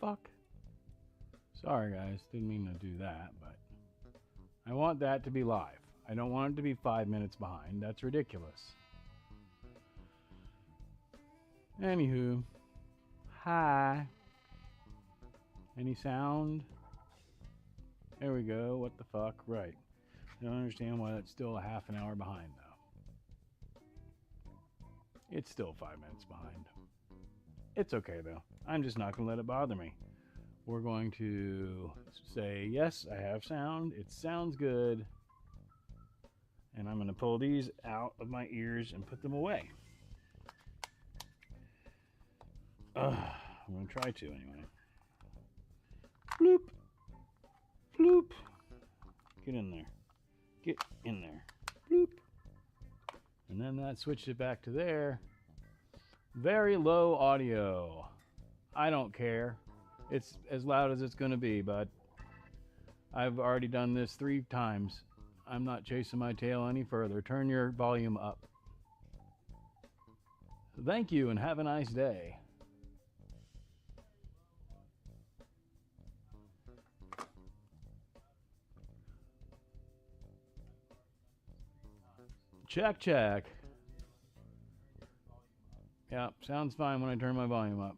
fuck? Sorry guys, didn't mean to do that, but I want that to be live. I don't want it to be 5 minutes behind. That's ridiculous. Anywho, hi. Any sound? There we go. What the fuck? Right. I don't understand why that's still a half an hour behind, though. It's still 5 minutes behind. It's okay, though. I'm just not going to let it bother me. We're going to say, yes, I have sound. It sounds good. And I'm going to pull these out of my ears and put them away. I'm going to try to, anyway. Bloop. Bloop. Get in there. Get in there. Bloop. And then that switched it back to there. Very low audio. I don't care. It's as loud as it's going to be, but I've already done this 3 times. I'm not chasing my tail any further. Turn your volume up. Thank you and have a nice day. Check, check. Yeah, sounds fine when I turn my volume up.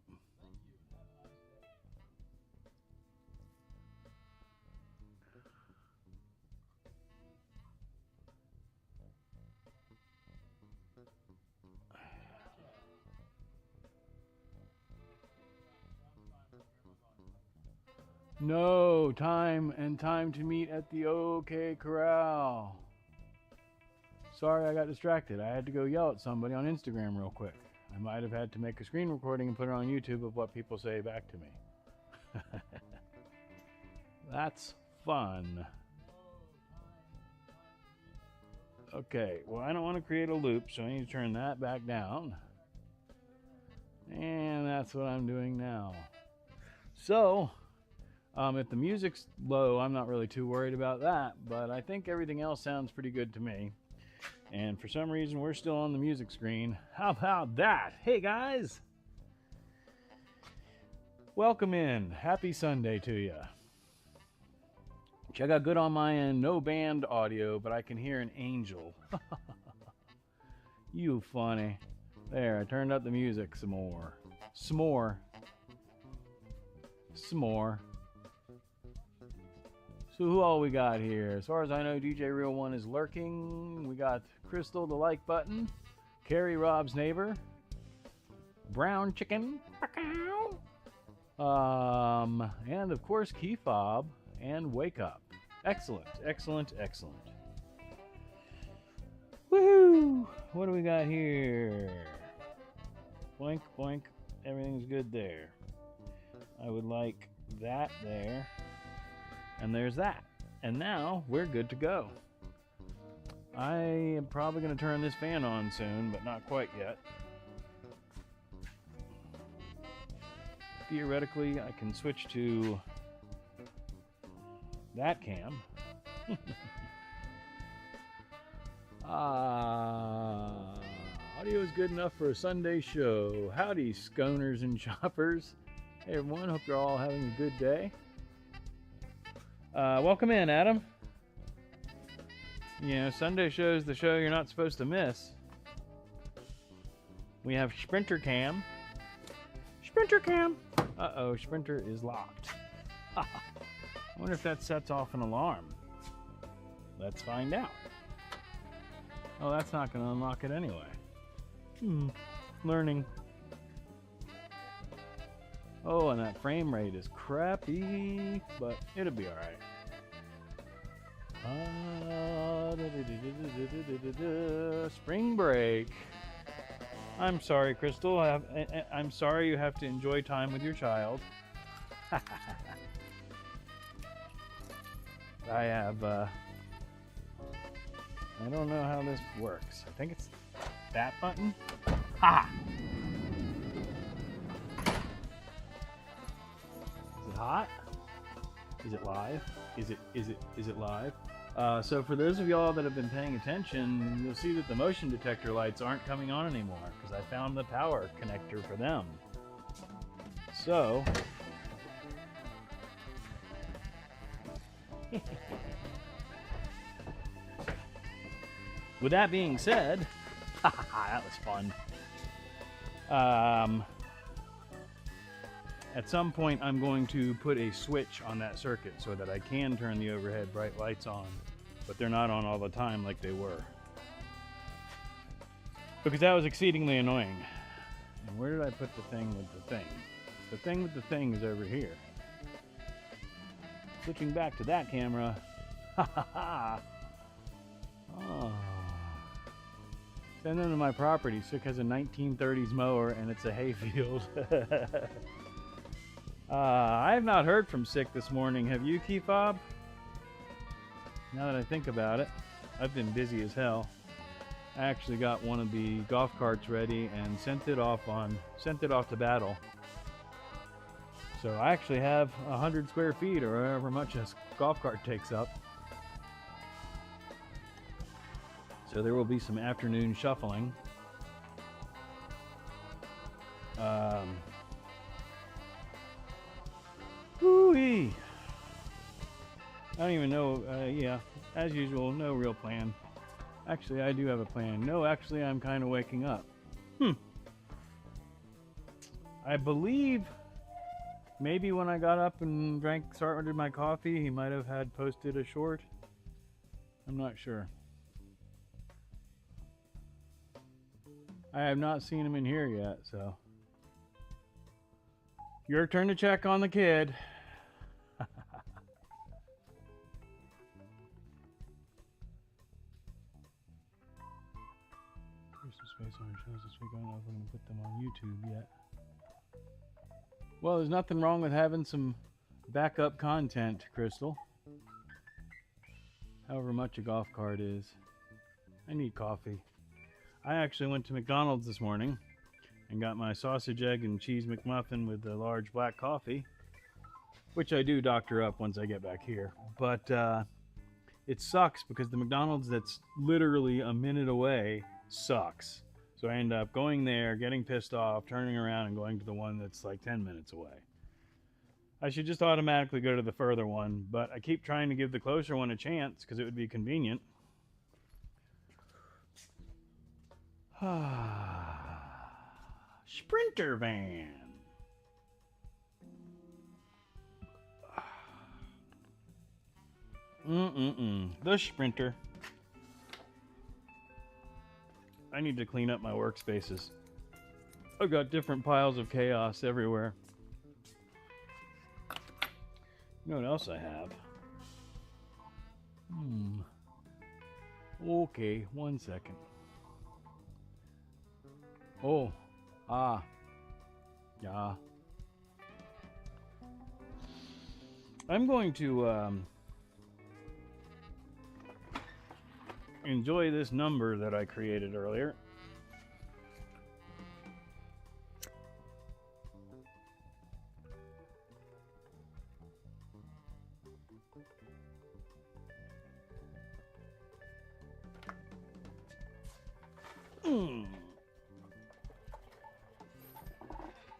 No, time to meet at the OK Corral. Sorry, I got distracted. I had to go yell at somebody on Instagram real quick. I might have had to make a screen recording and put it on YouTube of what people say back to me. That's fun. Okay, well, I don't want to create a loop, so I need to turn that back down. And that's what I'm doing now. So, if the music's low, I'm not really too worried about that, but I think everything else sounds pretty good to me. And for some reason, we're still on the music screen. How about that? Hey, guys. Welcome in. Happy Sunday to you. Check out good on my end. No band audio, but I can hear an angel. You funny. There, I turned up the music some more. S'more. S'more. So who all we got here? As far as I know, DJ Real One is lurking. We got Crystal, the like button. Carrie, Rob's neighbor. Brown Chicken. And of course, Key Fob and Wake Up. Excellent, excellent, excellent. Woohoo! What do we got here? Boink, boink. Everything's good there. I would like that there. And there's that. And now we're good to go. I am probably going to turn this fan on soon, but not quite yet. Theoretically, I can switch to that cam. Audio is good enough for a Sunday show. Howdy, sconers and choppers. Hey everyone, hope you're all having a good day. Welcome in, Adam. You know, Sunday show is the show you're not supposed to miss. We have Schprinter cam. Schprinter cam. Uh-oh, Schprinter is locked. I wonder if that sets off an alarm. Let's find out. Oh, that's not going to unlock it anyway. Learning. Oh, and that frame rate is crappy, but it'll be alright. Spring break. I'm sorry, Crystal. I'm sorry you have to enjoy time with your child. I don't know how this works. I think it's that button. Ha! Is it hot? Is it live? Is it live? So for those of y'all that have been paying attention, you'll see that the motion detector lights aren't coming on anymore because I found the power connector for them. So With that being said, that was fun. At some point, I'm going to put a switch on that circuit so that I can turn the overhead bright lights on, but they're not on all the time like they were. Because that was exceedingly annoying. And where did I put the thing with the thing? The thing with the thing is over here. Switching back to that camera. Ha ha ha! Oh. Send them to my property. Sick has a 1930s mower and it's a hayfield. I have not heard from Sick this morning. Have you, Keyfob? Now that I think about it, I've been busy as hell. I actually got one of the golf carts ready and sent it off to battle. So I actually have 100 square feet or however much a golf cart takes up. So there will be some afternoon shuffling. Woo-wee. I don't even know, yeah, as usual, no real plan. Actually, I do have a plan. No, actually, I'm kind of waking up. I believe maybe when I got up and started my coffee, he might have had posted a short. I'm not sure. I have not seen him in here yet, so. Your turn to check on the kid. Here's some space on shows this week. I don't know if I'm going to put them on YouTube yet. Well, there's nothing wrong with having some backup content, Crystal. However much a golf cart is. I need coffee. I actually went to McDonald's this morning and got my sausage, egg, and cheese McMuffin with the large black coffee, which I do doctor up once I get back here. But it sucks because the McDonald's that's literally a minute away sucks. So I end up going there, getting pissed off, turning around, and going to the one that's like 10 minutes away. I should just automatically go to the further one, but I keep trying to give the closer one a chance because it would be convenient. Schprinter van. The Schprinter. I need to clean up my workspaces. I've got different piles of chaos everywhere. You know what else I have? Okay, 1 second. Oh, yeah. I'm going to enjoy this number that I created earlier.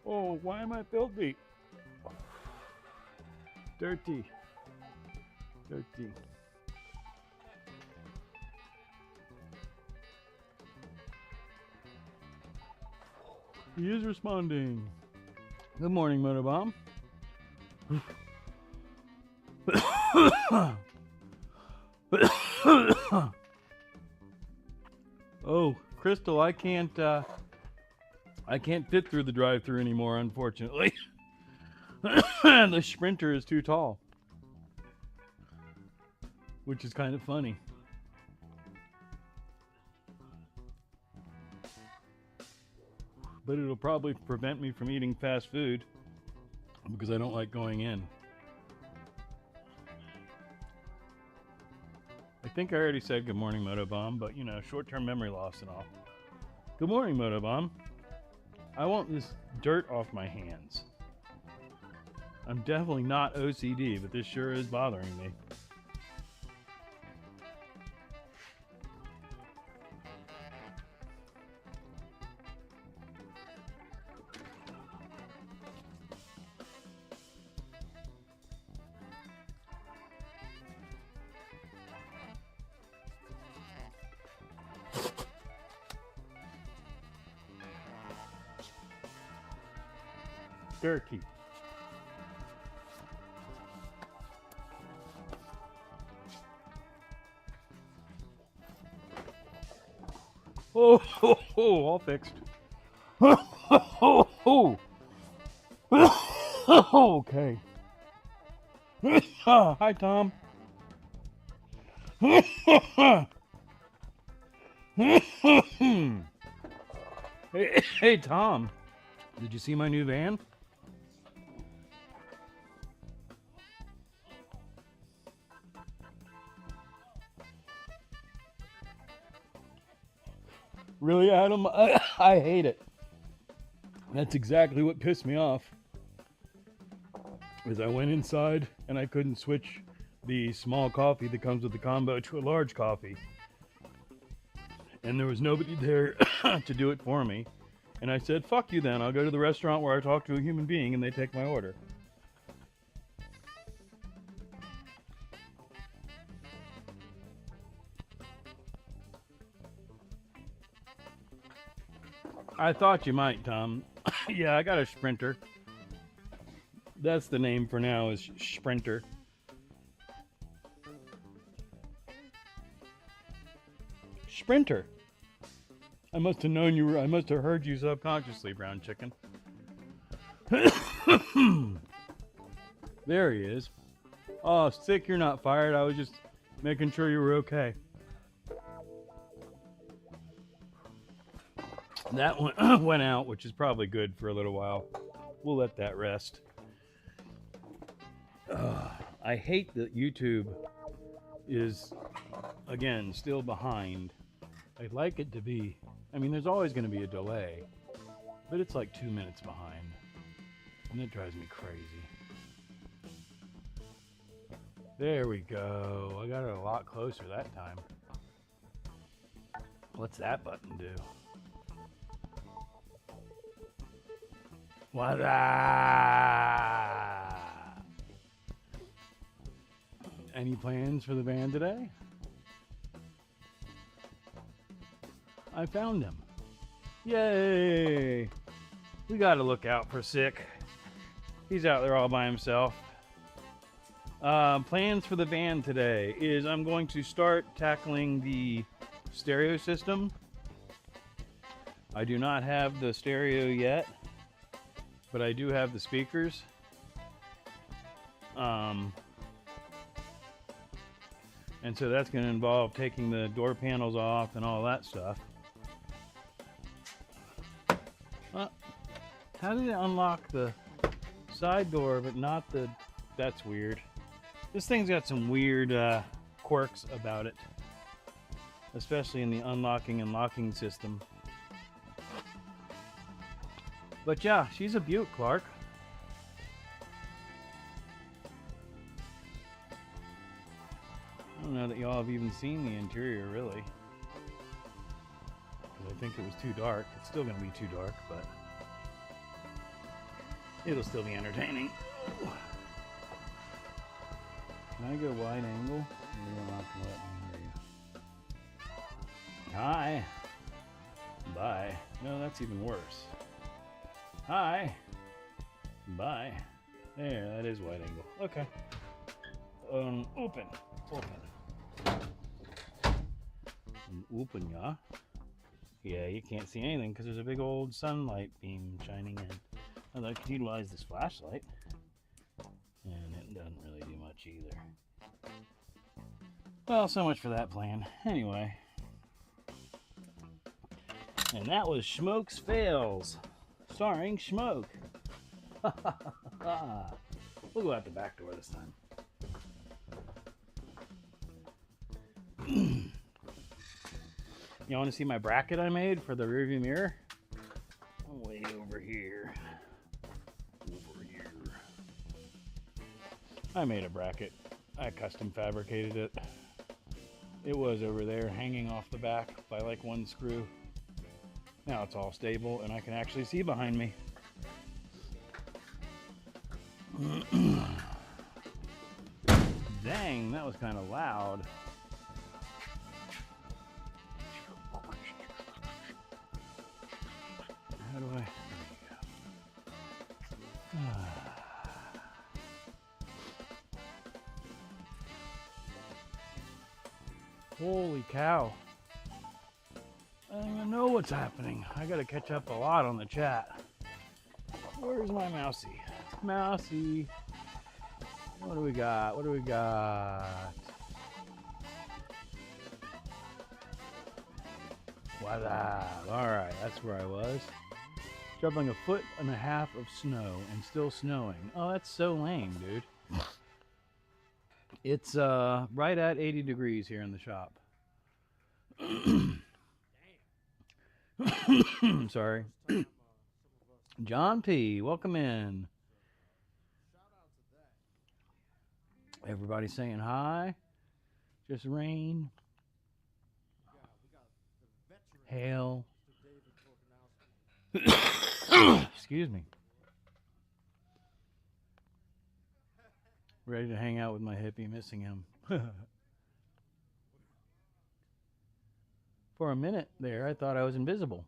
Oh, why am I filthy? Dirty. Dirty. He is responding. Good morning, Motobomb. Oh, Crystal, I can't fit through the drive-thru anymore, unfortunately. The Schprinter is too tall, which is kind of funny. But it'll probably prevent me from eating fast food because I don't like going in. I think I already said good morning, Motobomb, but you know, short-term memory loss and all. Good morning, Motobomb. I want this dirt off my hands. I'm definitely not OCD, but this sure is bothering me. Turkey. Oh, all fixed. Okay. Hi, Tom. Hey, Tom. Did you see my new van? Really, Adam? I hate it. That's exactly what pissed me off. Is I went inside and I couldn't switch the small coffee that comes with the combo to a large coffee. And there was nobody there to do it for me. And I said, fuck you then. I'll go to the restaurant where I talk to a human being and they take my order. I thought you might, Tom. Yeah, I got a Schprinter. That's the name for now, is Schprinter. Schprinter. I must have known you were, I must have heard you subconsciously, brown chicken. There he is. Oh, sick, you're not fired. I was just making sure you were okay. That one went out, which is probably good for a little while. We'll let that rest. I hate that YouTube is, again, still behind. I'd like it to be, I mean, there's always going to be a delay, but it's like 2 minutes behind, and it drives me crazy. There we go. I got it a lot closer that time. What's that button do? What? Any plans for the van today? I found him. Yay! We gotta look out for Sick. He's out there all by himself. Plans for the van today is I'm going to start tackling the stereo system. I do not have the stereo yet, but I do have the speakers. And so that's going to involve taking the door panels off and all that stuff. How did it unlock the side door but not the... That's weird. This thing's got some weird quirks about it, especially in the unlocking and locking system. But yeah, she's a beaut, Clark. I don't know that y'all have even seen the interior, really. I think it was too dark. It's still going to be too dark, but it'll still be entertaining. Can I go wide angle? You're not going to let me hear you. Hi. Bye. No, that's even worse. Hi. Bye. There, that is wide angle. Okay. Open. Open, yeah. Yeah, you can't see anything because there's a big old sunlight beam shining in. I'd like to utilize this flashlight, and it doesn't really do much either. Well, so much for that plan. Anyway. And that was Schmoke's Fails, starring Schmoke. We'll go out the back door this time. You want to see my bracket I made for the rearview mirror? Way over here. I made a bracket. I custom fabricated it. It was over there hanging off the back by like one screw. Now it's all stable and I can actually see behind me. Dang, that was kind of loud. How do I... There we go. Holy cow. I don't even know what's happening. I gotta catch up a lot on the chat. Where's my mousey? Mousey. What do we got? What do we got? Voila. Alright, that's where I was. Shoveling 1.5 feet of snow and still snowing. Oh, that's so lame, dude. It's right at 80 degrees here in the shop. Sorry. John P, welcome in. Everybody saying hi. Just rain. Hail. Excuse me. Ready to hang out with my hippie, missing him. For a minute there, I thought I was invisible.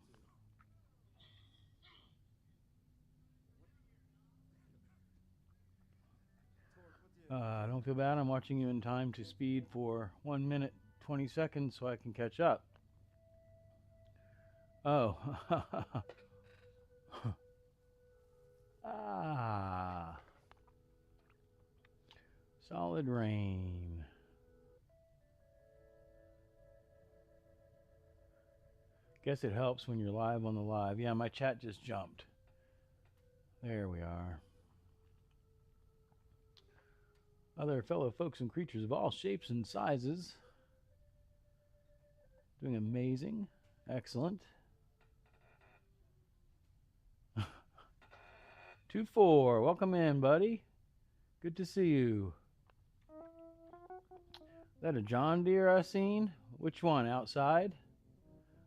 Don't feel bad. I'm watching you in time to speed for 1 minute, 20 seconds so I can catch up. Oh. Ah. Solid rain. Guess it helps when you're live on the live. Yeah, my chat just jumped. There we are. Other fellow folks and creatures of all shapes and sizes. Doing amazing. Excellent. 2-4. Welcome in, buddy. Good to see you. Is that a John Deere I seen? Which one? Outside?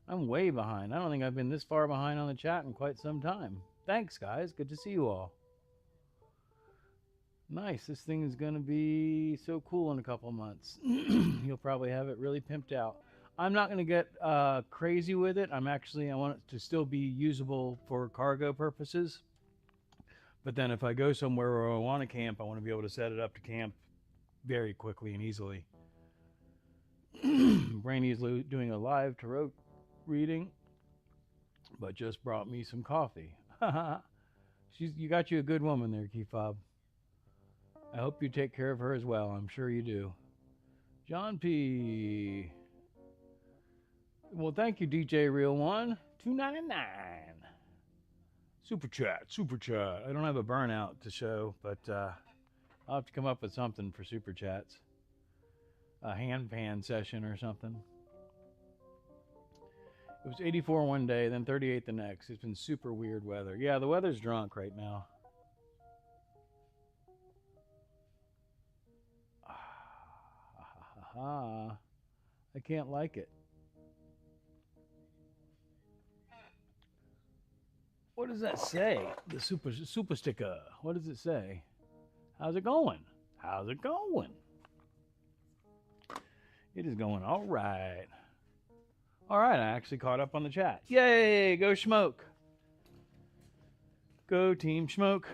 I'm way behind. I don't think I've been this far behind on the chat in quite some time. Thanks, guys. Good to see you all. Nice. This thing is going to be so cool in a couple months. You'll probably have it really pimped out. I'm not going to get crazy with it. I want it to still be usable for cargo purposes. But then if I go somewhere where I want to camp, I want to be able to set it up to camp very quickly and easily. Brainy's doing a live tarot reading, but just brought me some coffee. You got you a good woman there, Keyfob. I hope you take care of her as well. I'm sure you do. John P. Well, thank you, DJ Real One. $2.99. Super chat, super chat. I don't have a burnout to show, but I'll have to come up with something for super chats. A hand pan session or something. It was 84 one day, then 38 the next. It's been super weird weather. Yeah, the weather's drunk right now. I can't like it. What does that say? The super sticker. What does it say? How's it going? How's it going? It is going all right. All right, I actually caught up on the chat. Yay, go Schmoke. Go Team Schmoke.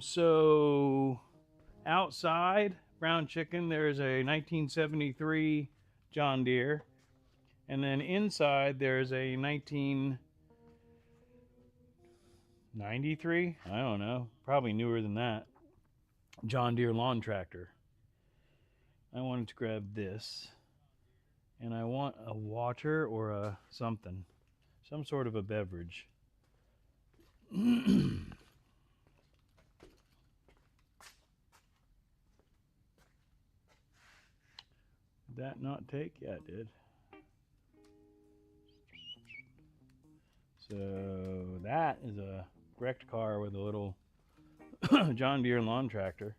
So outside, brown chicken, there's a 1973 John Deere. And then inside, there's a 1993? I don't know. Probably newer than that. John Deere lawn tractor. I wanted to grab this. And I want a water or a something. Some sort of a beverage. Did that not take? Yeah, it did. So that is a wrecked car with a little John Deere lawn tractor.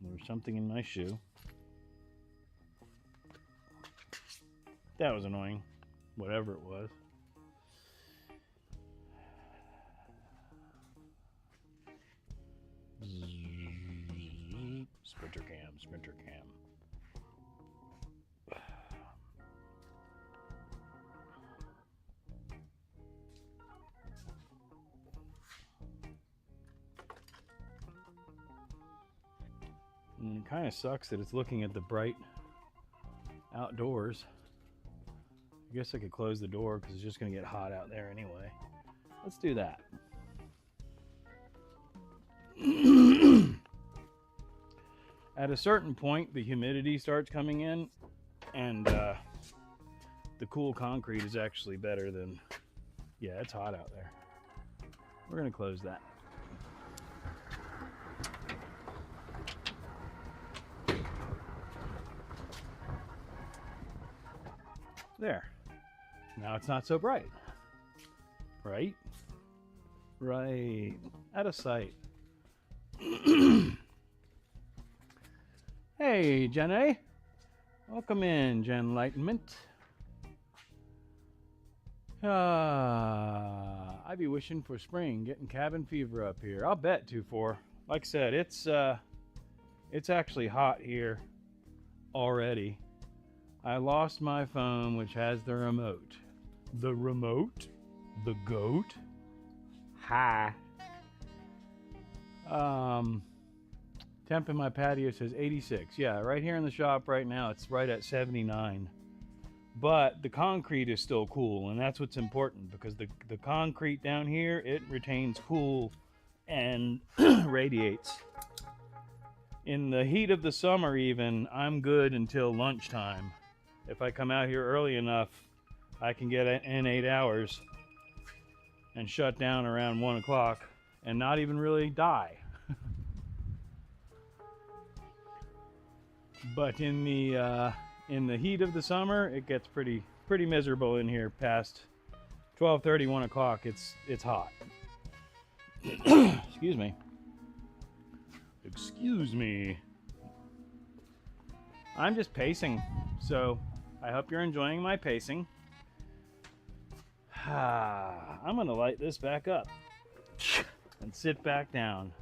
There was something in my shoe. That was annoying. Whatever it was. Sprinter cam, sprinter cam. And it kind of sucks that it's looking at the bright outdoors. I guess I could close the door because it's just going to get hot out there anyway. Let's do that. At a certain point, the humidity starts coming in, and the cool concrete is actually better than... Yeah, it's hot out there. We're going to close that. There. Now it's not so bright. Right? Right. Out of sight. Hey, Jenny. Welcome in, Genlightenment. I be wishing for spring, getting cabin fever up here. I'll bet 2-4. Like I said, it's actually hot here already. I lost my phone, which has the remote. The remote? The goat? Hi. Temp in my patio says 86. Yeah, right here in the shop right now, it's right at 79. But the concrete is still cool, and that's what's important, because the concrete down here, it retains cool and radiates. In the heat of the summer even, I'm good until lunchtime. If I come out here early enough, I can get in 8 hours and shut down around 1 o'clock and not even really die. But in the heat of the summer, it gets pretty miserable in here past 12:30, 1 o'clock. It's hot. Excuse me. Excuse me. I'm just pacing, so I hope you're enjoying my pacing. I'm gonna light this back up and sit back down.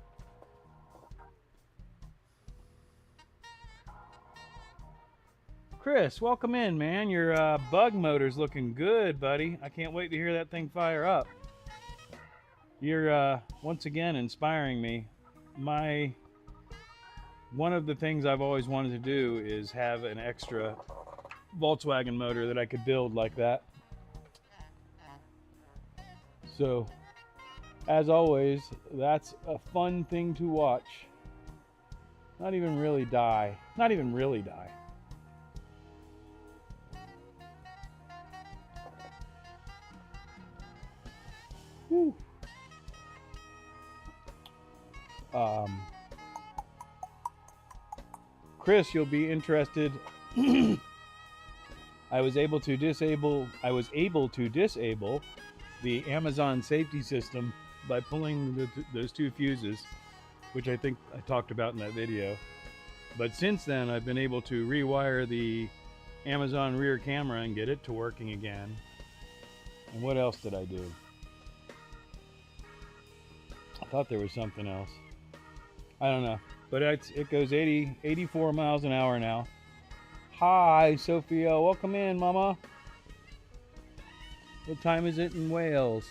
Chris, welcome in, man. Your bug motor's looking good, buddy. I can't wait to hear that thing fire up. You're once again inspiring me. One of the things I've always wanted to do is have an extra Volkswagen motor that I could build like that. So, as always, that's a fun thing to watch. Not even really die. Not even really die. Whew. Chris, you'll be interested. I was able to disable the Amazon safety system by pulling those 2 fuses, which I think I talked about in that video. But since then, I've been able to rewire the Amazon rear camera and get it to working again. And what else did I do? I thought there was something else. I don't know. But it goes 84 miles an hour now. Hi, Sophia. Welcome in, Mama. What time is it in Wales?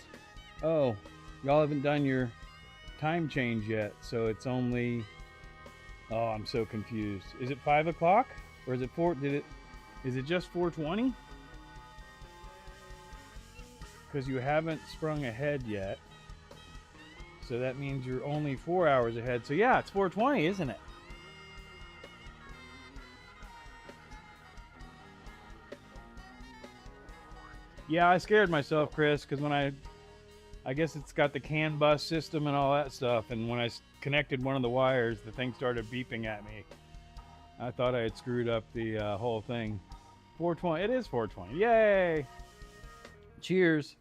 Oh, y'all haven't done your time change yet, so it's only... Oh, I'm so confused. Is it 5 o'clock? Or is it 4... Is it just 4:20? Because you haven't sprung ahead yet. So that means you're only 4 hours ahead. So yeah, it's 4:20, isn't it? Yeah, I scared myself, Chris, because when I guess it's got the CAN bus system and all that stuff, and when I connected one of the wires, the thing started beeping at me. I thought I had screwed up the whole thing. 4:20, it is 4:20, yay! Cheers.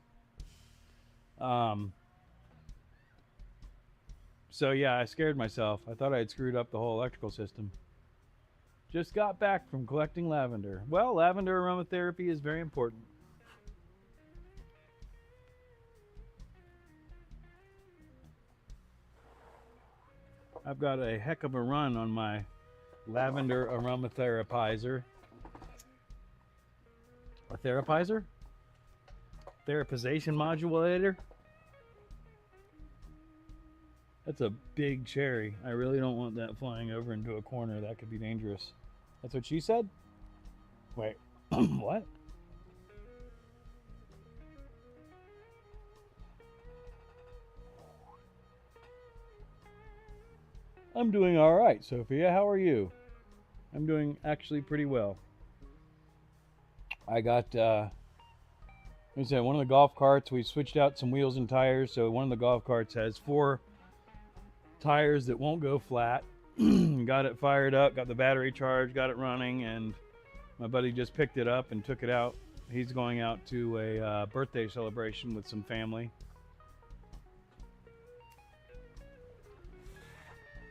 So yeah, I scared myself. I thought I had screwed up the whole electrical system. Just got back from collecting lavender. Well, lavender aromatherapy is very important. I've got a heck of a run on my lavender aromatherapizer. A therapizer? Therapization modulator? That's a big cherry. I really don't want that flying over into a corner. That could be dangerous. That's what she said? Wait, what? I'm doing all right, Sophia. How are you? I'm doing actually pretty well. I got, like I said, one of the golf carts, we switched out some wheels and tires. So one of the golf carts has 4 tires that won't go flat. Got it fired up, got the battery charged, got it running, and my buddy just picked it up and took it out. He's going out to a birthday celebration with some family.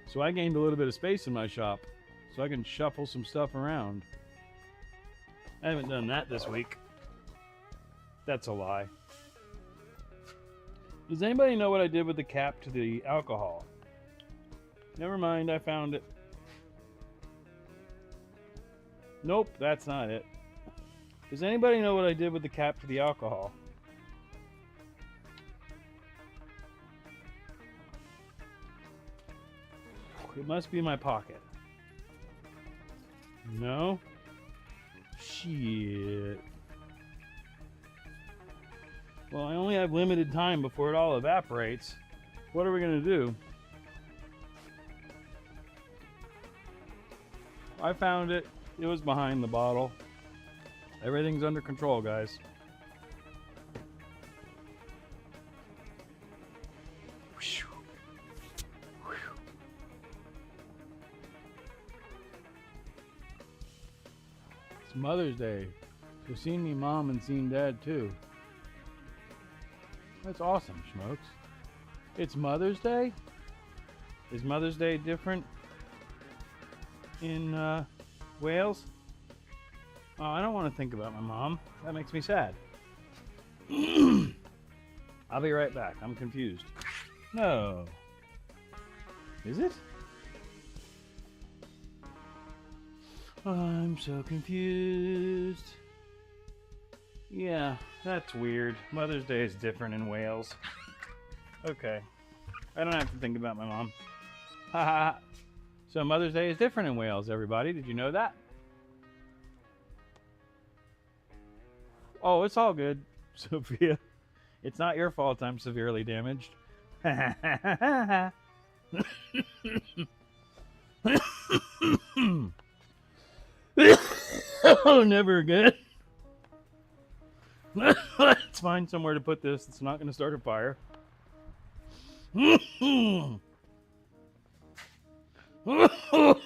So I gained a little bit of space in my shop, so I can shuffle some stuff around. I haven't done that this week. That's a lie. Does anybody know what I did with the cap to the alcohol? Never mind, I found it. Nope, that's not it. Does anybody know what I did with the cap to the alcohol? It must be in my pocket. No? Shit. Well, I only have limited time before it all evaporates. What are we gonna do? I found it. It was behind the bottle. Everything's under control, guys. It's Mother's Day. So seen me mom and seen dad too. That's awesome, Schmokes. It's Mother's Day? Is Mother's Day different in Wales? Oh, I don't want to think about my mom. That makes me sad. I'll be right back. I'm confused. No. Is it? I'm so confused. Yeah, that's weird. Mother's Day is different in Wales. Okay. I don't have to think about my mom. Haha. So Mother's Day is different in Wales, everybody. Did you know that? Oh, it's all good, Sophia. It's not your fault I'm severely damaged. Oh, never again. Let's find somewhere to put this. It's not going to start a fire.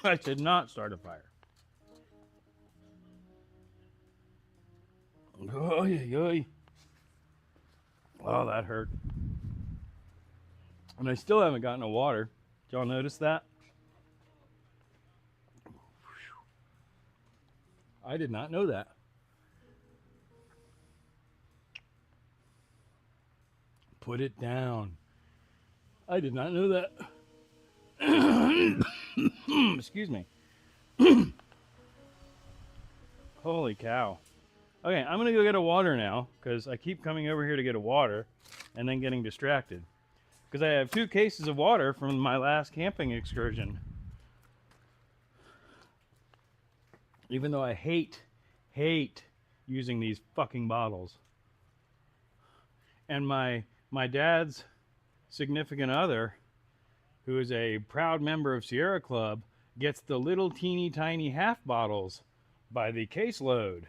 I should not start a fire. Oh, yeah. Oh, that hurt. And I still haven't gotten no water. Did y'all notice that? I did not know that. Put it down. I did not know that. Excuse me. Holy cow. Okay, I'm gonna go get a water now because I keep coming over here to get a water and then getting distracted. Because I have 2 cases of water from my last camping excursion. Even though I hate using these fucking bottles. And my dad's significant other, who is a proud member of Sierra Club, gets the little teeny tiny half bottles by the caseload.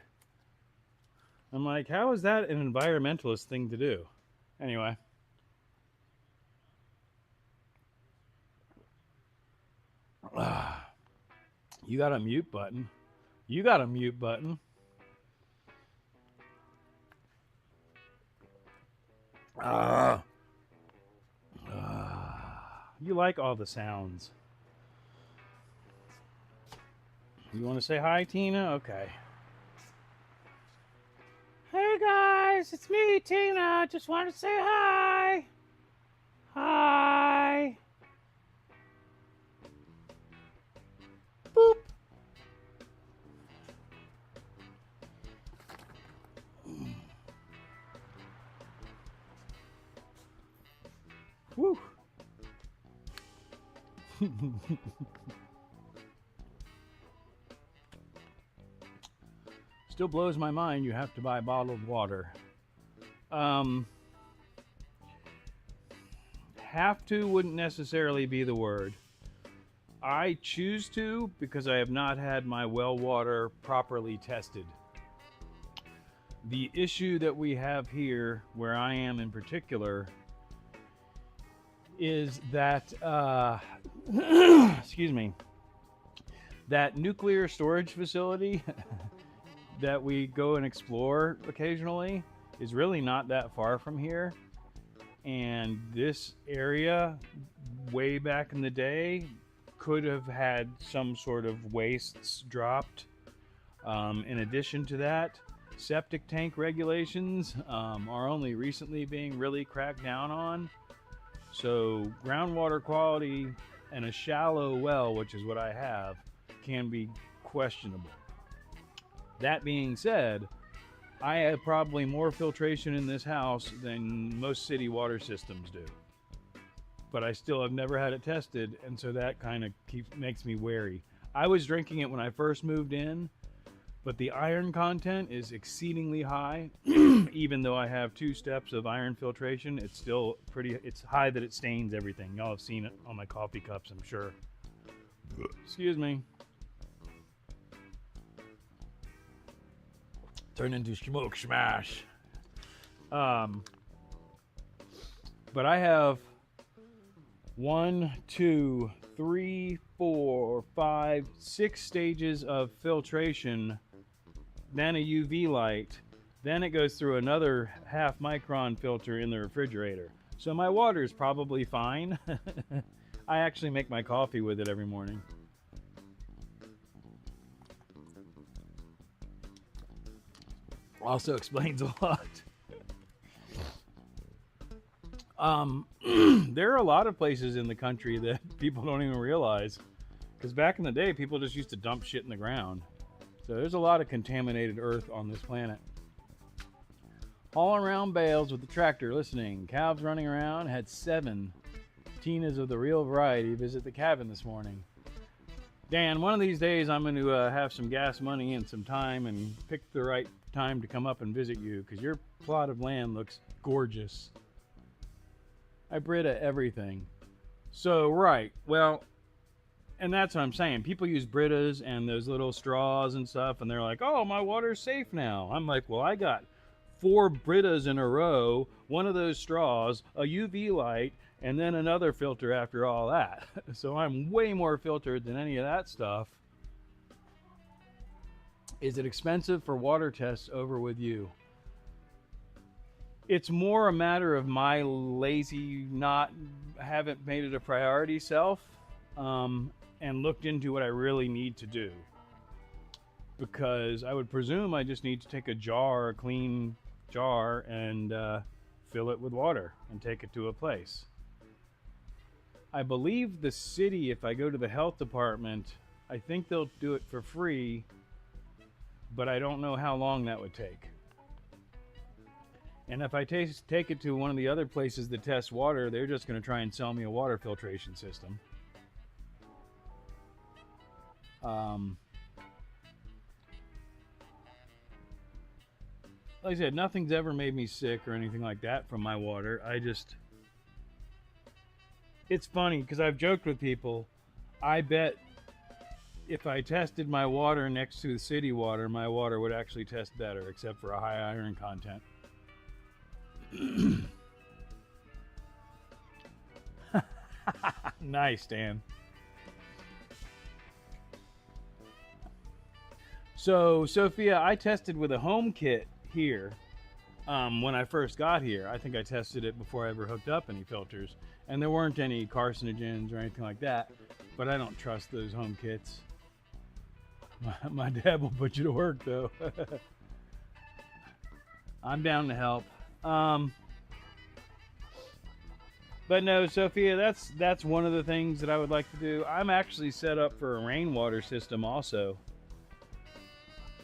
I'm like, how is that an environmentalist thing to do? Anyway. You got a mute button. You got a mute button. You like all the sounds. You want to say hi, Tina? Okay. Hey guys, it's me, Tina. Just want to say hi. Hi. Boop. Woo. Still blows my mind you have to buy bottled water. Have to wouldn't necessarily be the word. I choose to because I have not had my well water properly tested. The issue that we have here, where I am in particular, is that, excuse me, that nuclear storage facility that we go and explore occasionally is really not that far from here. And this area, way back in the day, could have had some sort of wastes dropped. In addition to that, septic tank regulations are only recently being really cracked down on. So groundwater quality and a shallow well, which is what I have, can be questionable. That being said, I have probably more filtration in this house than most city water systems do. But I still have never had it tested, and so that kind of makes me wary. I was drinking it when I first moved in, but the iron content is exceedingly high. Even though I have 2 steps of iron filtration, it's still it's high that it stains everything. Y'all have seen it on my coffee cups, I'm sure. Excuse me. Turn into Schmoke Smash. But I have 1, 2, 3, 4, 5, 6 stages of filtration, then a UV light, then it goes through another half micron filter in the refrigerator. So my water is probably fine. I actually make my coffee with it every morning. Also explains a lot. There are a lot of places in the country that people don't even realize, because back in the day people just used to dump shit in the ground. So there's a lot of contaminated earth on this planet. Hauling around bales with the tractor, listening. Calves running around. Had 7 Tinas of the real variety visit the cabin this morning. Dan, one of these days I'm going to have some gas money and some time and pick the right time to come up and visit you, because your plot of land looks gorgeous. I Brita everything. So, right, well, and that's what I'm saying. People use Britas and those little straws and stuff, and they're like, oh, my water's safe now. I'm like, well, I got 4 Britas in a row, one of those straws, a UV light, and then another filter after all that. So I'm way more filtered than any of that stuff. Is it expensive for water tests over with you? It's more a matter of my lazy, haven't made it a priority self, and looked into what I really need to do. Because I would presume I just need to take a clean jar, and fill it with water and take it to a place. I believe the city, if I go to the health department, I think they'll do it for free, but I don't know how long that would take. And if I take it to one of the other places that test water, they're just going to try and sell me a water filtration system. Like I said, nothing's ever made me sick or anything like that from my water. It's funny because I've joked with people. I bet if I tested my water next to the city water, my water would actually test better, except for a high iron content. Nice, Dan. So, Sophia, I tested with a home kit here when I first got here. I think I tested it before I ever hooked up any filters, and there weren't any carcinogens or anything like that, but I don't trust those home kits. My dad will put you to work, though. I'm down to help. But no, Sophia, that's one of the things that I would like to do. I'm actually set up for a rainwater system also.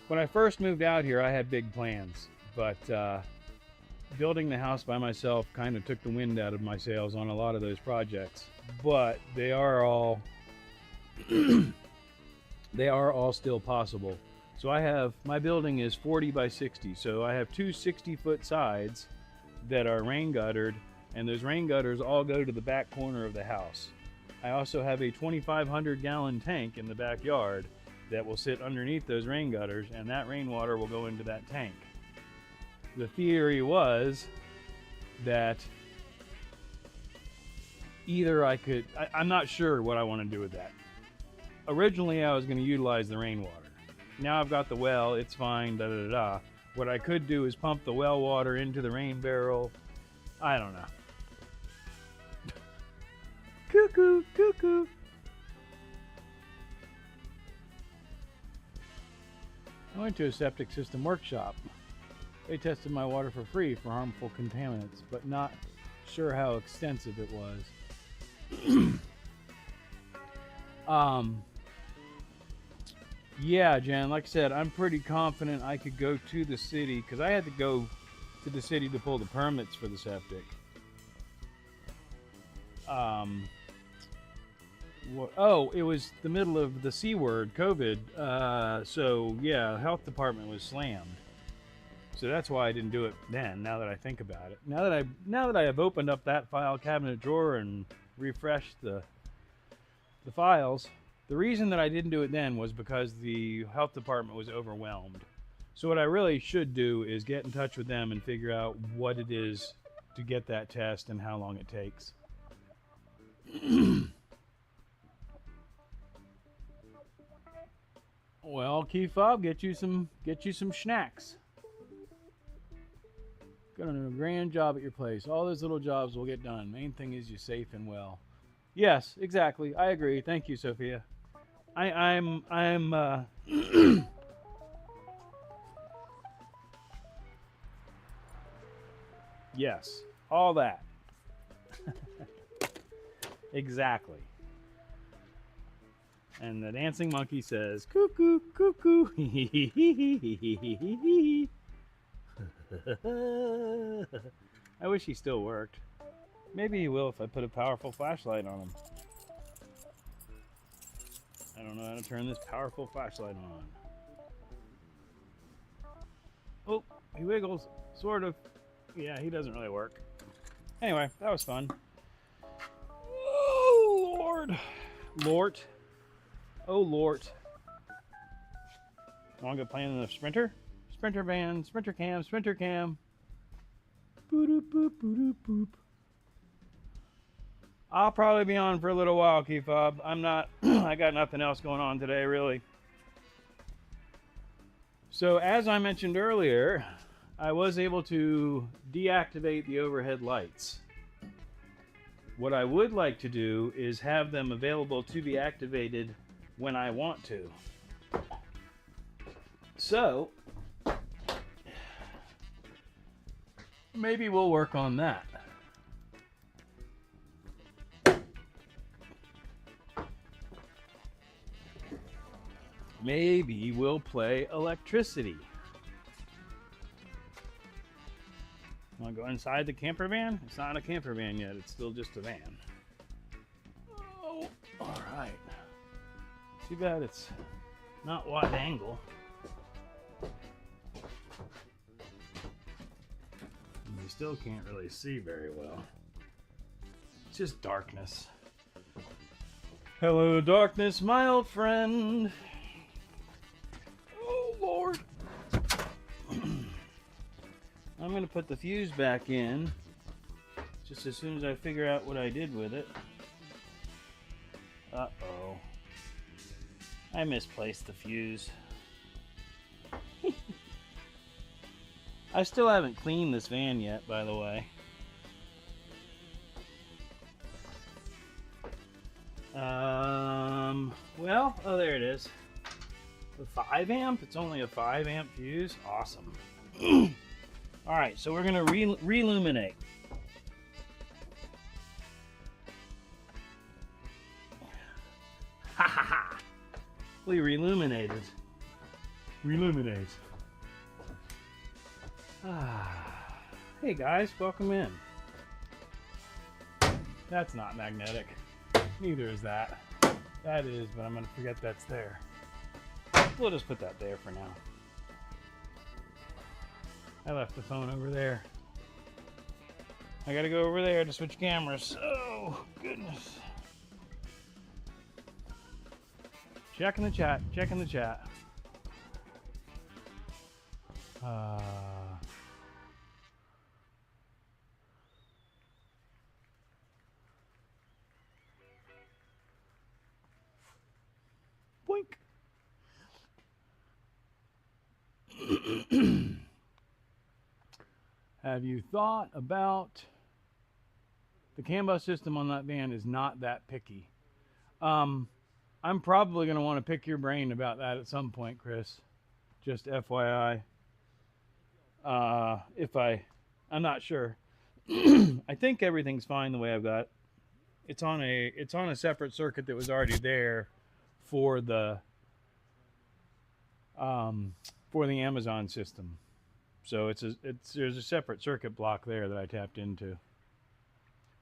When I first moved out here, I had big plans, but building the house by myself kind of took the wind out of my sails on a lot of those projects, but they are all they are all still possible. So I have, my building is 40 by 60, so I have two 60-foot sides that are rain guttered, and those rain gutters all go to the back corner of the house. I also have a 2,500 gallon tank in the backyard that will sit underneath those rain gutters, and that rainwater will go into that tank. The theory was that either I'm not sure what I want to do with that. Originally I was going to utilize the rainwater. Now I've got the well, it's fine, da da da. What I could do is pump the well water into the rain barrel. I don't know. Cuckoo, cuckoo. I went to a septic system workshop. They tested my water for free for harmful contaminants, but not sure how extensive it was. Yeah, Jen, like I said, I'm pretty confident I could go to the city, because I had to go to the city to pull the permits for the septic. Oh, it was the middle of the C word, COVID. So yeah, health department was slammed. So that's why I didn't do it then. Now that I think about it, now that I have opened up that file cabinet drawer and refreshed the files, the reason that I didn't do it then was because the health department was overwhelmed. So what I really should do is get in touch with them and figure out what it is to get that test and how long it takes. Well, Key Fob, get you some snacks. Gonna do a grand job at your place. All those little jobs will get done. Main thing is you're safe and well. Yes, exactly. I agree. Thank you, Sophia. I'm yes, all that. Exactly. And the dancing monkey says, cuckoo, cuckoo. I wish he still worked. Maybe he will if I put a powerful flashlight on him. I don't know how to turn this powerful flashlight on. Oh, he wiggles, sort of. Yeah, he doesn't really work. Anyway, that was fun. Oh, Lord. Lort. Oh, Lort. Want to go playing in the Sprinter? Sprinter van, Sprinter cam, Sprinter cam. Boop, boop, boop, boop. I'll probably be on for a little while, Key Fob. I'm not, I got nothing else going on today, really. So, as I mentioned earlier, I was able to deactivate the overhead lights. What I would like to do is have them available to be activated when I want to. So, maybe we'll work on that. Maybe we'll play electricity. Want to go inside the camper van? It's not a camper van yet. It's still just a van. Oh, all right. Too bad it's not wide angle. You still can't really see very well. It's just darkness. Hello, darkness, my old friend. Oh, Lord. I'm going to put the fuse back in just as soon as I figure out what I did with it. Uh-oh. I misplaced the fuse. I still haven't cleaned this van yet, by the way. Well, oh, there it is. The 5 amp? It's only a 5 amp fuse? Awesome. Alright, so we're going to reluminate. Ha ha ha! We reluminated. Reluminate. Hey guys, welcome in. That's not magnetic. Neither is that. That is, but I'm going to forget that's there. We'll just put that there for now. I left the phone over there. I gotta go over there to switch cameras. Oh, goodness. Checking the chat, checking the chat. Boink. Have you thought about the CAN bus system on that van is not that picky? I'm probably going to want to pick your brain about that at some point, Chris. Just FYI. I'm not sure. I think everything's fine the way I've got it. It's on a separate circuit that was already there for the Amazon system. So there's a separate circuit block there that I tapped into.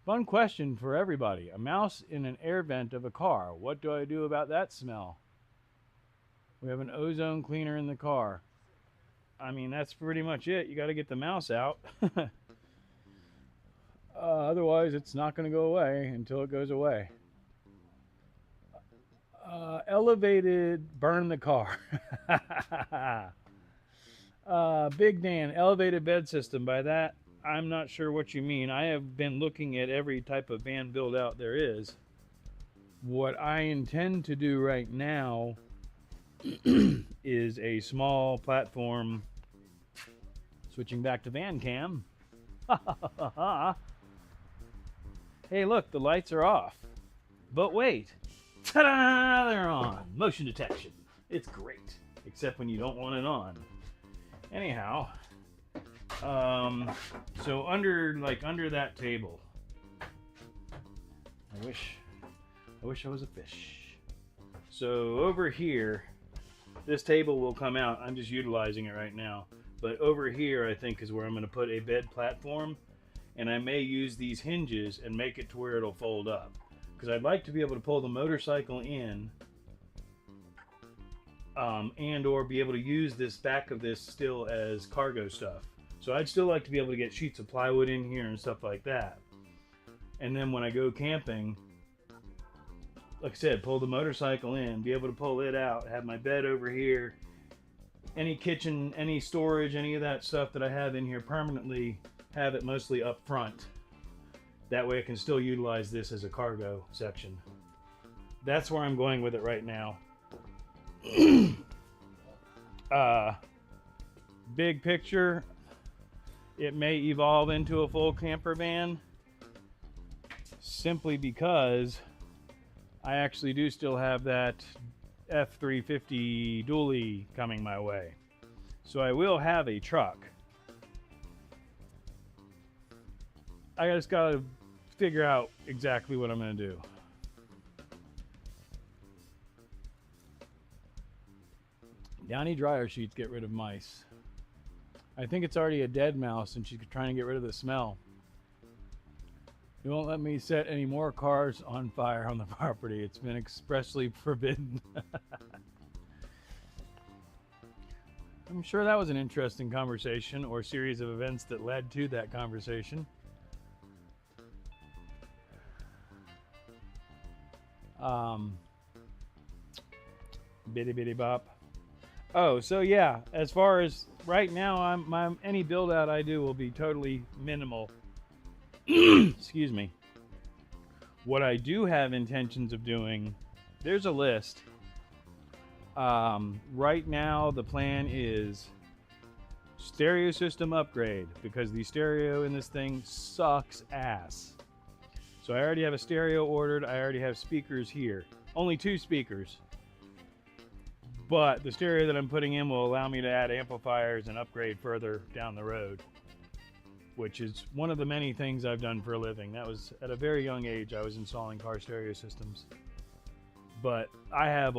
Fun question for everybody. A mouse in an air vent of a car. What do I do about that smell? We have an ozone cleaner in the car. I mean, that's pretty much it. You got to get the mouse out. Otherwise, it's not going to go away until it goes away. Elevated, burn the car. Big Dan, elevated bed system. By that, I'm not sure what you mean. I have been looking at every type of van build out there is. What I intend to do right now is a small platform. Switching back to van cam. Hey, look, the lights are off. But wait. Ta-da! They're on. Motion detection. It's great. Except when you don't want it on. Anyhow, so under that table, I wish I was a fish. So over here, this table will come out. I'm just utilizing it right now. But over here, I think, is where I'm going to put a bed platform. And I may use these hinges and make it to where it'll fold up. Because I'd like to be able to pull the motorcycle in and or be able to use this back of this still as cargo stuff. So I'd still like to be able to get sheets of plywood in here and stuff like that. And then when I go camping, like I said, pull the motorcycle in, be able to pull it out, have my bed over here, any kitchen, any storage, any of that stuff that I have in here permanently, have it mostly up front. That way I can still utilize this as a cargo section. That's where I'm going with it right now. Big picture, it may evolve into a full camper van simply because I actually do still have that F350 dually coming my way. So I will have a truck. I just gotta figure out exactly what I'm gonna do. Downy dryer sheets get rid of mice. I think it's already a dead mouse and she's trying to get rid of the smell. You won't let me set any more cars on fire on the property. It's been expressly forbidden. I'm sure that was an interesting conversation or series of events that led to that conversation. Bitty bitty bop. Oh, so yeah, as far as right now, any build out I do will be totally minimal. Excuse me. What I do have intentions of doing, there's a list. Right now, the plan is stereo system upgrade because the stereo in this thing sucks ass. So I already have a stereo ordered. I already have speakers here. Only 2 speakers. But the stereo that I'm putting in will allow me to add amplifiers and upgrade further down the road, which is one of the many things I've done for a living. That was at a very young age. I was installing car stereo systems. But I have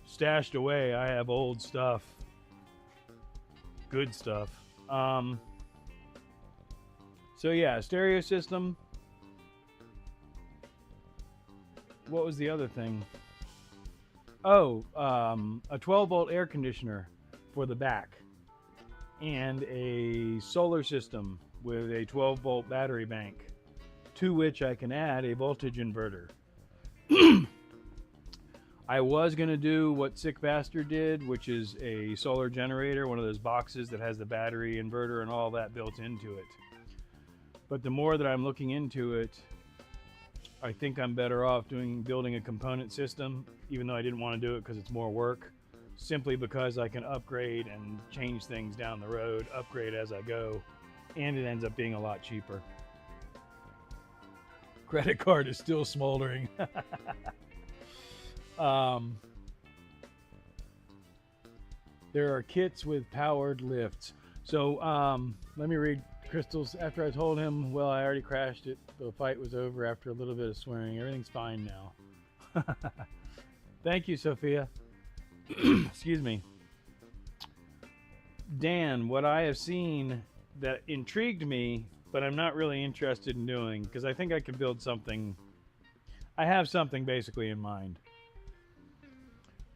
stashed away, I have old stuff. Good stuff. So yeah, stereo system. What was the other thing? Oh, a 12-volt air conditioner for the back, and a solar system with a 12-volt battery bank, to which I can add a voltage inverter. I was going to do what Sick Bastard did, which is a solar generator, one of those boxes that has the battery inverter and all that built into it. But the more that I'm looking into it, I think I'm better off building a component system, even though I didn't want to do it because it's more work, simply because I can upgrade and change things down the road, upgrade as I go, and it ends up being a lot cheaper. Credit card is still smoldering. There are kits with powered lifts. So let me read Crystal's. After I told him, well, I already crashed it. The fight was over after a little bit of swearing. Everything's fine now. Thank you, Sophia. Excuse me. Dan, what I have seen that intrigued me, but I'm not really interested in doing, because I think I could build something. I have something basically in mind.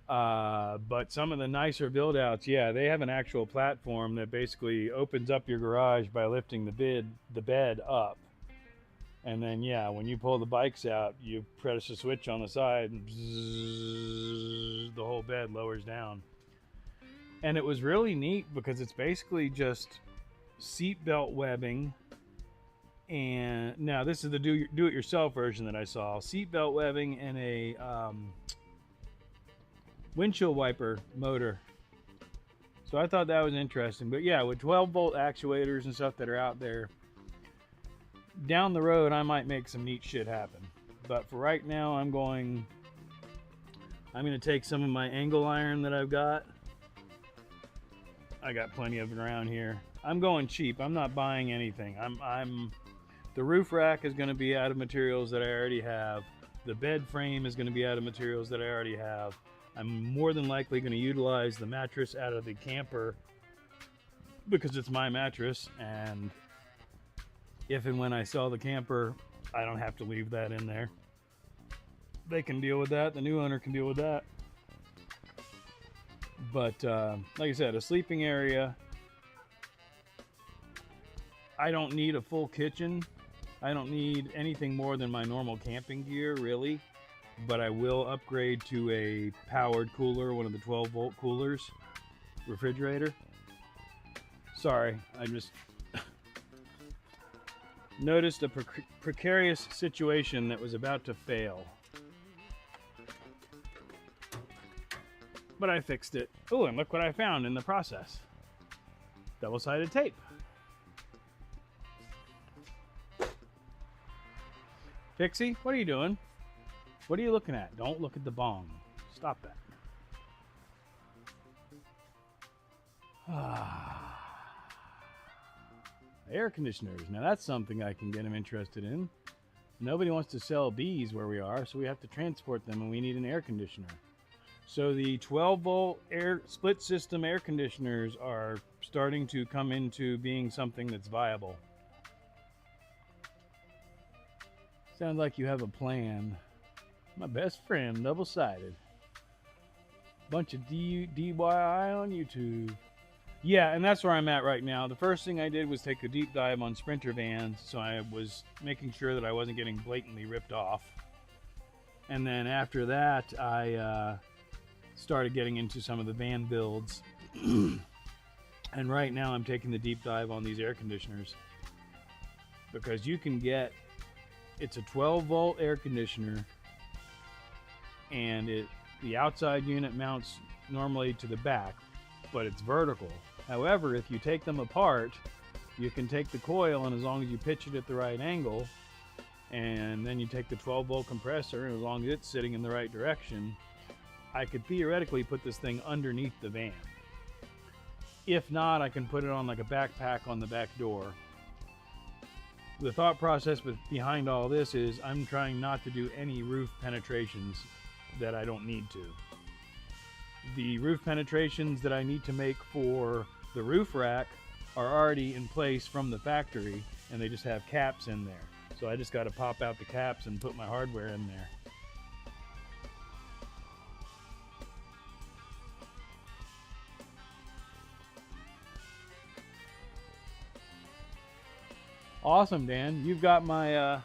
But some of the nicer build outs, yeah, they have an actual platform that basically opens up your garage by lifting the bed up. And then, yeah, when you pull the bikes out, you press a switch on the side and bzzz, the whole bed lowers down. And it was really neat because it's basically just seatbelt webbing. And now this is the do-it-yourself version that I saw. Seatbelt webbing and a windshield wiper motor. So I thought that was interesting. But yeah, with 12-volt actuators and stuff that are out there, down the road I might make some neat shit happen. But for right now, I'm going to take some of my angle iron that I've got. I got plenty of it around here. I'm going cheap. I'm not buying anything. The roof rack is going to be out of materials that I already have. The bed frame is going to be out of materials that I already have. I'm more than likely going to utilize the mattress out of the camper because it's my mattress, and if and when I sell the camper, I don't have to leave that in there. They can deal with that. The new owner can deal with that. But like I said, a sleeping area. I don't need a full kitchen. I don't need anything more than my normal camping gear, really. But I will upgrade to a powered cooler, one of the 12-volt coolers, refrigerator. Sorry, I just noticed a precarious situation that was about to fail. But I fixed it. Oh, and look what I found in the process. Double-sided tape. Pixie, what are you doing? What are you looking at? Don't look at the bong. Stop that. Air conditioners. Now that's something I can get them interested in. Nobody wants to sell bees where we are, so we have to transport them, and we need an air conditioner. So the 12-volt air split system air conditioners are starting to come into being something that's viable. Sounds like you have a plan. My best friend, double-sided. Bunch of DIY on YouTube. Yeah, and that's where I'm at right now. The first thing I did was take a deep dive on Schprinter vans, so I was making sure that I wasn't getting blatantly ripped off. And then after that, I started getting into some of the van builds. And right now I'm taking the deep dive on these air conditioners. Because you can get, it's a 12-volt air conditioner, and the outside unit mounts normally to the back, but it's vertical. However, if you take them apart, you can take the coil, and as long as you pitch it at the right angle, and then you take the 12-volt compressor, and as long as it's sitting in the right direction, I could theoretically put this thing underneath the van. If not, I can put it on like a backpack on the back door. The thought process behind all this is I'm trying not to do any roof penetrations that I don't need to. The roof penetrations that I need to make for the roof rack are already in place from the factory, and they just have caps in there. So I just got to pop out the caps and put my hardware in there. Awesome, Dan. You've got my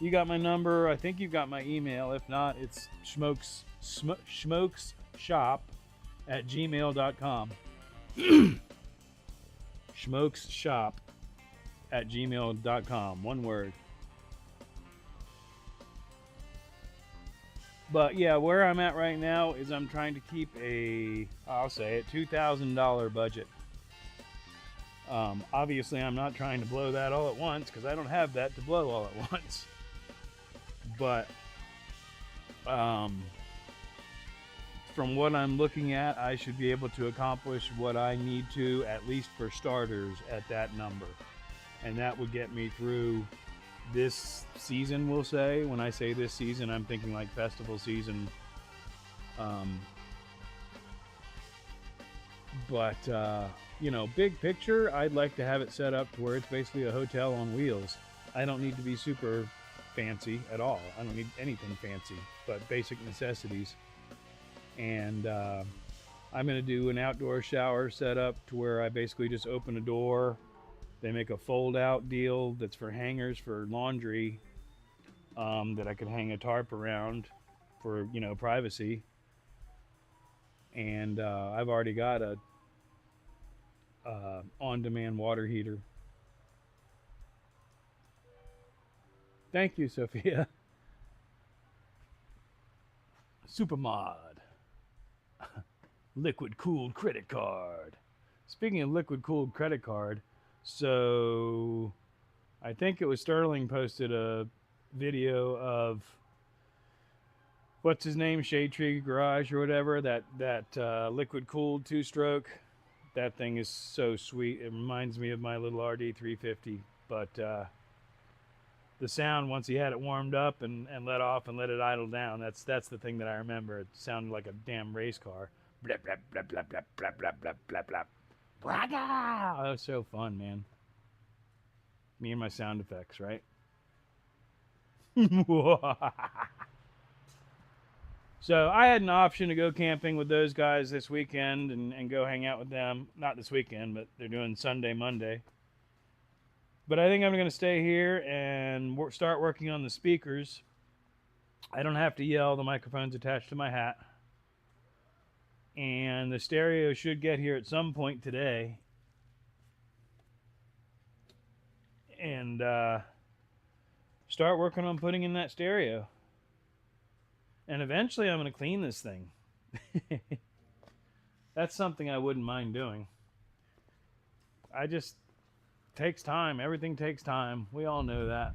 number. I think you've got my email. If not, it's schmokesshop@gmail.com. schmokesshop@gmail.com. One word. But yeah, where I'm at right now is I'm trying to keep I'll say it, $2,000 budget. Obviously, I'm not trying to blow that all at once because I don't have that to blow all at once. But from what I'm looking at, I should be able to accomplish what I need to, at least for starters, at that number. And that would get me through this season, we'll say. When I say this season, I'm thinking like festival season. You know, big picture, I'd like to have it set up to where it's basically a hotel on wheels. I don't need to be super fancy at all. I don't need anything fancy, but basic necessities. And I'm going to do an outdoor shower setup to where I basically just open a door. They make a fold-out deal that's for hangers for laundry, that I could hang a tarp around for, you know, privacy. And I've already got a on-demand water heater. Thank you, Sophia. Supermod. Liquid cooled credit card. Speaking of liquid cooled credit card, so I think it was Sterling posted a video of what's his name, Shade Tree Garage or whatever, that liquid cooled 2-stroke. That thing is so sweet. It reminds me of my little RD350, but the sound once he had it warmed up and let off and let it idle down, that's the thing that I remember. It sounded like a damn race car. Blap, blap, blap, blap, blap, blap, blap, blap, blap, blap. That was so fun, man. Me and my sound effects, right? So I had an option to go camping with those guys this weekend and go hang out with them. Not this weekend, but they're doing Sunday, Monday. But I think I'm going to stay here and start working on the speakers. I don't have to yell. The microphone's attached to my hat. And the stereo should get here at some point today. And start working on putting in that stereo. And eventually I'm going to clean this thing. That's something I wouldn't mind doing. Takes time. Everything takes time. We all know that.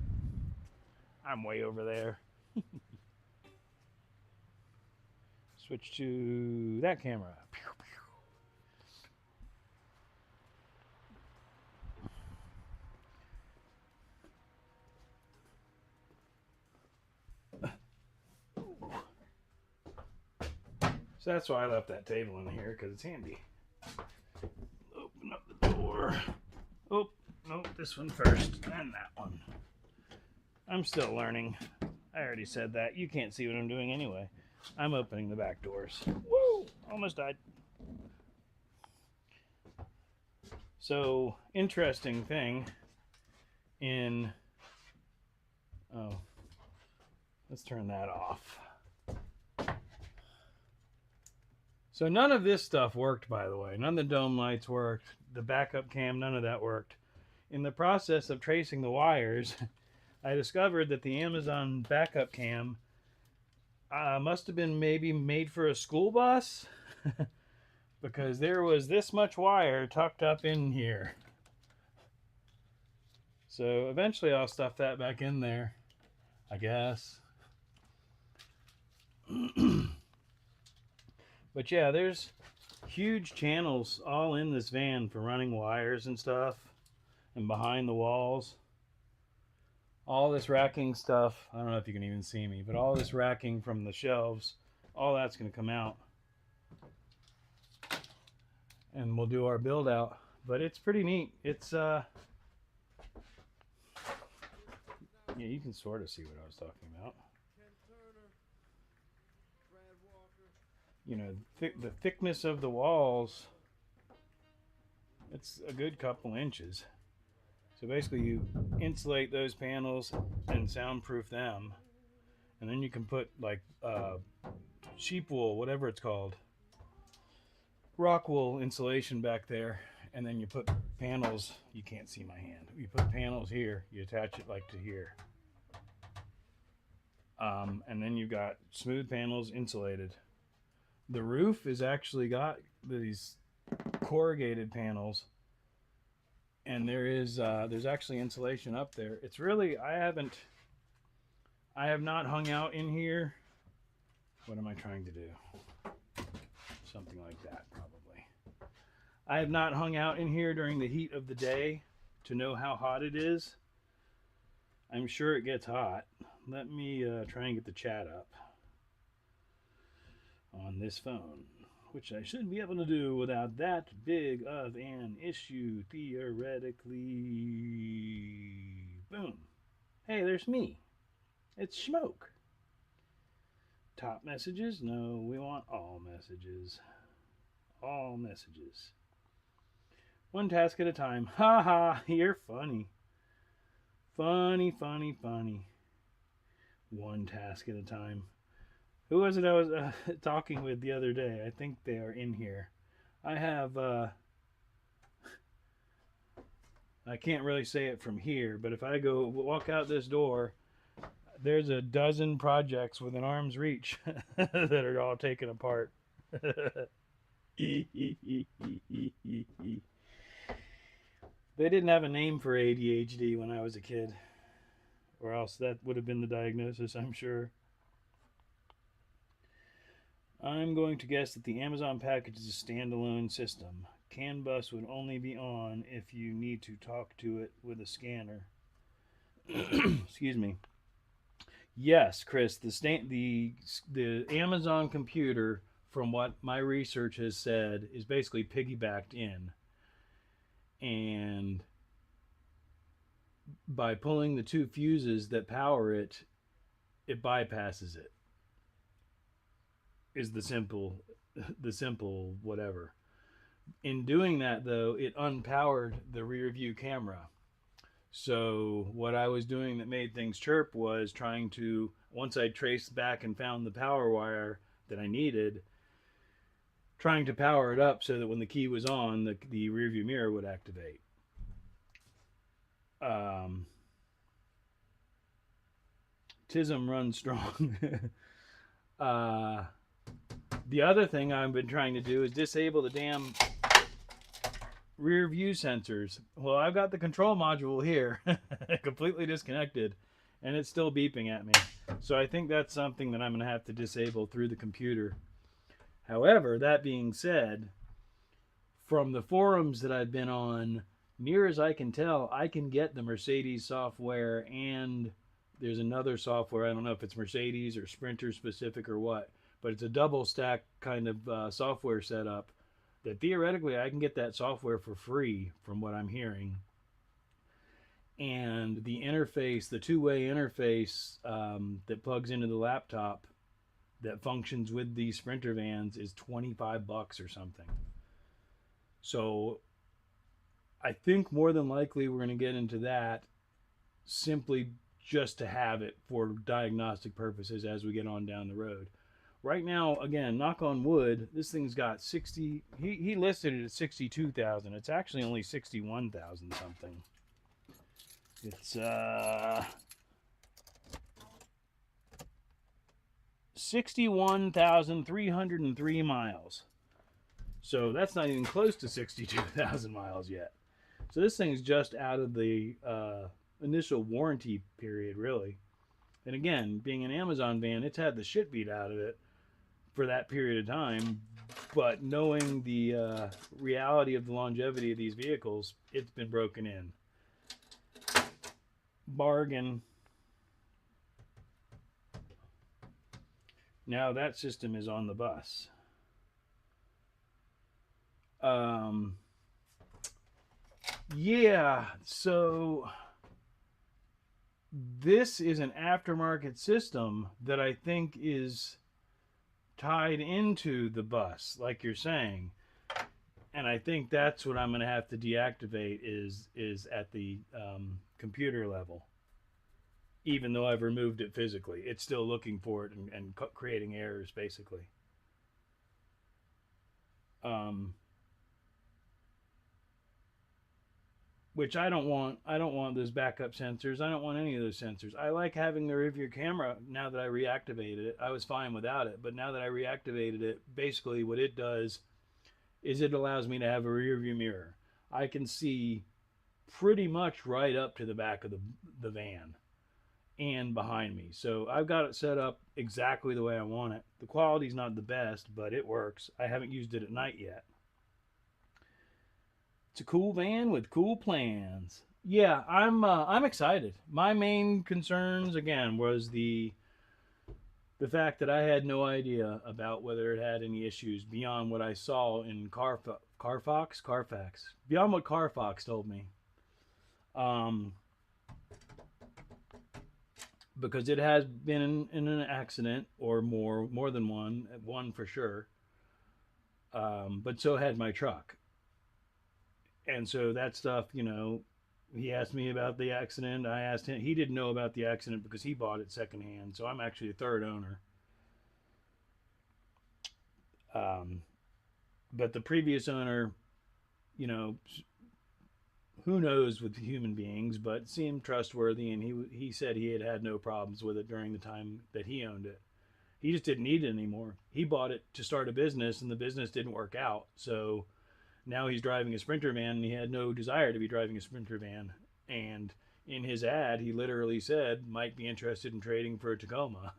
I'm way over there. Switch to that camera. So that's why I left that table in here, because it's handy. Open up the door. Oh, no, this one first, and that one. I'm still learning. I already said that. You can't see what I'm doing anyway. I'm opening the back doors. Woo! Almost died. So, interesting thing oh, let's turn that off. So none of this stuff worked, by the way. None of the dome lights worked. The backup cam, none of that worked. In the process of tracing the wires, I discovered that the Amazon backup cam must have been maybe made for a school bus because there was this much wire tucked up in here. So eventually I'll stuff that back in there, I guess. But yeah, there's huge channels all in this van for running wires and stuff, and behind the walls. All this racking stuff, I don't know if you can even see me, but all this racking from the shelves, all that's going to come out. And we'll do our build out. But it's pretty neat. It's Yeah, you can sort of see what I was talking about. You know, the thickness of the walls, it's a good couple inches. So basically you insulate those panels and soundproof them. And then you can put like sheep wool, whatever it's called, rock wool insulation back there. And then you put panels, you can't see my hand. You put panels here, you attach it like to here. And then you've got smooth panels insulated. The roof is actually got these corrugated panels, and there's actually insulation up there. It's really, I have not hung out in here. What am I trying to do? Something like that, probably. I have not hung out in here during the heat of the day to know how hot it is. I'm sure it gets hot. Let me try and get the chat up on this phone, which I should be able to do without that big of an issue, theoretically. Boom. Hey, there's me. It's Schmoke. Top messages? No, we want all messages. All messages. One task at a time. Ha ha, you're funny. Funny, funny, funny. One task at a time. Who was it I was talking with the other day? I think they are in here. I have, I can't really say it from here, but if I go walk out this door, there's a dozen projects within arm's reach that are all taken apart. They didn't have a name for ADHD when I was a kid, or else that would have been the diagnosis, I'm sure. I'm going to guess that the Amazon package is a standalone system. CAN bus would only be on if you need to talk to it with a scanner. Excuse me. Yes, Chris, the Amazon computer, from what my research has said, is basically piggybacked in. And by pulling the two fuses that power it, it bypasses it. Is the simple whatever. In doing that, though, it unpowered the rear view camera. So what I was doing that made things chirp was trying to, once I traced back and found the power wire that I needed, trying to power it up so that when the key was on, the rear view mirror would activate. Tism runs strong. The other thing I've been trying to do is disable the damn rear view sensors. Well, I've got the control module here completely disconnected, and it's still beeping at me. So I think that's something that I'm going to have to disable through the computer. However, that being said, from the forums that I've been on, near as I can tell, I can get the Mercedes software, and there's another software. I don't know if it's Mercedes or Schprinter specific or what, but it's a double stack kind of software setup that theoretically I can get that software for free from what I'm hearing. And the interface, the two-way interface that plugs into the laptop that functions with these Sprinter vans is $25 or something. So I think more than likely we're going to get into that simply just to have it for diagnostic purposes as we get on down the road. Right now, again, knock on wood, this thing's got 60, he listed it at 62,000. It's actually only 61,000 something. It's 61,303 miles. So that's not even close to 62,000 miles yet. So this thing's just out of the initial warranty period, really. And again, being an Amazon van, it's had the shit beat out of it for that period of time. But knowing the reality of the longevity of these vehicles, it's been broken in. Bargain. Now that system is on the bus. Yeah, so this is an aftermarket system that I think is tied into the bus, like you're saying. And I think that's what I'm going to have to deactivate is at the computer level. Even though I've removed it physically, it's still looking for it and creating errors, basically. Um, which I don't want. I don't want those backup sensors. I don't want any of those sensors. I like having the rear view camera now that I reactivated it. I was fine without it, but now that I reactivated it, basically what it does is it allows me to have a rear view mirror. I can see pretty much right up to the back of the van and behind me. So I've got it set up exactly the way I want it. The quality's not the best, but it works. I haven't used it at night yet. It's a cool van with cool plans. Yeah, I'm excited. My main concerns again was the fact that I had no idea about whether it had any issues beyond what I saw in Carfax, beyond what Carfax told me. Um, because it has been in an accident or more than one for sure. But so had my truck, and so that stuff, he asked me about the accident. I asked him. He didn't know about the accident because he bought it secondhand. So I'm actually a third owner. Um, but the previous owner, you know, who knows with human beings, but seemed trustworthy, and he said he had had no problems with it during the time that he owned it. He just didn't need it anymore. He bought it to start a business, and the business didn't work out. So now he's driving a Sprinter van, and he had no desire to be driving a Sprinter van. And in his ad, he literally said, might be interested in trading for a Tacoma.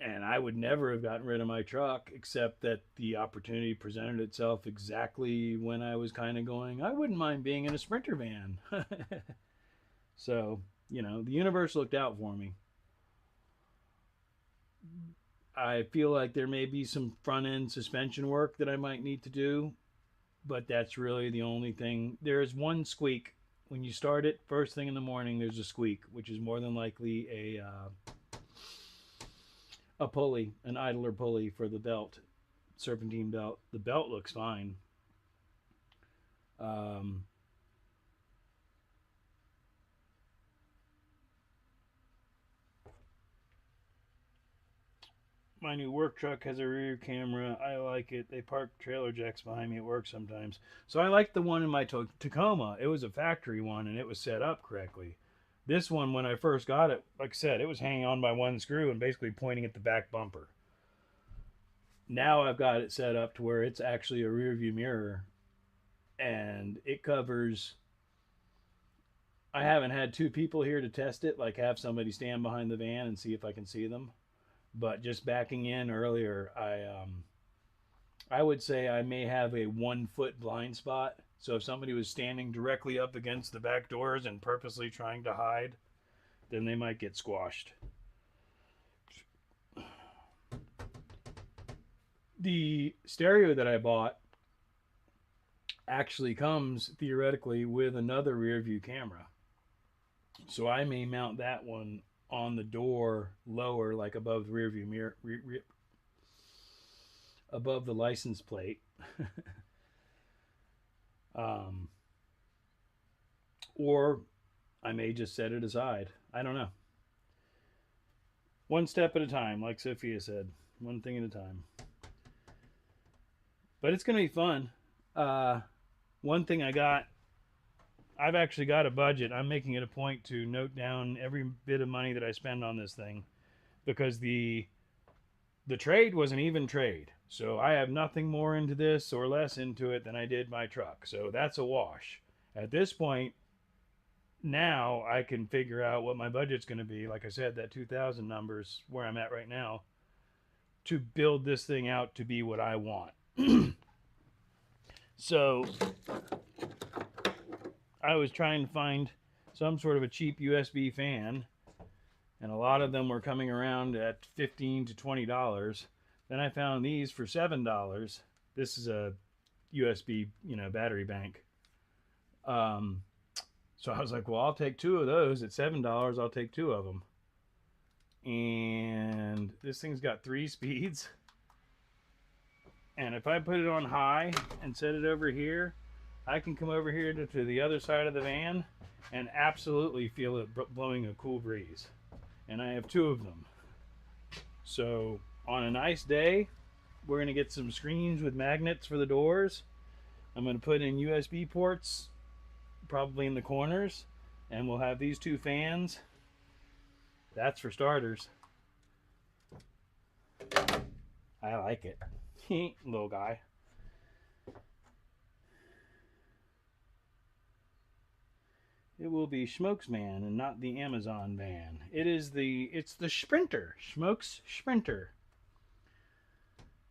And I would never have gotten rid of my truck except that the opportunity presented itself exactly when I was kind of going, I wouldn't mind being in a Sprinter van. So, the universe looked out for me. I feel like there may be some front end suspension work that I might need to do, but that's really the only thing. There is one squeak. When you start it, first thing in the morning, there's a squeak, which is more than likely a pulley, an idler pulley for the belt, serpentine belt. The belt looks fine. Um, my new work truck has a rear camera. I like it. They park trailer jacks behind me at work sometimes. So I like the one in my Tacoma. It was a factory one and it was set up correctly. This one, when I first got it, like I said, it was hanging on by one screw and basically pointing at the back bumper. Now I've got it set up to where it's actually a rear view mirror and it covers. I haven't had two people here to test it, like have somebody stand behind the van and see if I can see them. But just backing in earlier, I would say I may have a 1 foot blind spot. So if somebody was standing directly up against the back doors and purposely trying to hide, then they might get squashed. The stereo that I bought actually comes theoretically with another rear view camera. So I may mount that one on the door lower, like above the rear view mirror, above the license plate. um, or I may just set it aside. I don't know. One step at a time, like Sophia said. One thing at a time. But it's going to be fun. One thing I've actually got a budget. I'm making it a point to note down every bit of money that I spend on this thing because the trade was an even trade. So I have nothing more into this or less into it than I did my truck. So that's a wash. At this point, now I can figure out what my budget's going to be. Like I said, that 2,000 numbers where I'm at right now to build this thing out to be what I want. So I was trying to find some sort of a cheap USB fan, and a lot of them were coming around at $15 to $20. Then I found these for $7. This is a USB, battery bank. So I was like, well, I'll take 2 of those at $7. I'll take 2 of them. And this thing's got 3 speeds. And if I put it on high and set it over here, I can come over here to the other side of the van and absolutely feel it blowing a cool breeze. And I have 2 of them. So on a nice day, we're going to get some screens with magnets for the doors. I'm going to put in USB ports, probably in the corners, and we'll have these 2 fans. That's for starters. I like it. Little guy. It will be Schmoke's van and not the Amazon van. It's the Schprinter. Schmoke's Schprinter.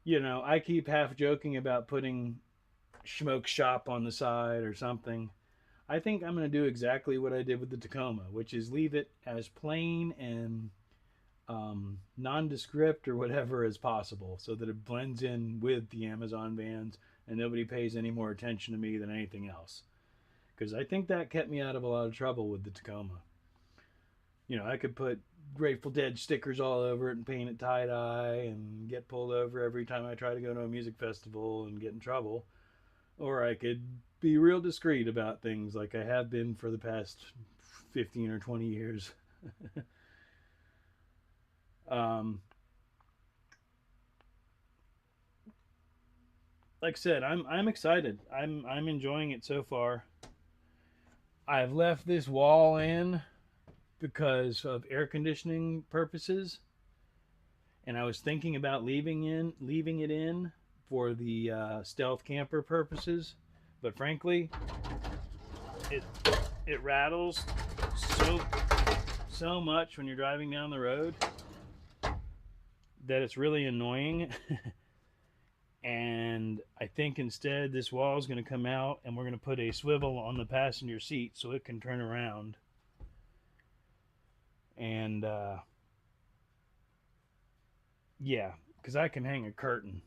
You know, I keep half joking about putting Schmoke Shop on the side or something. I think I'm going to do exactly what I did with the Tacoma, which is leave it as plain and nondescript or whatever as possible, so that it blends in with the Amazon vans and nobody pays any more attention to me than anything else. Because I think that kept me out of a lot of trouble with the Tacoma. You know, I could put Grateful Dead stickers all over it and paint it tie-dye and get pulled over every time I try to go to a music festival and get in trouble. Or I could be real discreet about things like I have been for the past 15 or 20 years. Like I said, I'm excited. I'm enjoying it so far. I've left this wall in because of air conditioning purposes, and I was thinking about leaving it in for the stealth camper purposes, but frankly, it rattles so much when you're driving down the road that it's really annoying. And I think instead this wall is going to come out and we're going to put a swivel on the passenger seat so it can turn around. And yeah, because I can hang a curtain,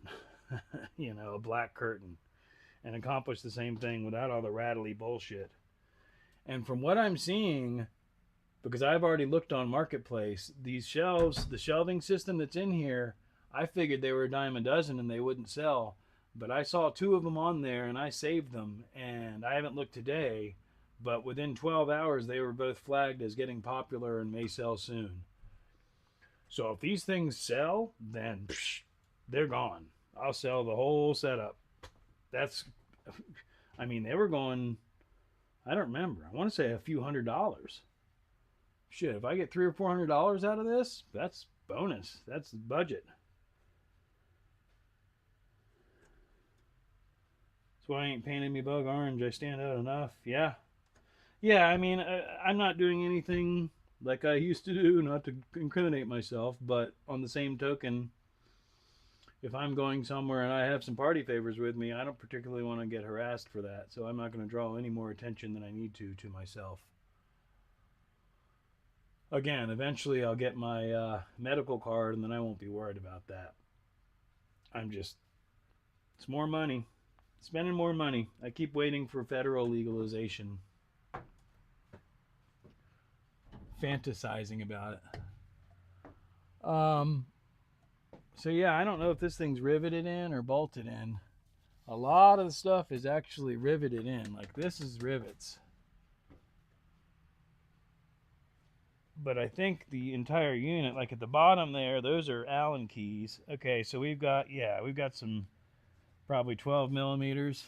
you know, a black curtain, and accomplish the same thing without all the rattly bullshit. And from what I'm seeing, because I've already looked on Marketplace, these shelves, the shelving system that's in here, I figured they were a dime a dozen and they wouldn't sell. But I saw 2 of them on there and I saved them. And I haven't looked today, but within 12 hours they were both flagged as getting popular and may sell soon. So if these things sell, then psh, they're gone. I'll sell the whole setup. I mean, they were going, I don't remember. I want to say a few $100s. Shit, if I get $300 or $400 out of this, that's bonus. That's the budget. That's why I ain't painted me bug orange. I stand out enough. Yeah. Yeah, I mean, I'm not doing anything like I used to do, not to incriminate myself, but on the same token, if I'm going somewhere and I have some party favors with me, I don't particularly want to get harassed for that. So I'm not going to draw any more attention than I need to myself. Again, eventually I'll get my medical card and then I won't be worried about that. It's more money. Spending more money. I keep waiting for federal legalization. Fantasizing about it. So yeah, I don't know if this thing's riveted in or bolted in. A lot of the stuff is actually riveted in. Like this is rivets. But I think the entire unit, like at the bottom there, those are Allen keys. Okay, so we've got some probably 12 millimeters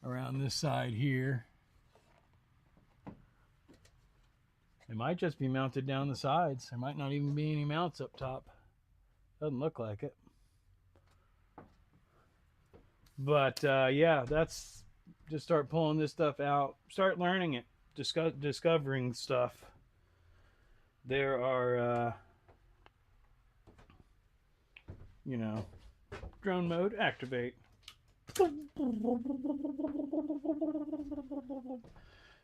around this side here. It might just be mounted down the sides. There might not even be any mounts up top. Doesn't look like it. But yeah, that's just start pulling this stuff out. Start learning it. Discovering stuff. There are, you know, drone mode, activate.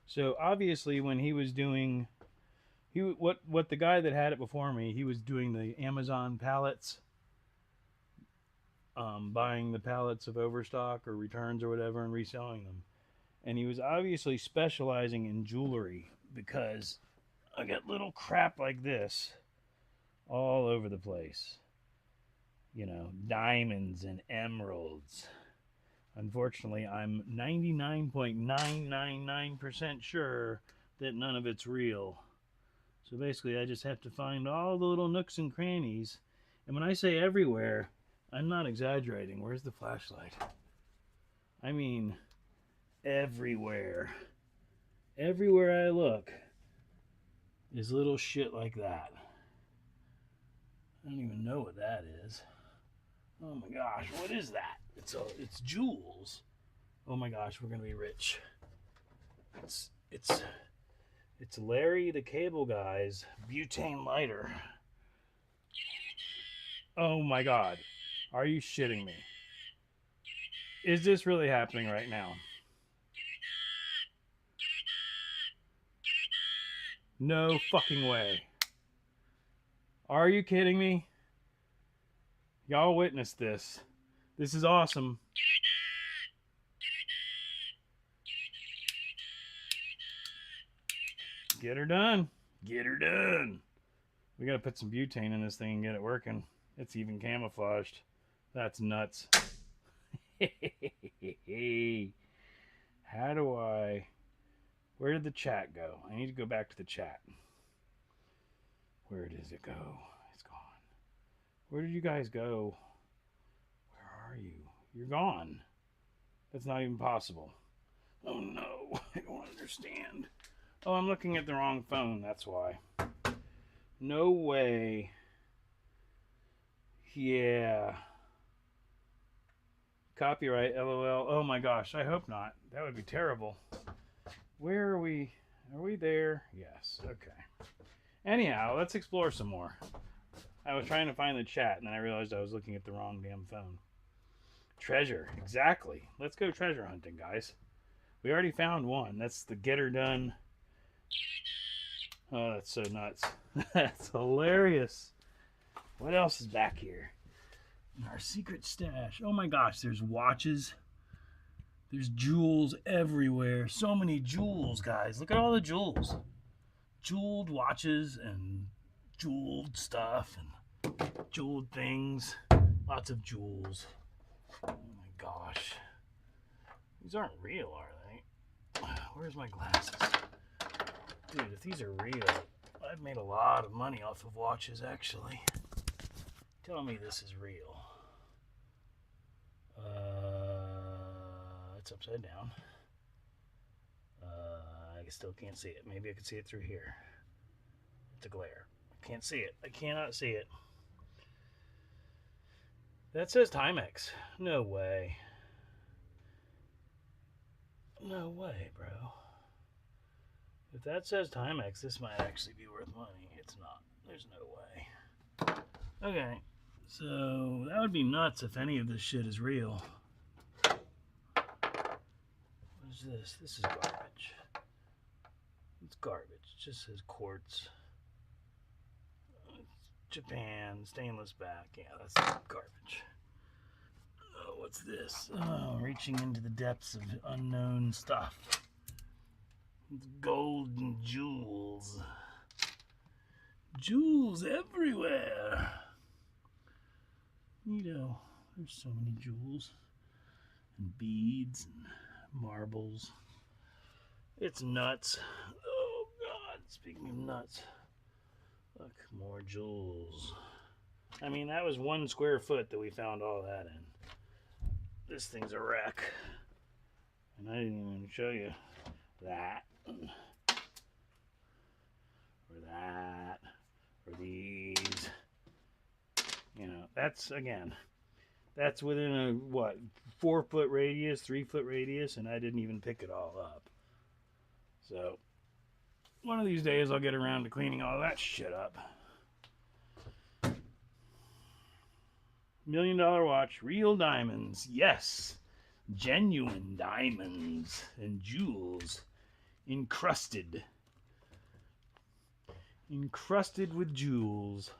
So obviously when he was doing, what the guy that had it before me, he was doing the Amazon pallets, buying the pallets of overstock or returns or whatever and reselling them. And he was obviously specializing in jewelry because I got little crap like this all over the place. You know, diamonds and emeralds. Unfortunately, I'm 99.999% sure that none of it's real. So basically, I just have to find all the little nooks and crannies. And when I say everywhere, I'm not exaggerating. Where's the flashlight? I mean, everywhere. Everywhere I look is little shit like that. I don't even know what that is. Oh my gosh, what is that? It's jewels. Oh my gosh, we're gonna be rich. It's Larry the Cable Guy's butane lighter. Oh my god. Are you shitting me? Is this really happening right now? No fucking way. Are you kidding me? Y'all witnessed this. This is awesome. Get her done. Get her done. We gotta put some butane in this thing and get it working. It's even camouflaged. That's nuts. How do I... Where did the chat go? I need to go back to the chat. Where does it go? It's gone. Where did you guys go? Where are you? You're gone. That's not even possible. Oh no, I don't understand. Oh, I'm looking at the wrong phone, that's why. No way. Yeah. Copyright, LOL. Oh my gosh, I hope not. That would be terrible. Where are we? Are we there? Yes, okay. Anyhow, let's explore some more. I was trying to find the chat, and then I realized I was looking at the wrong damn phone. Treasure, exactly. Let's go treasure hunting, guys. We already found one. That's the Get Her Done. Oh, that's so nuts. That's hilarious. What else is back here? Our secret stash. Oh my gosh, there's watches. There's jewels everywhere. So many jewels, guys. Look at all the jewels. Jeweled watches and jeweled stuff and jeweled things. Lots of jewels. Oh my gosh. These aren't real, are they? Where's my glasses? Dude, if these are real, I've made a lot of money off of watches, actually. Tell me this is real. It's upside down. I still can't see it. Maybe I can see it through here. It's a glare. I can't see it. I cannot see it. That says Timex. No way. No way, bro. If that says Timex, this might actually be worth money. It's not. There's no way. Okay. So, that would be nuts if any of this shit is real. What is this? This is garbage. It's garbage. It just says quartz. It's Japan, stainless back. Yeah, that's garbage. Oh, what's this? Oh, reaching into the depths of unknown stuff. It's gold and jewels. Jewels everywhere. You know, there's so many jewels and beads and marbles. It's nuts. Oh God, speaking of nuts, look, more jewels. I mean, that was 1 square foot that we found all that in. This thing's a wreck. And I didn't even show you that. Or that. Or these. You know, that's, again, that's within a, what, 4 foot radius, 3 foot radius, and I didn't even pick it all up. So, one of these days I'll get around to cleaning all that shit up. $1 million watch, real diamonds, yes. Genuine diamonds and jewels, encrusted. Encrusted with jewels.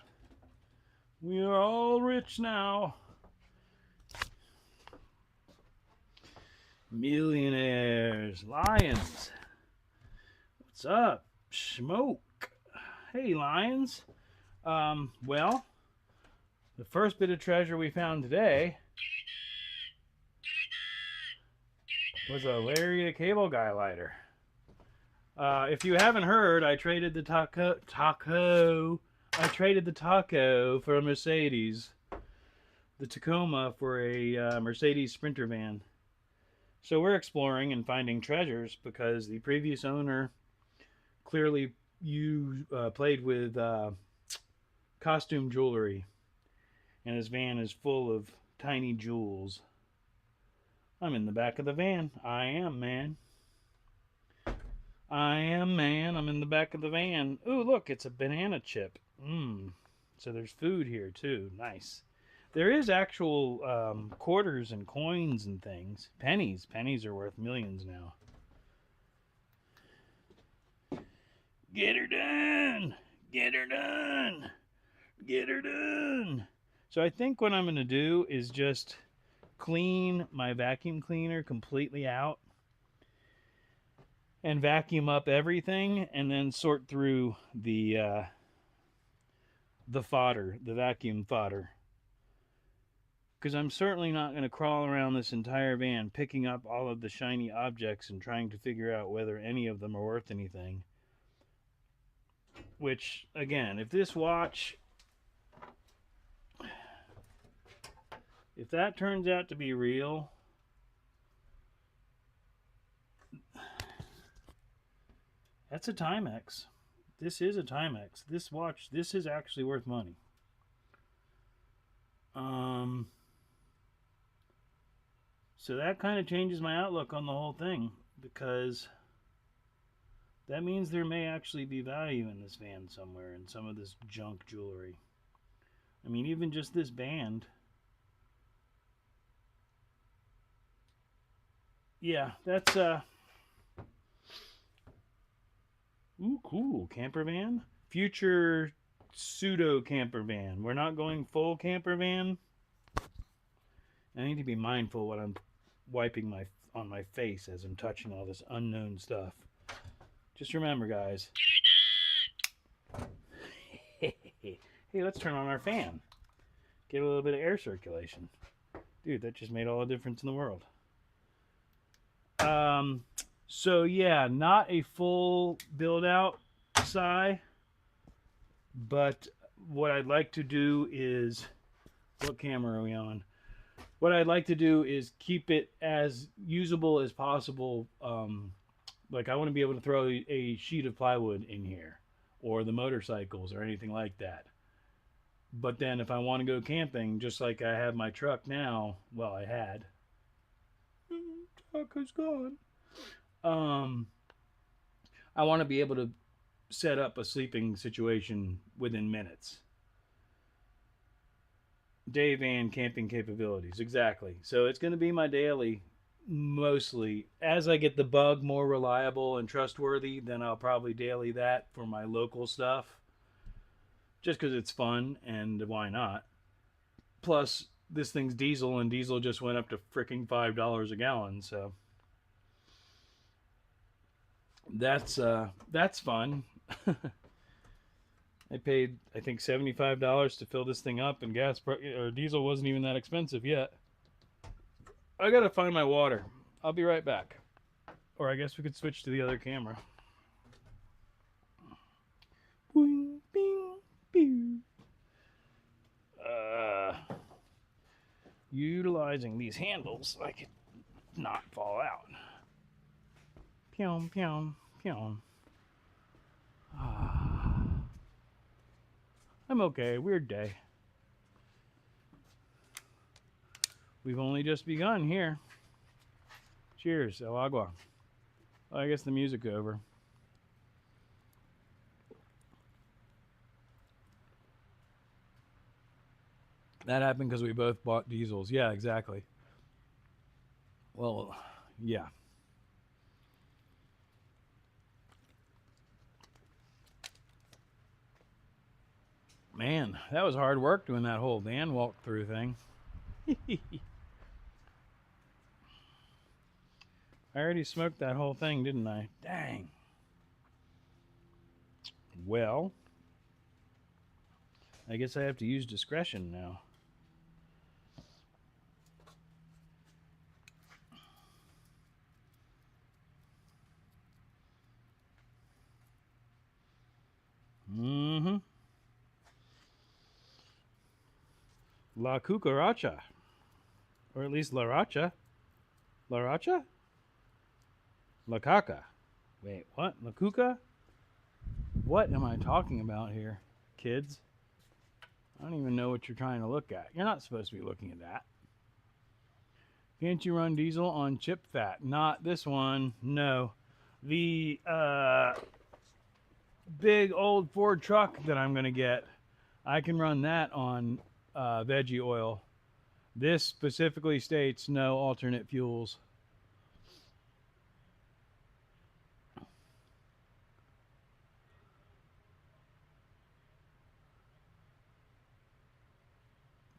We are all rich now. Millionaires. Lions. What's up? Schmoke. Hey, Lions. Well, the first bit of treasure we found today was a Larry the Cable Guy lighter. If you haven't heard, I traded the taco for a Mercedes. The Tacoma for a Mercedes Sprinter van. So we're exploring and finding treasures because the previous owner clearly played with costume jewelry, and his van is full of tiny jewels. I'm in the back of the van. I am, man. I'm in the back of the van. Ooh, look, it's a banana chip. So there's food here too. Nice. There is actual quarters and coins and things. Pennies. Pennies are worth millions now. Get her done. Get her done. Get her done. So I think what I'm going to do is just clean my vacuum cleaner completely out and vacuum up everything and then sort through the fodder, the vacuum fodder. Because I'm certainly not going to crawl around this entire van picking up all of the shiny objects and trying to figure out whether any of them are worth anything. Which, again, if this watch, if that turns out to be real, that's a Timex. This is a Timex. This watch, this is actually worth money. So that kind of changes my outlook on the whole thing, because that means there may actually be value in this van somewhere, in some of this junk jewelry. I mean, even just this band. Yeah, that's ooh, cool. Camper van? Future pseudo camper van. We're not going full camper van. I need to be mindful when I'm wiping on my face as I'm touching all this unknown stuff. Just remember, guys. Hey, let's turn on our fan. Get a little bit of air circulation. Dude, that just made all the difference in the world. So yeah, not a full build out Psy, but what I'd like to do is, what camera are we on? What I'd like to do is keep it as usable as possible. Like I want to be able to throw a sheet of plywood in here, or the motorcycles, or anything like that. But then if I want to go camping, just like I have my truck now, well, I had. Truck is gone. I want to be able to set up a sleeping situation within minutes. Day van camping capabilities, exactly. So it's going to be my daily, mostly. As I get the Bug more reliable and trustworthy, then I'll probably daily that for my local stuff. Just because it's fun, and why not? Plus, this thing's diesel, and diesel just went up to freaking $5 a gallon, so that's fun. I paid, I think, $75 to fill this thing up, and gas or diesel wasn't even that expensive yet. I gotta find my water. I'll be right back. Or I guess we could switch to the other camera. Boing, bing, bing. Utilizing these handles so I could not fall out. Pyong, pyong, pyong. I'm okay. Weird day. We've only just begun here. Cheers, El Agua. Well, I guess the music's over. That happened because we both bought diesels. Yeah, exactly. Well, yeah. Man, that was hard work doing that whole van walkthrough thing. I already smoked that whole thing, didn't I? Dang. Well, I guess I have to use discretion now. Mm-hmm. La cucaracha. Or at least la racha. La racha? La caca. Wait, what? La cuca? What am I talking about here, kids? I don't even know what you're trying to look at. You're not supposed to be looking at that. Can't you run diesel on chip fat? Not this one. No. The big old Ford truck that I'm going to get, I can run that on veggie oil. This specifically states no alternate fuels.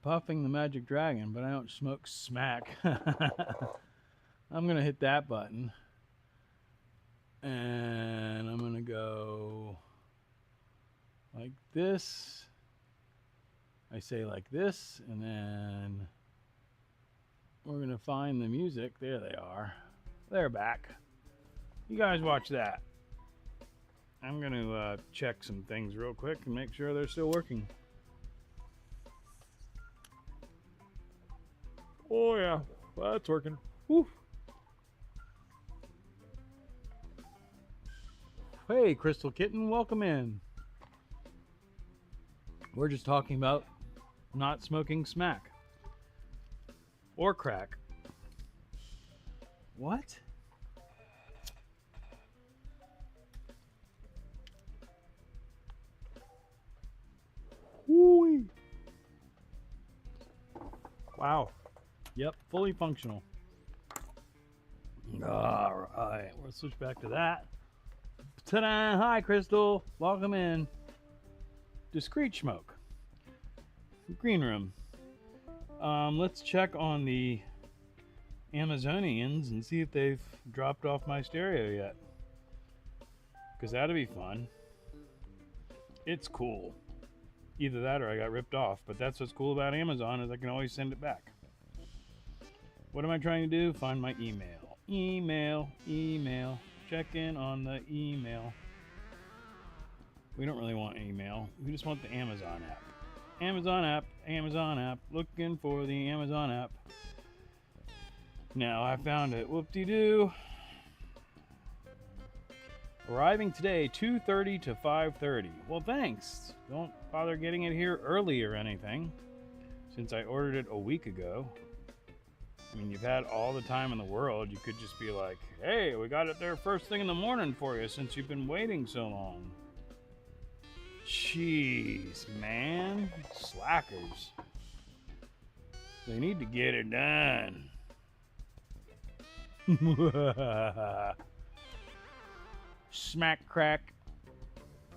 Puffing the Magic Dragon, but I don't smoke smack. I'm going to hit that button. And I'm going to go like this. I say like this, and then we're going to find the music. There they are. They're back. You guys watch that. I'm going to check some things real quick and make sure they're still working. Oh yeah, well, that's working. Woo. Hey, Crystal Kitten, welcome in. We're just talking about not smoking smack or crack. What? Woo-wee. Wow. Yep, fully functional. All right, we'll switch back to that. Ta-da! Hi, Crystal. Welcome in. Discreet Schmoke. Green room. Let's check on the Amazonians and see if they've dropped off my stereo yet. Because that'd be fun. It's cool. Either that or I got ripped off. But that's what's cool about Amazon is I can always send it back. What am I trying to do? Find my email. Email. Check in on the email. We don't really want email. We just want the Amazon app. Amazon app. Looking for the Amazon app. Now I found it. Whoop-de-doo. Arriving today, 2:30 to 5:30. Well, thanks. Don't bother getting it here early or anything, since I ordered it a week ago. I mean, you've had all the time in the world. You could just be like, hey, we got it there first thing in the morning for you since you've been waiting so long. Jeez, man. Slackers. They need to get it done. Smack crack.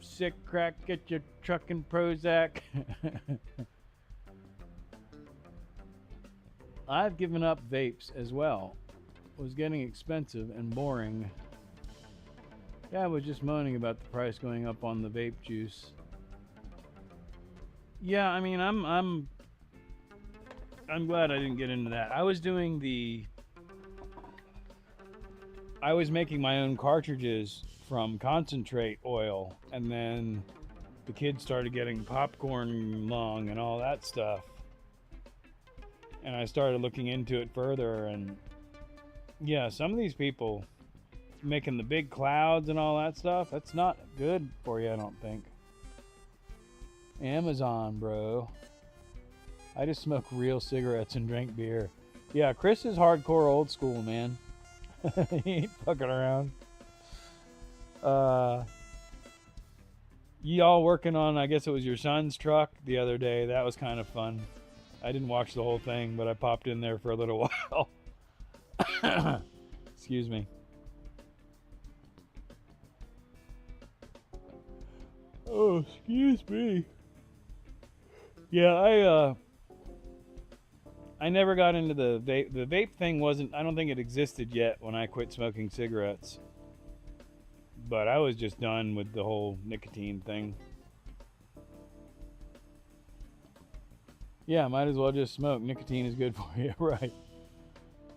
Sick crack. Get your truckin' Prozac. I've given up vapes as well. It was getting expensive and boring. Yeah, I was just moaning about the price going up on the vape juice. Yeah, I mean, I'm glad I didn't get into that. I was making my own cartridges from concentrate oil, and then the kids started getting popcorn lung and all that stuff. And I started looking into it further, and yeah, some of these people making the big clouds and all that stuff, that's not good for you, I don't think. Amazon, bro. I just smoke real cigarettes and drink beer. Yeah, Chris is hardcore old school, man. He ain't fucking around. Y'all working on, I guess it was your son's truck the other day. That was kind of fun. I didn't watch the whole thing, but I popped in there for a little while. Excuse me. Oh, excuse me. Yeah, I never got into the vape. The vape thing wasn't, I don't think it existed yet when I quit smoking cigarettes. But I was just done with the whole nicotine thing. Yeah, might as well just smoke. Nicotine is good for you, right?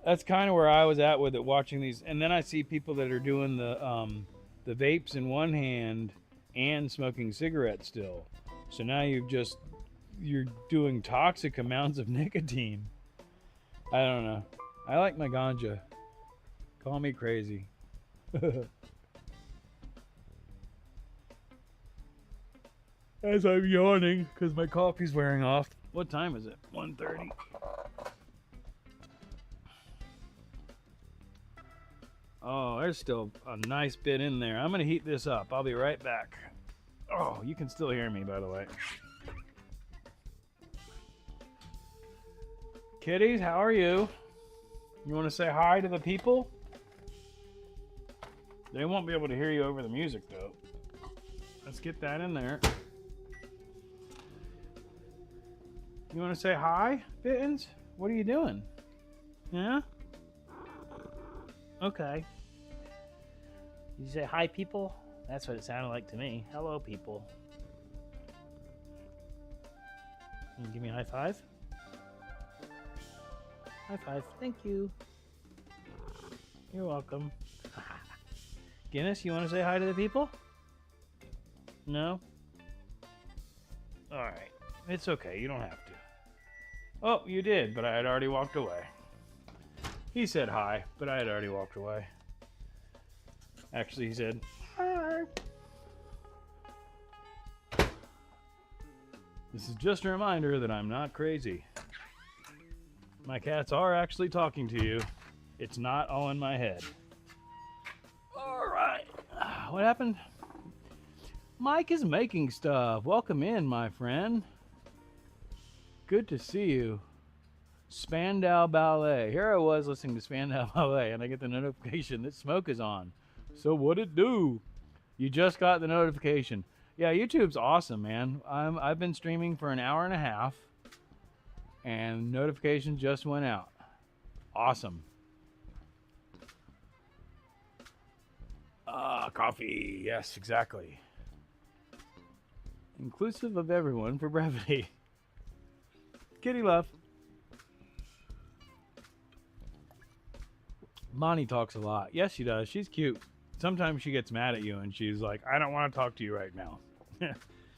That's kind of where I was at with it, watching these. And then I see people that are doing the vapes in one hand and smoking cigarettes still. So now you're doing toxic amounts of nicotine. I don't know. I like my ganja. Call me crazy. As I'm yawning because my coffee's wearing off. What time is it? 1:30. Oh, there's still a nice bit in there. I'm going to heat this up. I'll be right back. Oh, you can still hear me, by the way. Kitties, how are you? You want to say hi to the people? They won't be able to hear you over the music, though. Let's get that in there. You want to say hi, Bittens? What are you doing? Yeah? Okay. Did you say hi, people? That's what it sounded like to me. Hello, people. Can you give me a high five? High five. Thank you. You're welcome. Guinness, you want to say hi to the people? No? Alright. It's okay. You don't have to. Oh, you did, but I had already walked away. He said hi, but I had already walked away. Actually, he said, hi. This is just a reminder that I'm not crazy. My cats are actually talking to you. It's not all in my head. All right. What happened? Mike is making stuff. Welcome in, my friend. Good to see you. Spandau Ballet. Here I was listening to Spandau Ballet, and I get the notification that Smoke is on. So what'd it do? You just got the notification. Yeah, YouTube's awesome, man. I've been streaming for an hour and a half, and notification just went out. Awesome. Coffee. Yes, exactly. Inclusive of everyone for brevity. Kitty love. Monty talks a lot. Yes, she does. She's cute. Sometimes she gets mad at you and she's like, I don't want to talk to you right now.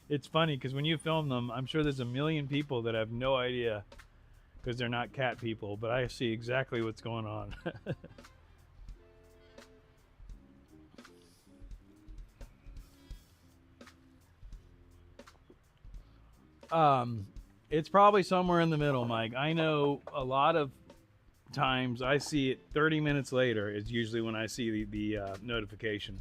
It's funny because when you film them, I'm sure there's a million people that have no idea because they're not cat people, but I see exactly what's going on. It's probably somewhere in the middle, Mike. I know a lot of times I see it 30 minutes later is usually when I see the notification.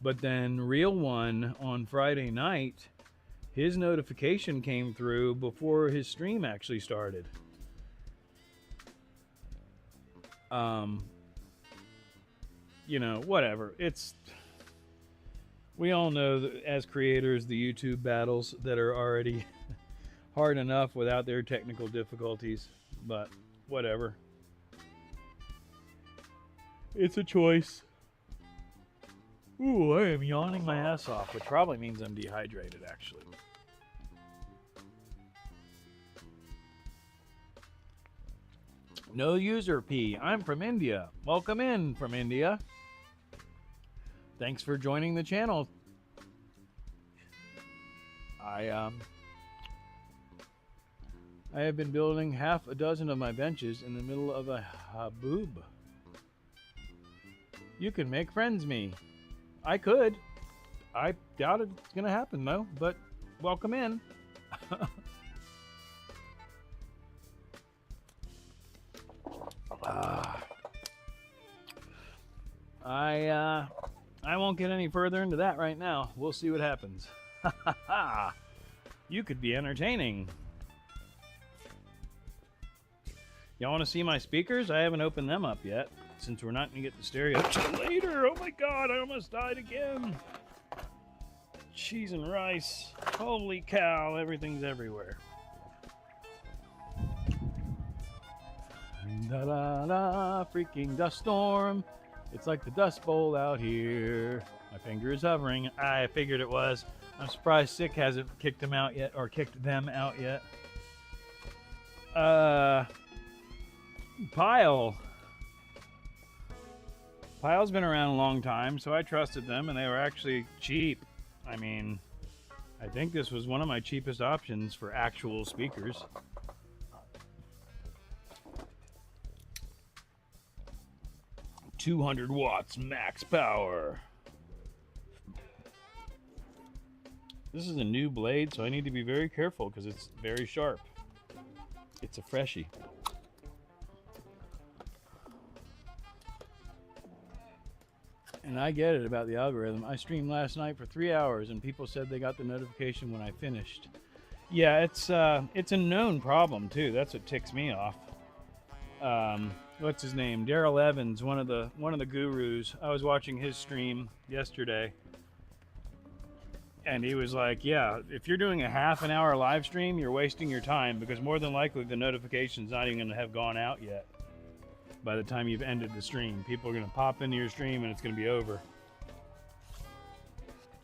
But then Real One on Friday night, his notification came through before his stream actually started. You know, whatever. We all know that as creators, the YouTube battles that are already hard enough without their technical difficulties, but whatever. It's a choice. Ooh, I am yawning my ass off, which probably means I'm dehydrated, actually. No user P. I'm from India. Welcome in from India. Thanks for joining the channel. I have been building half a dozen of my benches in the middle of a haboob. You can make friends me. I could. I doubt it's gonna happen though, but welcome in. I won't get any further into that right now. We'll see what happens. You could be entertaining. Y'all want to see my speakers? I haven't opened them up yet, since we're not going to get the stereo till later. Oh my god, I almost died again. Cheese and rice. Holy cow, everything's everywhere. Da la la, freaking dust storm. It's like the Dust Bowl out here. My finger is hovering. I figured it was. I'm surprised Sick hasn't kicked him out yet, or kicked them out yet. Pile. Pile's been around a long time, so I trusted them, and they were actually cheap. I mean, I think this was one of my cheapest options for actual speakers. $200 watts max power. This is a new blade, so I need to be very careful because it's very sharp. It's a freshie. And I get it about the algorithm. I streamed last night for 3 hours and people said they got the notification when I finished. Yeah, it's a known problem too. That's what ticks me off. What's his name? Daryl Evans, one of the gurus. I was watching his stream yesterday. And he was like, yeah, if you're doing a half an hour live stream, you're wasting your time because more than likely the notification's not even going to have gone out yet. By the time you've ended the stream, people are going to pop into your stream and it's going to be over.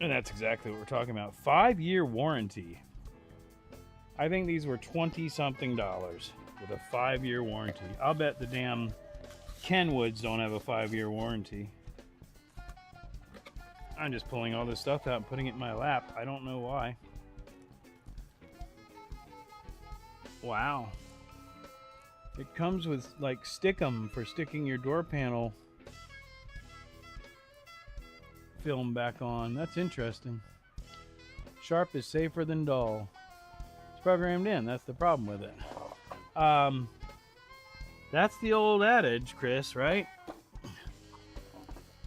And that's exactly what we're talking about. 5-year warranty. I think these were $20-something with a 5-year warranty. I'll bet the damn Kenwoods don't have a 5-year warranty. I'm just pulling all this stuff out and putting it in my lap. I don't know why. Wow. It comes with like stickum for sticking your door panel film back on. That's interesting. Sharp is safer than dull. It's programmed in. That's the problem with it. That's the old adage, Chris, right?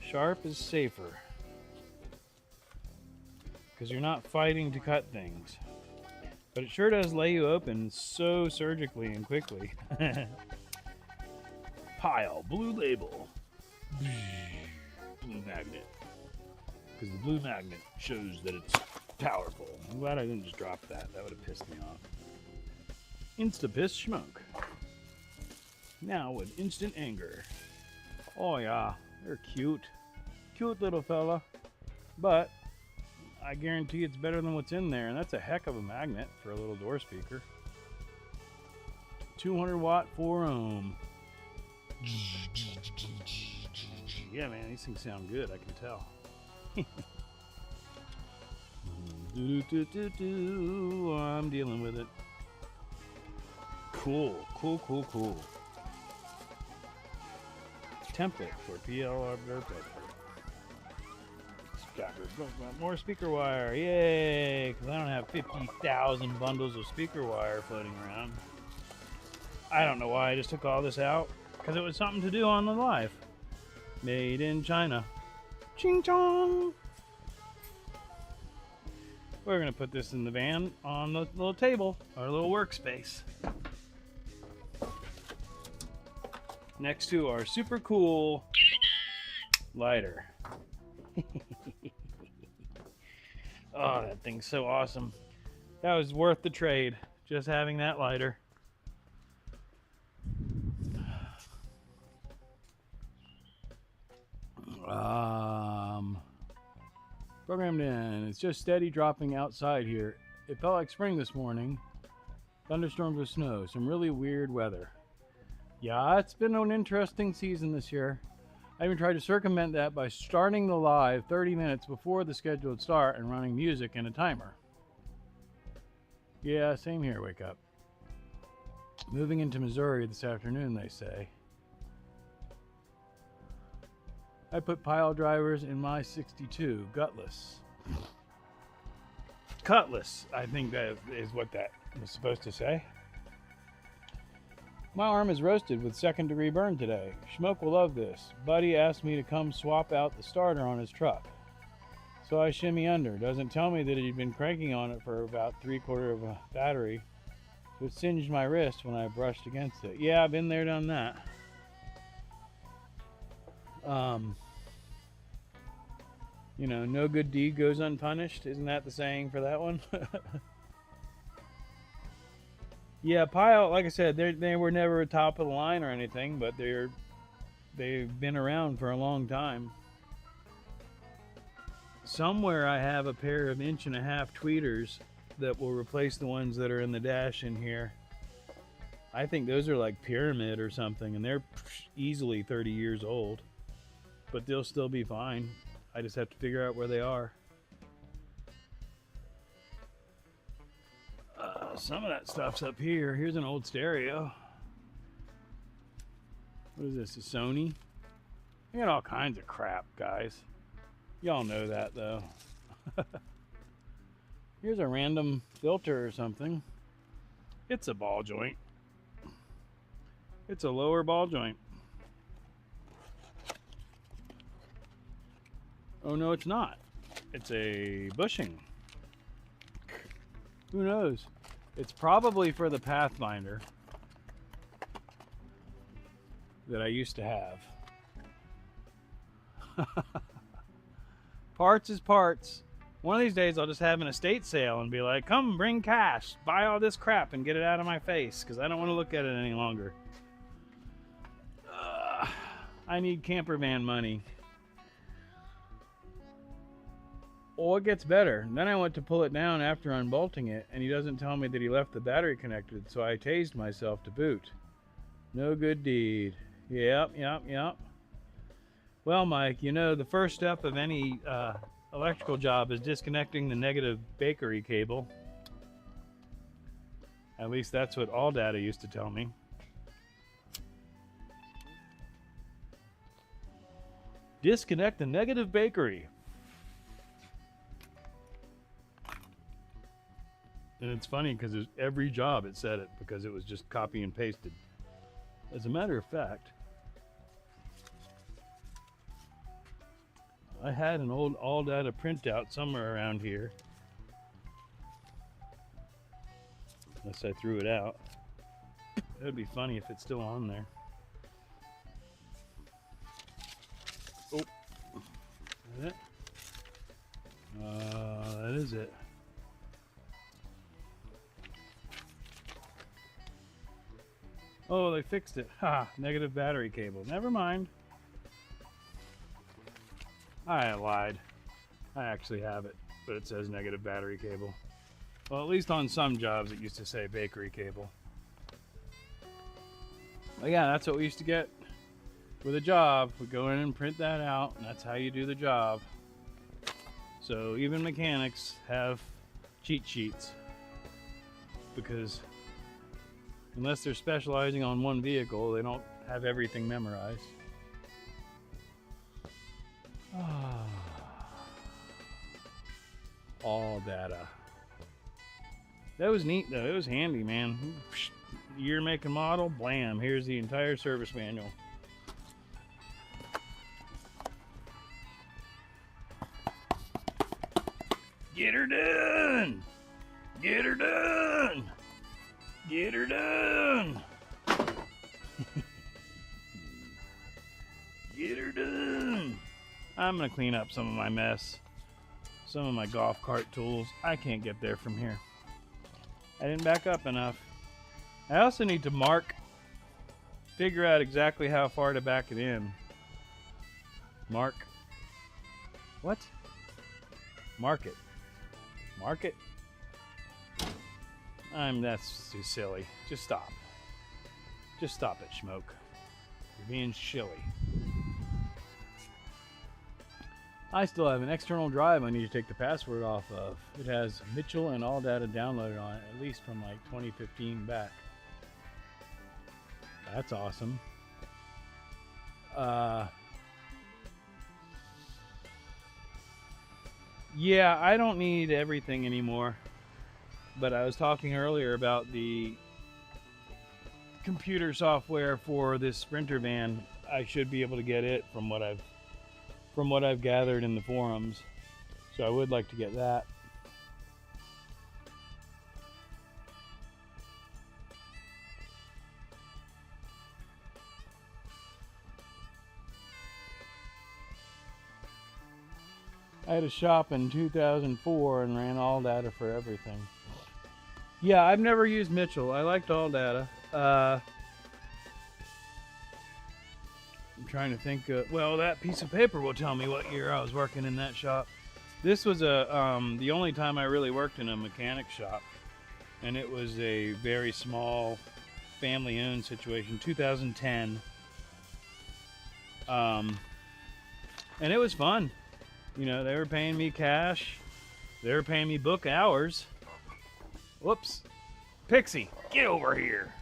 Sharp is safer. Because you're not fighting to cut things. But it sure does lay you open so surgically and quickly. Pile, blue label. Blue magnet. Because the blue magnet shows that it's powerful. I'm glad I didn't just drop that. That would have pissed me off. Insta-piss Schmoke. Now with instant anger. Oh yeah, they're cute. Cute little fella. But I guarantee it's better than what's in there, and that's a heck of a magnet for a little door speaker. 200 watt 4 ohm. Yeah, man, these things sound good, I can tell. I'm dealing with it. Cool. Template for PLR paper. More speaker wire, yay! Because I don't have 50,000 bundles of speaker wire floating around. I don't know why I just took all this out. Because it was something to do on the live. Made in China. Ching chong! We're going to put this in the van on the little table, our little workspace. Next to our super cool lighter. Oh, that thing's so awesome. That was worth the trade, just having that lighter. Programmed in. It's just steady dropping outside here. It felt like spring this morning. Thunderstorms with snow. Some really weird weather. Yeah, it's been an interesting season this year. I even tried to circumvent that by starting the live 30 minutes before the scheduled start and running music and a timer. Yeah, same here, wake up. Moving into Missouri this afternoon, they say. I put pile drivers in my 62, gutless. Cutlass, I think that is what that was supposed to say. My arm is roasted with 2nd-degree burn today. Schmoke will love this. Buddy asked me to come swap out the starter on his truck. So I shimmy under. Doesn't tell me that he'd been cranking on it for about 3/4 of a battery. So it singed my wrist when I brushed against it. Yeah, I've been there, done that. You know, no good deed goes unpunished. Isn't that the saying for that one? Yeah, Pile, like I said, they were never top of the line or anything, but they've been around for a long time. Somewhere I have a pair of 1.5-inch tweeters that will replace the ones that are in the dash in here. I think those are like Pyramid or something, and they're easily 30 years old, but they'll still be fine. I just have to figure out where they are. Some of that stuff's up here. Here's an old stereo. What is this, a Sony? I got all kinds of crap, guys. Y'all know that, though. Here's a random filter or something. It's a ball joint. It's a lower ball joint. Oh, no, it's not. It's a bushing. Who knows? It's probably for the Pathfinder that I used to have. Parts is parts. One of these days I'll just have an estate sale and be like, come bring cash, buy all this crap and get it out of my face, because I don't want to look at it any longer. I need camper van money. Well, it gets better. Then I went to pull it down after unbolting it, and he doesn't tell me that he left the battery connected, so I tased myself to boot. No good deed. Yep. Well, Mike, you know, the first step of any electrical job is disconnecting the negative bakery cable. At least that's what All Data used to tell me. Disconnect the negative bakery. And it's funny because every job it said it, because it was just copy and pasted. As a matter of fact, I had an old All Data printout somewhere around here. Unless I threw it out. That would be funny if it's still on there. Oh, is that it? That is it. Oh, they fixed it. Ha! Negative battery cable. Never mind. I lied. I actually have it, but it says negative battery cable. Well, at least on some jobs it used to say bakery cable. But yeah, that's what we used to get with a job. We go in and print that out, and that's how you do the job. So even mechanics have cheat sheets, because unless they're specializing on one vehicle, they don't have everything memorized. All Data. That was neat though. It was handy, man. Year, make, and model. Blam. Here's the entire service manual. Get her done! Get her done! Get her done! Get her done! I'm gonna clean up some of my mess. Some of my golf cart tools. I can't get there from here. I didn't back up enough. I also need to figure out exactly how far to back it in. Mark. What? Mark it. Mark it? That's too silly. Just stop. Just stop it, Schmoke. You're being silly. I still have an external drive I need to take the password off of. It has Mitchell and All Data downloaded on it, at least from like 2015 back. That's awesome. Yeah, I don't need everything anymore. But I was talking earlier about the computer software for this Schprinter van. I should be able to get it from what I've gathered in the forums. So I would like to get that. I had a shop in 2004 and ran All Data for everything. Yeah, I've never used Mitchell. I liked All Data. I'm trying to think. Well, that piece of paper will tell me what year I was working in that shop. This was the only time I really worked in a mechanic shop, and it was a very small, family-owned situation. 2010, and it was fun. You know, they were paying me cash. They were paying me book hours. Whoops, Pixie, get over here.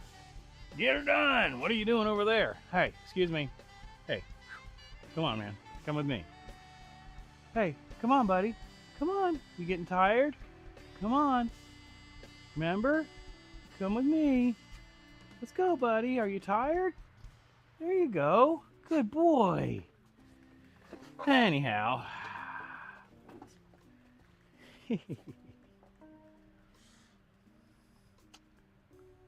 Get her done. What are you doing over there? Hey, excuse me. Hey, come on, man. Come with me. Hey, come on, buddy. Come on. You getting tired? Come on. Remember? Come with me. Let's go, buddy. Are you tired? There you go. Good boy. Anyhow.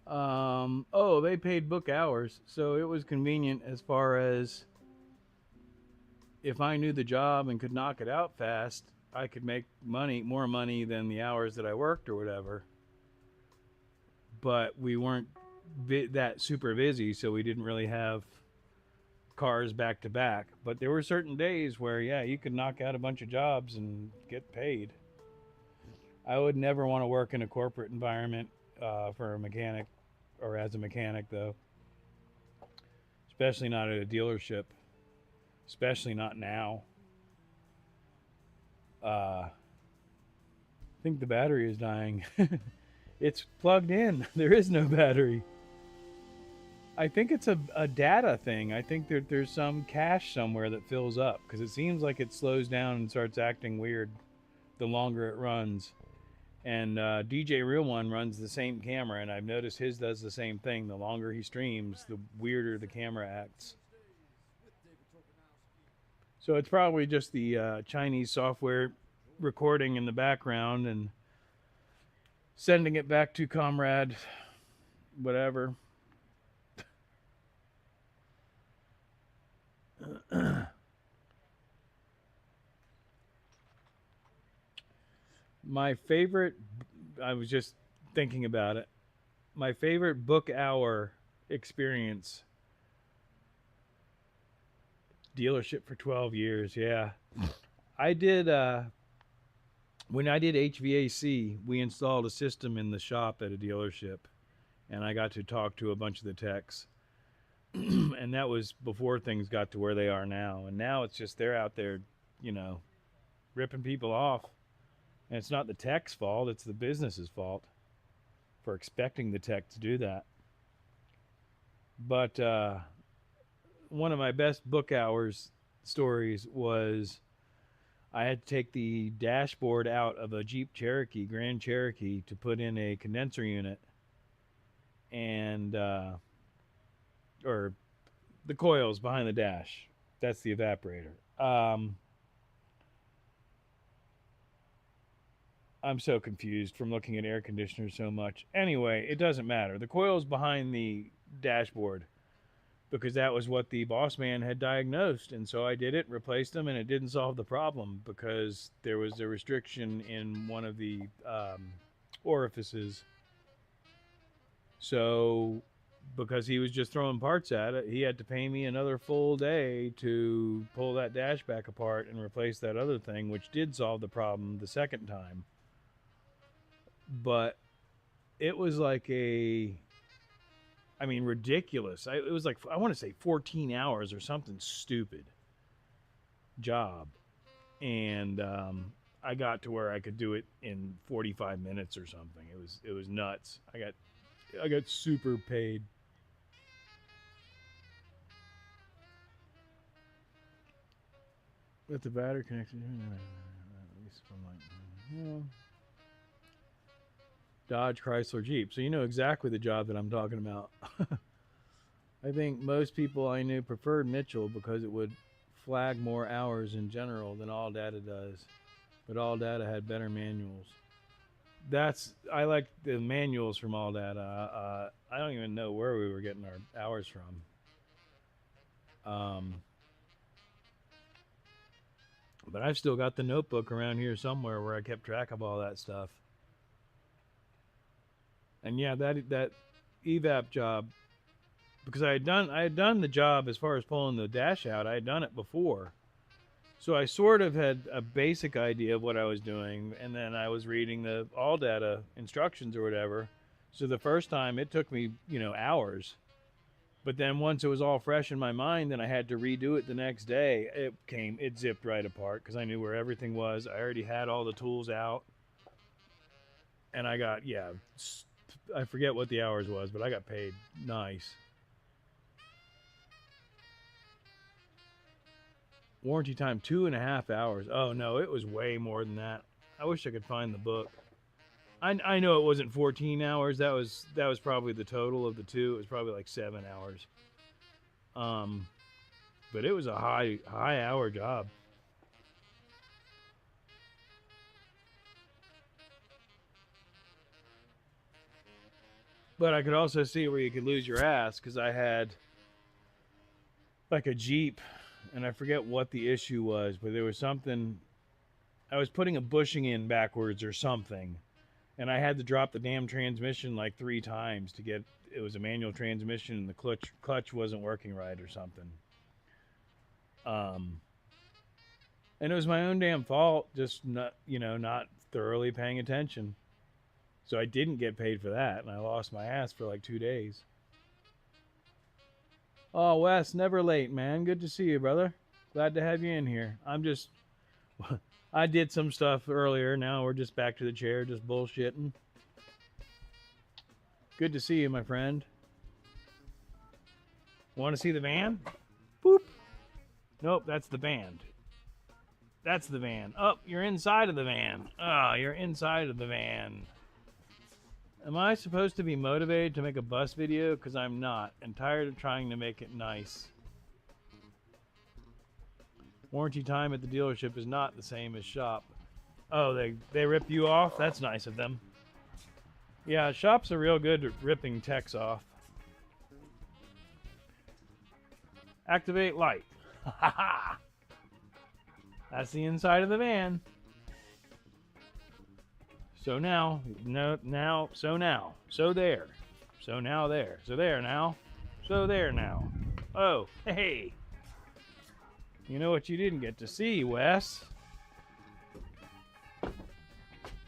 Oh, they paid book hours, so it was convenient as far as if I knew the job and could knock it out fast, I could make more money than the hours that I worked or whatever. But we weren't that super busy, so we didn't really have cars back to back. But there were certain days where, yeah, you could knock out a bunch of jobs and get paid. I would never want to work in a corporate environment for a mechanic or as a mechanic, though. Especially not at a dealership. Especially not now. I think the battery is dying. It's plugged in. There is no battery. I think it's a data thing. I think there's some cache somewhere that fills up because it seems like it slows down and starts acting weird the longer it runs. And DJ Real One runs the same camera, and I've noticed his does the same thing. The longer he streams, the weirder the camera acts. So it's probably just the Chinese software recording in the background and sending it back to Comrade, whatever. My favorite, I was just thinking about it. My favorite book hour experience. Dealership for 12 years, yeah. I did, when I did HVAC, we installed a system in the shop at a dealership, and I got to talk to a bunch of the techs. And that was before things got to where they are now. And now it's just they're out there, you know, ripping people off. And it's not the tech's fault, it's the business's fault for expecting the tech to do that. But one of my best book hours stories was I had to take the dashboard out of a Jeep Cherokee, Grand Cherokee, to put in a condenser unit. And, or the coils behind the dash. That's the evaporator. I'm so confused from looking at air conditioners so much. Anyway, it doesn't matter. The coils behind the dashboard, because that was what the boss man had diagnosed. And so I did it, replaced them, and it didn't solve the problem because there was a restriction in one of the orifices. So because he was just throwing parts at it, he had to pay me another full day to pull that dash back apart and replace that other thing, which did solve the problem the second time. But it was like ridiculous. It was like, I want to say 14 hours or something stupid job. And I got to where I could do it in 45 minutes or something. It was nuts. I got super paid. With the battery connection, at least from like, Dodge, Chrysler, Jeep. So you know exactly the job that I'm talking about. I think most people I knew preferred Mitchell because it would flag more hours in general than All Data does. But All Data had better manuals. I like the manuals from All Data. I don't even know where we were getting our hours from. But I've still got the notebook around here somewhere where I kept track of all that stuff. And yeah, that evap job, because I had done the job as far as pulling the dash out. I had done it before, so I sort of had a basic idea of what I was doing, and then I was reading the all data instructions or whatever. So the first time it took me, hours. But then once it was all fresh in my mind, then I had to redo it the next day. It zipped right apart because I knew where everything was. I already had all the tools out, and I got, I forget what the hours was, but I got paid nice. Warranty time 2.5 hours. Oh no, it was way more than that. I wish I could find the book. I know it wasn't 14 hours. That was probably the total of the two. It was probably like 7 hours. But it was a high hour job. But I could also see where you could lose your ass because I had like a Jeep, and I forget what the issue was, but there was something. I was putting a bushing in backwards or something, and I had to drop the damn transmission like 3 times to get. It was a manual transmission, and the clutch wasn't working right or something. And it was my own damn fault, just not thoroughly paying attention. So I didn't get paid for that, and I lost my ass for like 2 days. Oh, Wes, never late, man. Good to see you, brother. Glad to have you in here. I did some stuff earlier. Now we're just back to the chair, just bullshitting. Good to see you, my friend. Want to see the van? Boop. Nope, that's the band. That's the van. Oh, you're inside of the van. Oh, you're inside of the van. Am I supposed to be motivated to make a bus video? Because I'm not, and tired of trying to make it nice. Warranty time at the dealership is not the same as shop. Oh, they rip you off? That's nice of them. Yeah, shops are real good at ripping techs off. Activate light. Ha ha! That's the inside of the van. So now, so there. So now there. So there now. So there now. Oh, hey. You know what you didn't get to see, Wes?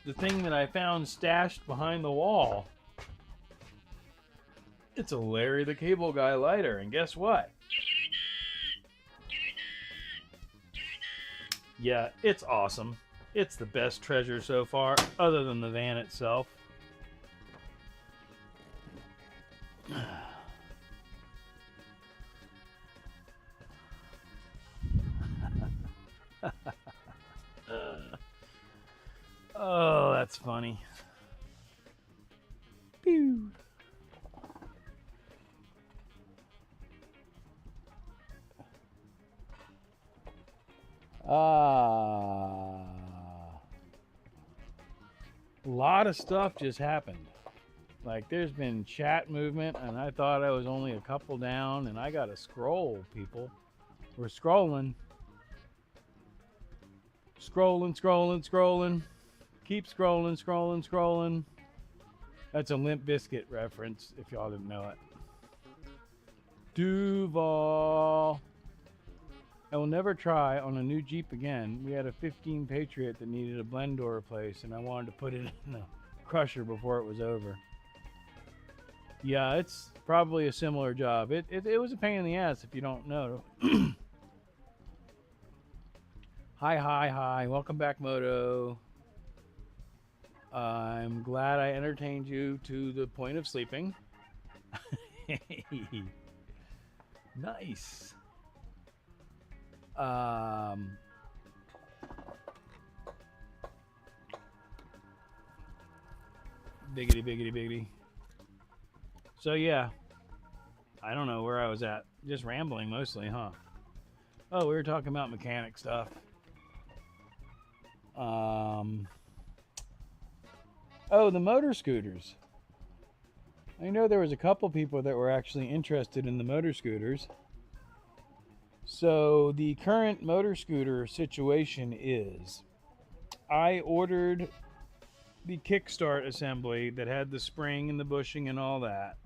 The thing that I found stashed behind the wall. It's a Larry the Cable Guy lighter, and guess what? Yeah, it's awesome. It's the best treasure so far, other than the van itself. Oh, that's funny. Pew. A lot of stuff just happened. Like, there's been chat movement, and I thought I was only a couple down, and I gotta scroll, people. We're scrolling. Scrolling. Keep scrolling. That's a Limp Bizkit reference, if y'all didn't know it. Duval. I will never try on a new Jeep again. We had a 15 Patriot that needed a blend door replaced, and I wanted to put it in the crusher before it was over. Yeah, it's probably a similar job. It was a pain in the ass if you don't know. Hi. Welcome back, Moto. I'm glad I entertained you to the point of sleeping. Nice. Biggity. So yeah, I don't know where I was at. Just rambling mostly, huh? Oh, we were talking about mechanic stuff. Oh, the motor scooters. I know there was a couple people that were actually interested in the motor scooters. So the current motor scooter situation is I ordered the kickstart assembly that had the spring and the bushing and all that.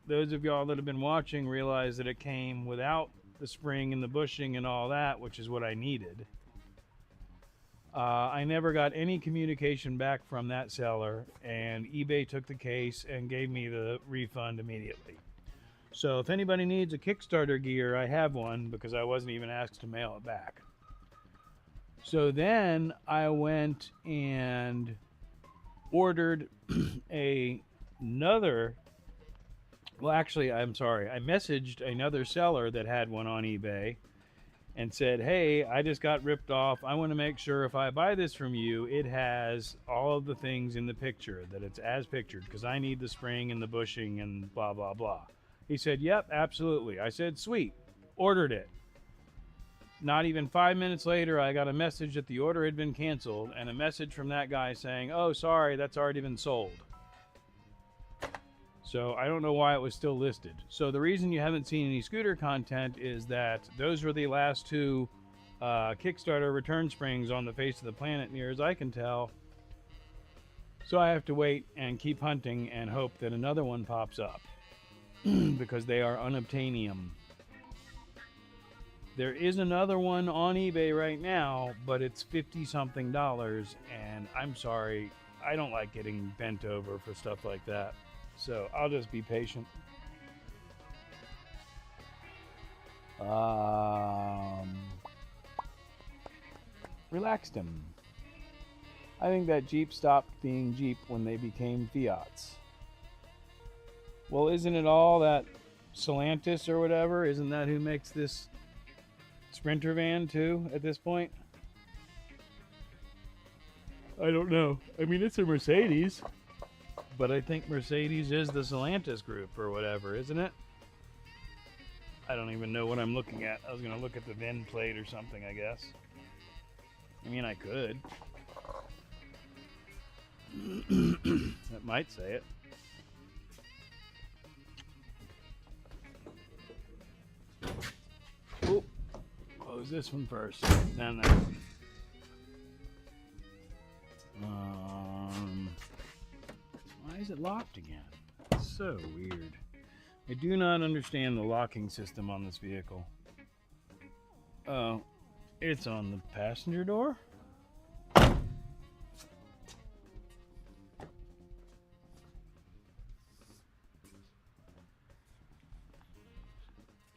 Those of y'all that have been watching realize that it came without the spring and the bushing and all that, which is what I needed. I never got any communication back from that seller, and eBay took the case and gave me the refund immediately. So if anybody needs a Kickstarter gear, I have one because I wasn't even asked to mail it back. So then I went and ordered another. Well, actually, I'm sorry. I messaged another seller that had one on eBay and said, hey, I just got ripped off. I want to make sure if I buy this from you, it has all of the things in the picture, that it's as pictured, because I need the spring and the bushing and blah, blah, blah. He said, yep, absolutely. I said, sweet. Ordered it. Not even 5 minutes later, I got a message that the order had been canceled, and a message from that guy saying, oh, sorry, that's already been sold. So I don't know why it was still listed. So the reason you haven't seen any scooter content is that those were the last two Kickstarter return springs on the face of the planet, near as I can tell. So I have to wait and keep hunting and hope that another one pops up because they are unobtainium. There is another one on eBay right now, but it's $50-something, and I'm sorry, I don't like getting bent over for stuff like that. So I'll just be patient. Relaxed him. I think that Jeep stopped being Jeep when they became Fiats. Well, isn't it all that Stellantis or whatever? Isn't that who makes this Schprinter van too at this point? I don't know. I mean, it's a Mercedes. But I think Mercedes is the Stellantis group or whatever, isn't it? I don't even know what I'm looking at. I was going to look at the VIN plate or something, I guess. I mean, I could. That might say it. Oop. Close this one first. Then that. Why is it locked again? It's so weird. I do not understand the locking system on this vehicle. Oh, it's on the passenger door?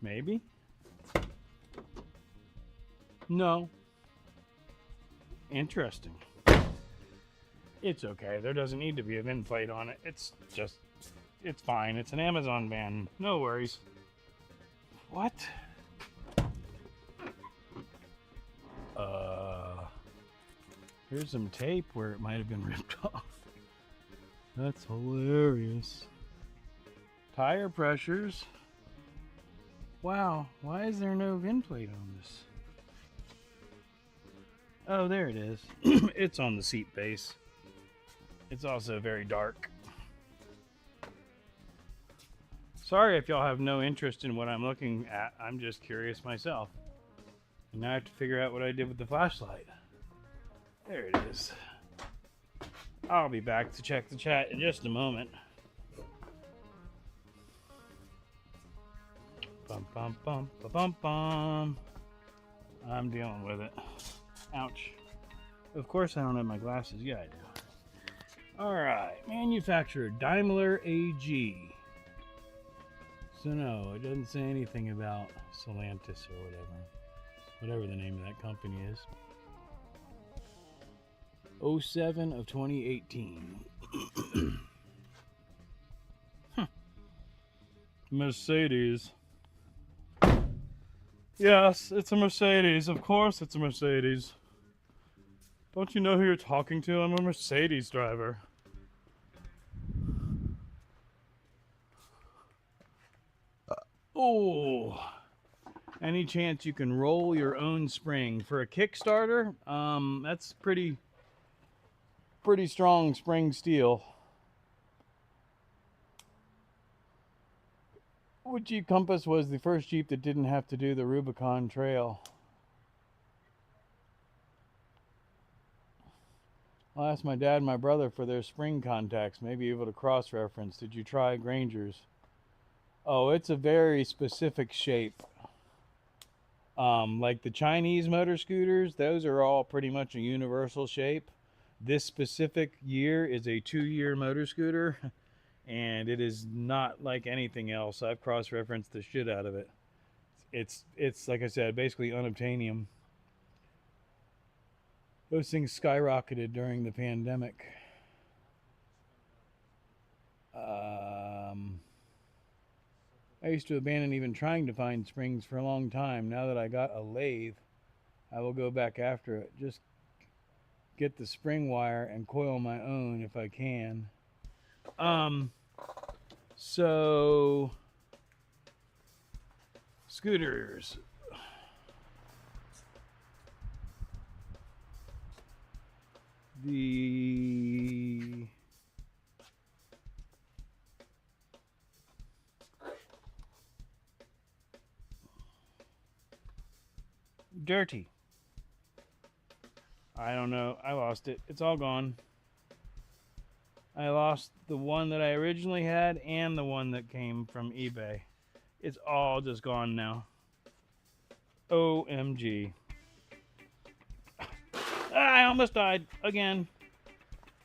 Maybe? No. Interesting. It's okay. There doesn't need to be a VIN plate on it. It's fine. It's an Amazon van. No worries. What? Here's some tape where it might have been ripped off. That's hilarious. Tire pressures. Wow. Why is there no VIN plate on this? Oh, there it is. It's on the seat base. It's also very dark. Sorry if y'all have no interest in what I'm looking at. I'm just curious myself. And now I have to figure out what I did with the flashlight. There it is. I'll be back to check the chat in just a moment. Bum bum bum bum bum bum. I'm dealing with it. Ouch. Of course I don't have my glasses. Yeah, I do. Alright, manufacturer Daimler AG. So no, it doesn't say anything about Stellantis or whatever the name of that company is. 07 of 2018. Mercedes. Yes, it's a Mercedes. Of course it's a Mercedes. Don't you know who you're talking to? I'm a Mercedes driver. Oh, any chance you can roll your own spring for a Kickstarter? That's pretty strong spring steel. What Jeep Compass was the first Jeep that didn't have to do the Rubicon Trail? I'll ask my dad and my brother for their spring contacts, maybe able to cross-reference. Did you try Granger's? Oh, it's a very specific shape. Like the Chinese motor scooters, those are all pretty much a universal shape. This specific year is a 2-year motor scooter, and it is not like anything else. I've cross-referenced the shit out of it. It's like I said, basically unobtainium. Those things skyrocketed during the pandemic. I used to abandon even trying to find springs for a long time. Now that I got a lathe, I will go back after it. Just get the spring wire and coil my own if I can. So scooters. The dirty. I don't know. I lost it. It's all gone. I lost the one that I originally had and the one that came from eBay. It's all just gone now. OMG. I almost died again.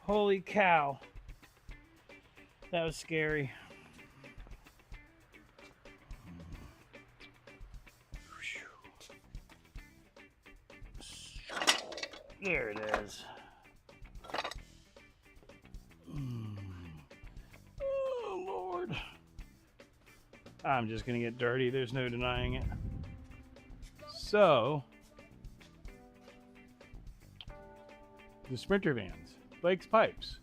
Holy cow. That was scary. There it is. Oh, Lord. I'm just going to get dirty. There's no denying it. So, the Schprinter vans. Blake's Pipes.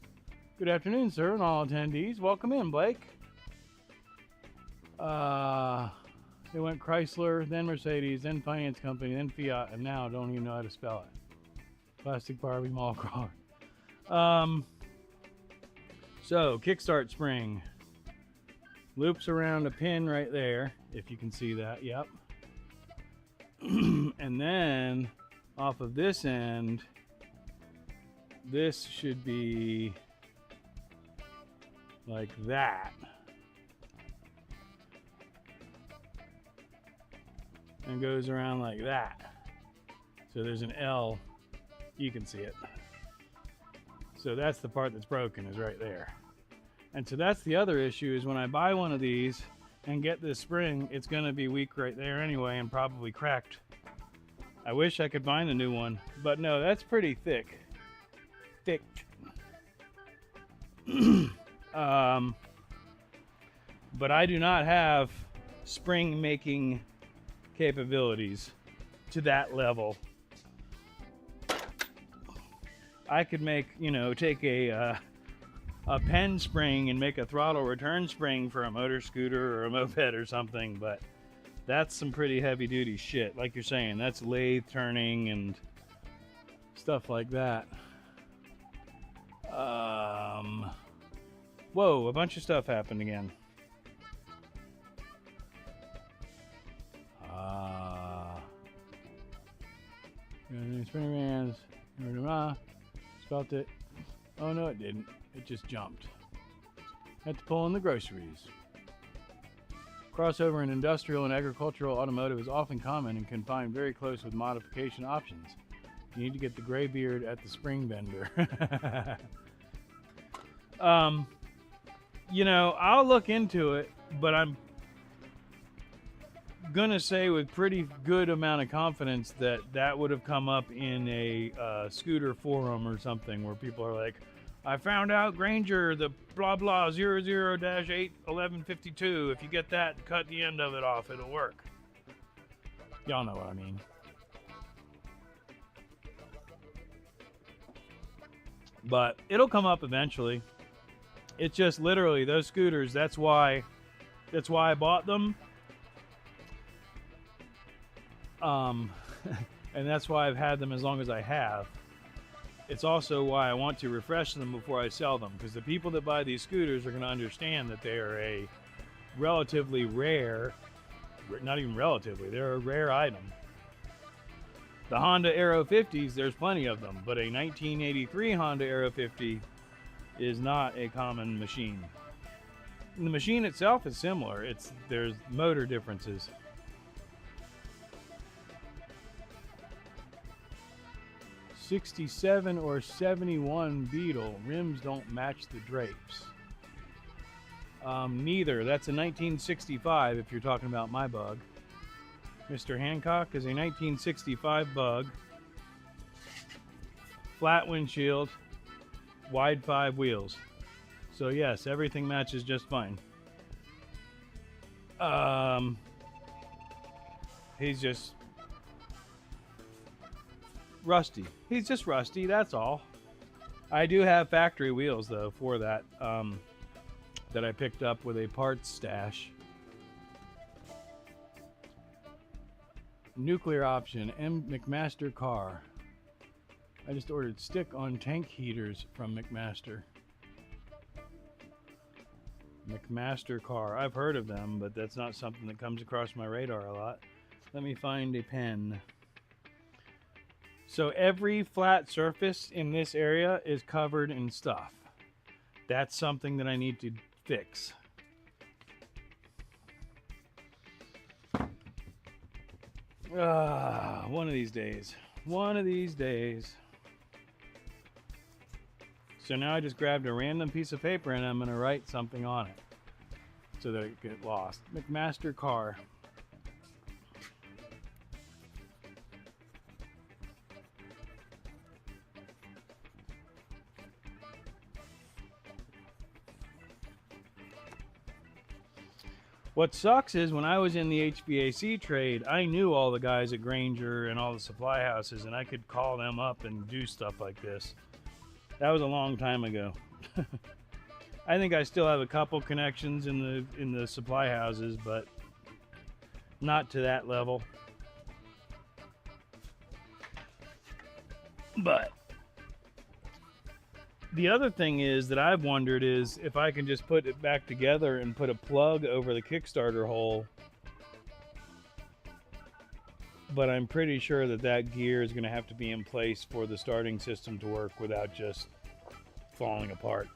Good afternoon, sir, and all attendees. Welcome in, Blake. They went Chrysler, then Mercedes, then finance company, then Fiat, and now don't even know how to spell it. Plastic Barbie mall crawler. So, kickstart spring. Loops around a pin right there, if you can see that. Yep. And then, off of this end, this should be like that. And goes around like that. So there's an L. You can see it. So that's the part that's broken, is right there. And so that's the other issue, is when I buy one of these and get this spring, it's going to be weak right there anyway and probably cracked. I wish I could find a new one, but no, that's pretty thick. Thick. But I do not have spring making capabilities to that level. I could make, you know, take a pen spring and make a throttle return spring for a motor scooter or a moped or something, but that's some pretty heavy duty shit. Like you're saying, that's lathe turning and stuff like that. Whoa, a bunch of stuff happened again. Sprinter vans. Spelt it. Oh no, it didn't. It just jumped. Had to pull in the groceries. Crossover in industrial and agricultural automotive is often common and can find very close with modification options. You need to get the gray beard at the spring vendor. You know, I'll look into it, but I'm gonna say with pretty good amount of confidence that that would have come up in a scooter forum or something where people are like, I found out Granger, the blah blah 00-81152. If you get that, cut the end of it off, it'll work. Y'all know what I mean. But it'll come up eventually. It's just literally those scooters. That's why I bought them. And that's why I've had them as long as I have. It's also why I want to refresh them before I sell them, because the people that buy these scooters are going to understand that they are a relatively rare, not even relatively, they're a rare item. The Honda Aero 50s, there's plenty of them, but a 1983 Honda Aero 50 is not a common machine. The machine itself is similar. There's motor differences. '67 or '71 Beetle. Rims don't match the drapes. Neither. That's a 1965 if you're talking about my bug. Mr. Hancock is a 1965 bug. Flat windshield, wide 5 wheels. So yes, everything matches just fine. He's just rusty. He's just rusty, that's all. I do have factory wheels though for that, that I picked up with a parts stash. Nuclear option, McMaster car. I just ordered stick-on tank heaters from McMaster. McMaster car. I've heard of them, but that's not something that comes across my radar a lot. Let me find a pen. So every flat surface in this area is covered in stuff. That's something that I need to fix. One of these days. One of these days. So now I just grabbed a random piece of paper and I'm going to write something on it so that it get lost. McMaster car. What sucks is when I was in the HVAC trade, I knew all the guys at Granger and all the supply houses, and I could call them up and do stuff like this. That was a long time ago. I think I still have a couple connections in the supply houses, but not to that level. But the other thing is that I've wondered is if I can just put it back together and put a plug over the Kickstarter hole. But I'm pretty sure that that gear is going to have to be in place for the starting system to work without just falling apart.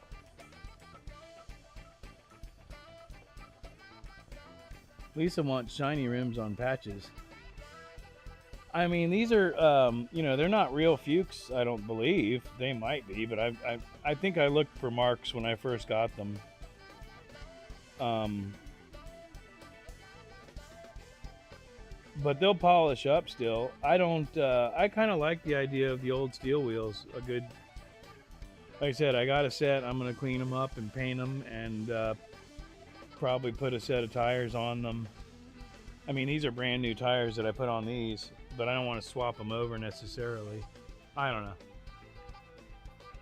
Lisa wants shiny rims on patches. I mean, these are, you know, they're not real Fuchs, I don't believe. They might be, but I think I looked for marks when I first got them. But they'll polish up still. I kind of like the idea of the old steel wheels. Like I said, I got a set. I'm going to clean them up and paint them and probably put a set of tires on them. I mean, these are brand new tires that I put on these, but I don't want to swap them over necessarily. I don't know.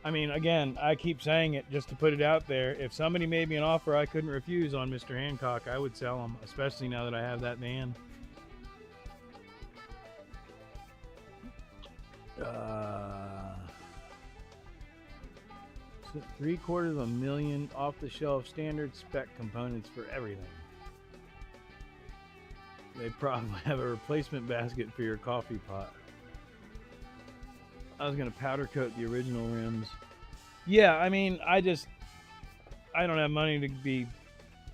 I mean, again, I keep saying it just to put it out there. If somebody made me an offer I couldn't refuse on Mr. Hancock, I would sell them, especially now that I have that van. $750,000 off-the-shelf standard spec components for everything. They probably have a replacement basket for your coffee pot. I was going to powder coat the original rims. Yeah, I mean, I don't have money to be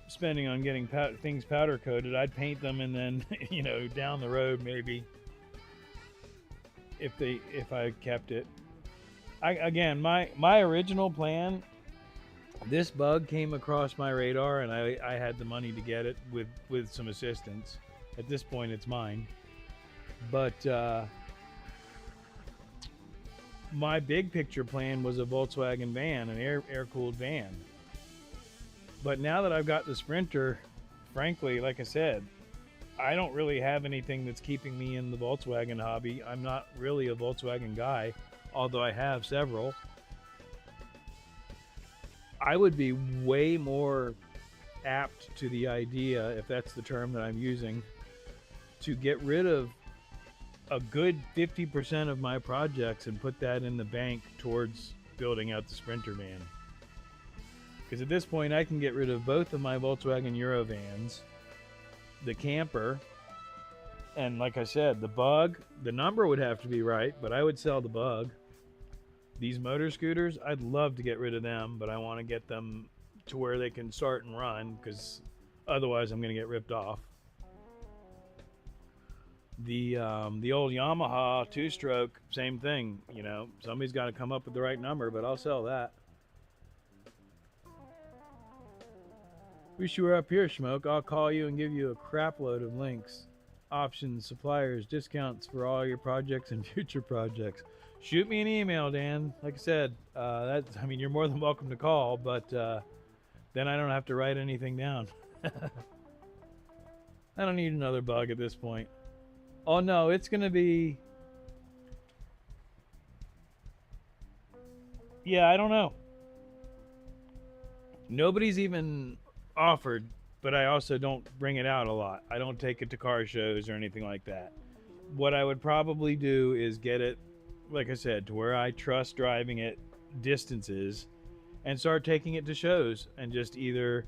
spending on getting things powder coated. I'd paint them and then, you know, down the road maybe, if I kept it. Again, my original plan, this bug came across my radar and I had the money to get it with some assistance. At this point, it's mine. But my big picture plan was a Volkswagen van, an air-cooled van. But now that I've got the Schprinter, frankly, like I said, I don't really have anything that's keeping me in the Volkswagen hobby. I'm not really a Volkswagen guy, although I have several. I would be way more apt to the idea, if that's the term that I'm using, to get rid of a good 50% of my projects and put that in the bank towards building out the Schprinter van. Because at this point I can get rid of both of my Volkswagen Eurovans, the camper, And like I said, the bug, the number would have to be right, but I would sell the bug. These motor scooters, I'd love to get rid of them, but I want to get them to where they can start and run, because otherwise I'm going to get ripped off. The old Yamaha two-stroke, same thing. You know, somebody's got to come up with the right number, but I'll sell that. Wish you were up here, Schmoke. I'll call you and give you a crap load of links, options, suppliers, discounts for all your projects and future projects. Shoot me an email, Dan. Like I said, I mean, you're more than welcome to call, but then I don't have to write anything down. I don't need another bug at this point. Oh no, it's gonna be... Yeah, I don't know. Nobody's even offered, but I also don't bring it out a lot. I don't take it to car shows or anything like that. What I would probably do is get it, like I said, to where I trust driving it distances and start taking it to shows and just either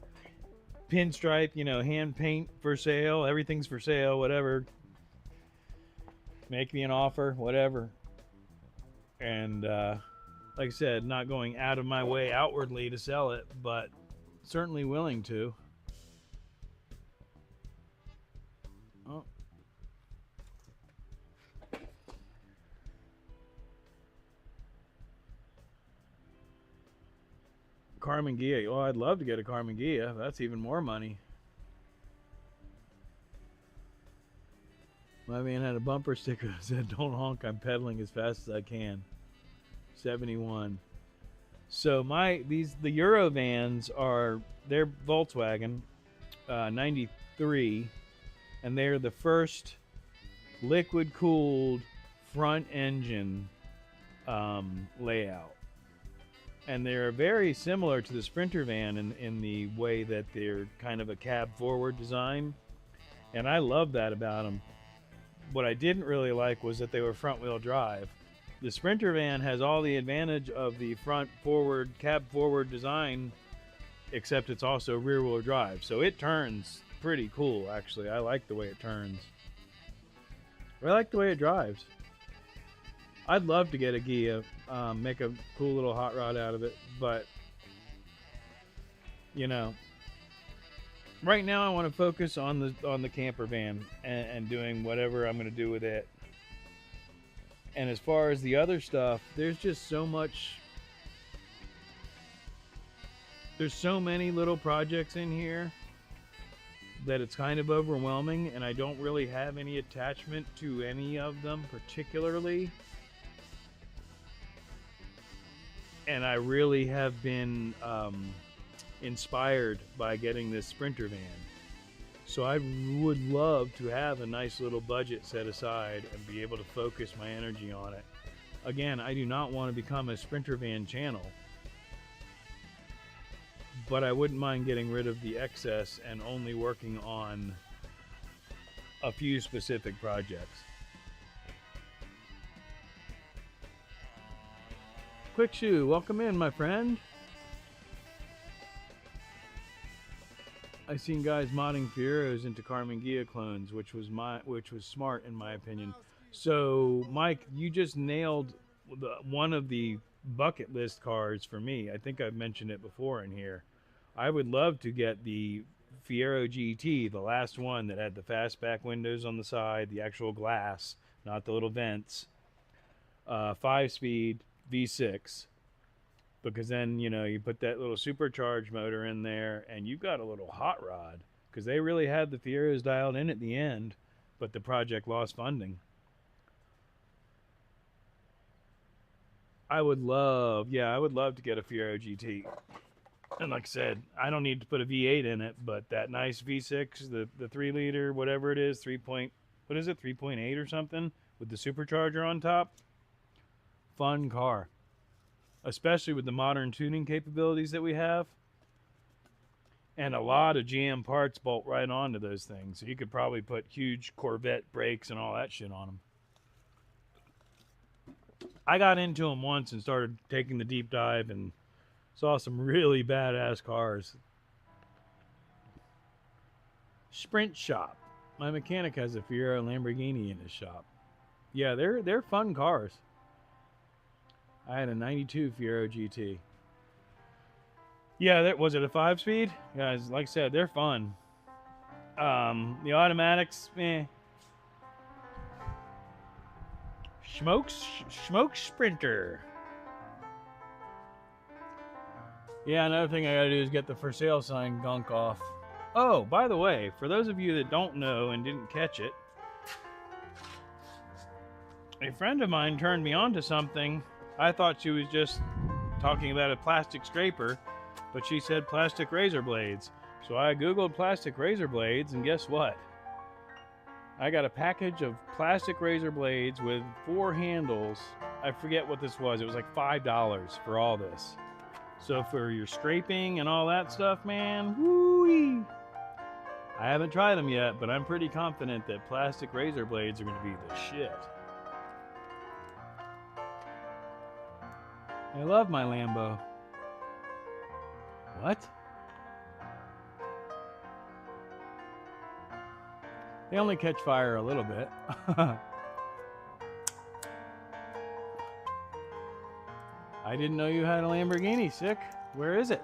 pinstripe, you know, hand paint for sale, everything's for sale, whatever. Make me an offer, whatever. And like I said, not going out of my way outwardly to sell it, but certainly willing to. Oh. Carmen Ghia. Oh, I'd love to get a Carmen Ghia. That's even more money. My man had a bumper sticker that said, "Don't honk, I'm pedaling as fast as I can." 71. So the Euro vans they're Volkswagen 93, and they're the first liquid cooled front engine layout. And they're very similar to the Schprinter van in the way that they're kind of a cab forward design. And I love that about them. What I didn't really like was that they were front wheel drive. The Schprinter van has all the advantage of the front forward, cab forward design, except it's also rear wheel drive. So it turns pretty cool, actually. I like the way it turns. I like the way it drives. I'd love to get a Ghia, make a cool little hot rod out of it, but you know, right now I want to focus on the camper van and doing whatever I'm going to do with it. And as far as the other stuff, there's just so much. There's so many little projects in here that it's kind of overwhelming, and I don't really have any attachment to any of them particularly. And I really have been inspired by getting this Schprinter van. So I would love to have a nice little budget set aside and be able to focus my energy on it. Again, I do not want to become a Schprinter van channel, but I wouldn't mind getting rid of the excess and only working on a few specific projects. Quick Shoe, welcome in, my friend. I seen guys modding Fieros into Carmen Ghia clones, which was smart in my opinion. So, Mike, you just nailed one of the bucket list cars for me. I think I've mentioned it before in here. I would love to get the Fiero GT, the last one that had the fastback windows on the side, the actual glass, not the little vents. 5-speed V6. Because then, you know, you put that little supercharged motor in there and you've got a little hot rod. Because they really had the Fieros dialed in at the end, but the project lost funding. I would love to get a Fiero GT. And like I said, I don't need to put a V8 in it, but that nice V6, the 3 liter, whatever it is, 3.8 or something, with the supercharger on top. Fun car. Especially with the modern tuning capabilities that we have. And a lot of GM parts bolt right onto those things. So you could probably put huge Corvette brakes and all that shit on them. I got into them once and started taking the deep dive and saw some really badass cars. Sprint Shop. My mechanic has a Fiero Lamborghini in his shop. Yeah, they're fun cars. I had a 92 Fiero GT. Yeah, that was it a 5-speed? Guys, like I said, they're fun. The automatics, Schmoke Schprinter. Yeah, another thing I gotta do is get the for sale sign gunk off. Oh, by the way, for those of you that don't know and didn't catch it, a friend of mine turned me on to something. I thought she was just talking about a plastic scraper, but she said plastic razor blades. So I googled plastic razor blades, and guess what? I got a package of plastic razor blades with 4 handles. I forget what this was. It was like $5 for all this. So for your scraping and all that stuff, man, woo-wee. I haven't tried them yet, but I'm pretty confident that plastic razor blades are going to be the shit. I love my Lambo. What? They only catch fire a little bit. I didn't know you had a Lamborghini, sick. Where is it?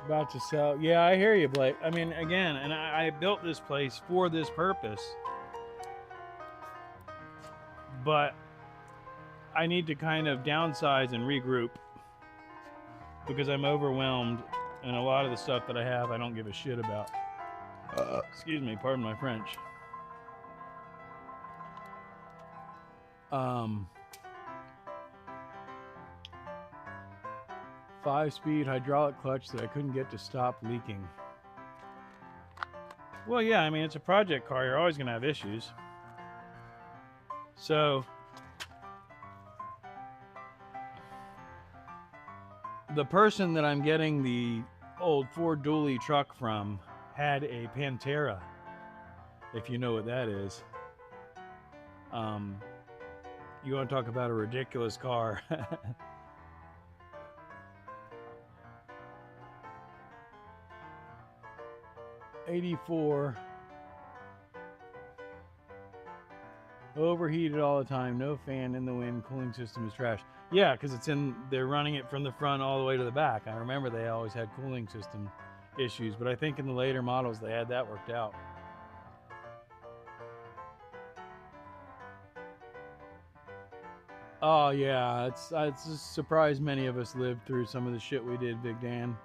About to sell. Yeah, I hear you, Blake. I mean, again, and I built this place for this purpose. But I need to kind of downsize and regroup because I'm overwhelmed, and a lot of the stuff that I have I don't give a shit about. Excuse me, pardon my French. 5-speed hydraulic clutch that I couldn't get to stop leaking. Well, yeah, I mean, it's a project car. You're always going to have issues. So the person that I'm getting the old Ford dually truck from had a Pantera, if you know what that is. You want to talk about a ridiculous car. 84. Overheated all the time, no fan in the wind, cooling system is trash. Yeah, because they're running it from the front all the way to the back. I remember they always had cooling system issues, but I think in the later models they had that worked out. Oh yeah, it's a surprise many of us lived through some of the shit we did, Big Dan.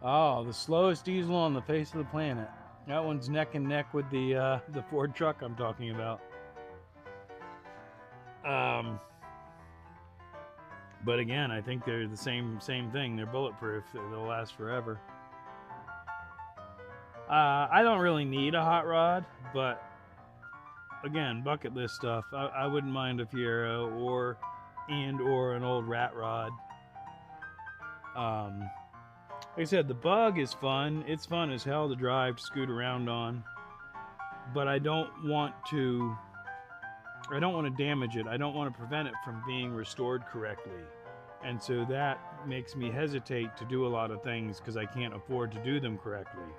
Oh, the slowest diesel on the face of the planet. That one's neck and neck with the Ford truck I'm talking about. But again, I think they're the same thing. They're bulletproof. They'll last forever. I don't really need a hot rod, but again, bucket list stuff. I wouldn't mind a Fiero or an old rat rod. Like I said, the Bug is fun. It's fun as hell to drive, to scoot around on. But I don't want to damage it. I don't want to prevent it from being restored correctly. And so that makes me hesitate to do a lot of things because I can't afford to do them correctly.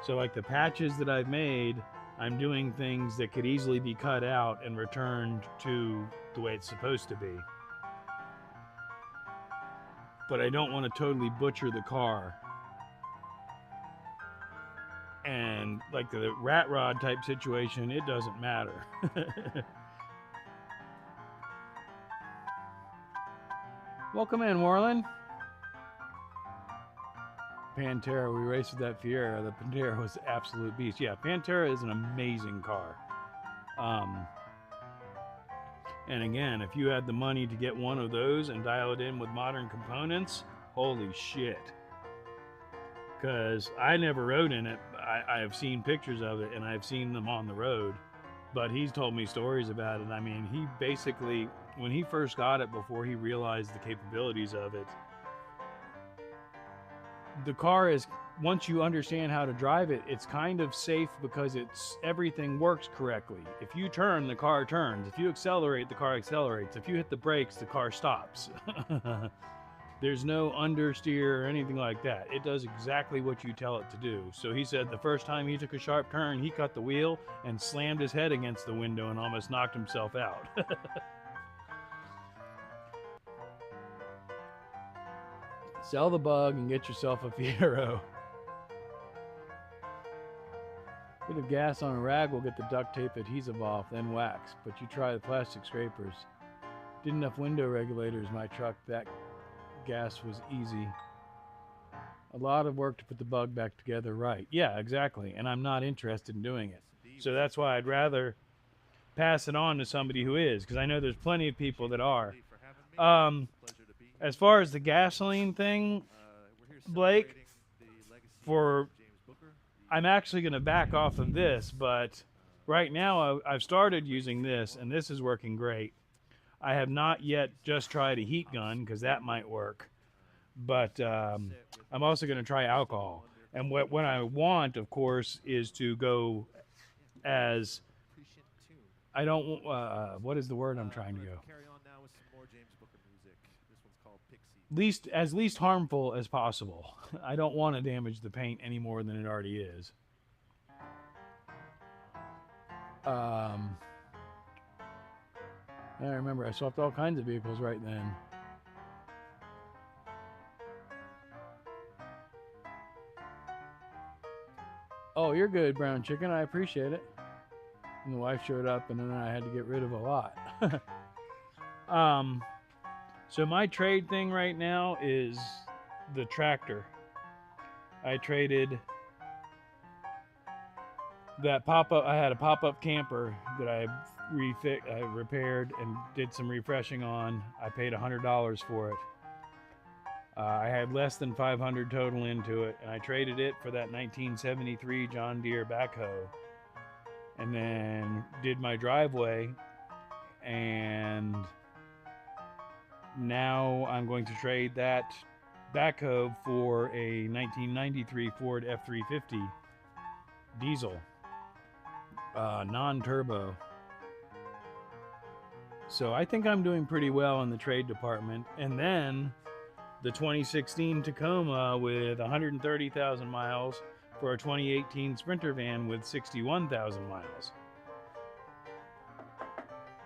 So like the patches that I've made, I'm doing things that could easily be cut out and returned to the way it's supposed to be. But I don't want to totally butcher the car. And like the rat rod type situation, it doesn't matter. Welcome in, Warland. Pantera, we raced with that Fiero. The Pantera was an absolute beast. Yeah, Pantera is an amazing car. And again, if you had the money to get one of those and dial it in with modern components, holy shit. Because I never rode in it. I have seen pictures of it and I've seen them on the road. But he's told me stories about it. I mean, he basically, when he first got it, before he realized the capabilities of it, the car is, once you understand how to drive it, it's kind of safe because everything works correctly. If you turn, the car turns. If you accelerate, the car accelerates. If you hit the brakes, the car stops. There's no understeer or anything like that. It does exactly what you tell it to do. So he said the first time he took a sharp turn, he cut the wheel and slammed his head against the window and almost knocked himself out. Sell the bug and get yourself a Fiero. Bit of gas on a rag will get the duct tape adhesive off, then wax. But you try the plastic scrapers. Did enough window regulators in my truck. That gas was easy. A lot of work to put the bug back together right. Yeah, exactly. And I'm not interested in doing it. So that's why I'd rather pass it on to somebody who is, because I know there's plenty of people that are. As far as the gasoline thing, Blake, I'm actually going to back off of this, but right now I've started using this, and this is working great. I have not yet just tried a heat gun, because that might work. But I'm also going to try alcohol. And what I want, of course, is to go as... I don't... what is the word I'm trying to go? As least harmful as possible. I don't want to damage the paint any more than it already is. I remember I swapped all kinds of vehicles right then. Oh, you're good, brown chicken. I appreciate it. And the wife showed up, and then I had to get rid of a lot. So my trade thing right now is the tractor. I traded that pop-up. I had a pop-up camper that I repaired and did some refreshing on. I paid $100 for it. I had less than $500 total into it, and I traded it for that 1973 John Deere backhoe, and then did my driveway, and now I'm going to trade that backhoe for a 1993 Ford F-350 diesel, non-turbo. So I think I'm doing pretty well in the trade department. And then the 2016 Tacoma with 130,000 miles for a 2018 Schprinter van with 61,000 miles.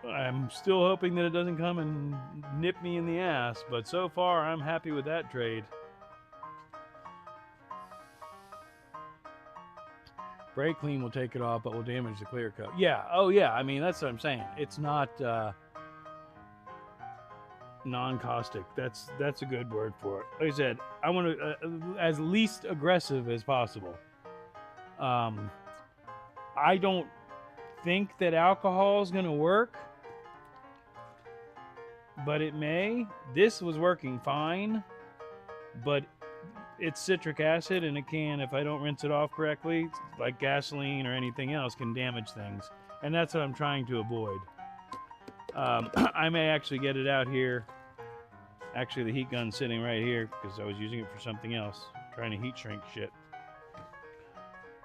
I'm still hoping that it doesn't come and nip me in the ass, but so far I'm happy with that trade. Brake clean will take it off, but will damage the clear coat. Yeah, oh yeah, I mean, that's what I'm saying. It's not non-caustic. That's a good word for it. Like I said, I want to as least aggressive as possible. I don't think that alcohol is going to work, but it may. This was working fine, but it's citric acid, and it can, if I don't rinse it off correctly, like gasoline or anything else, can damage things. And that's what I'm trying to avoid. I may actually get it out here. Actually, the heat gun's sitting right here because I was using it for something else, trying to heat shrink shit.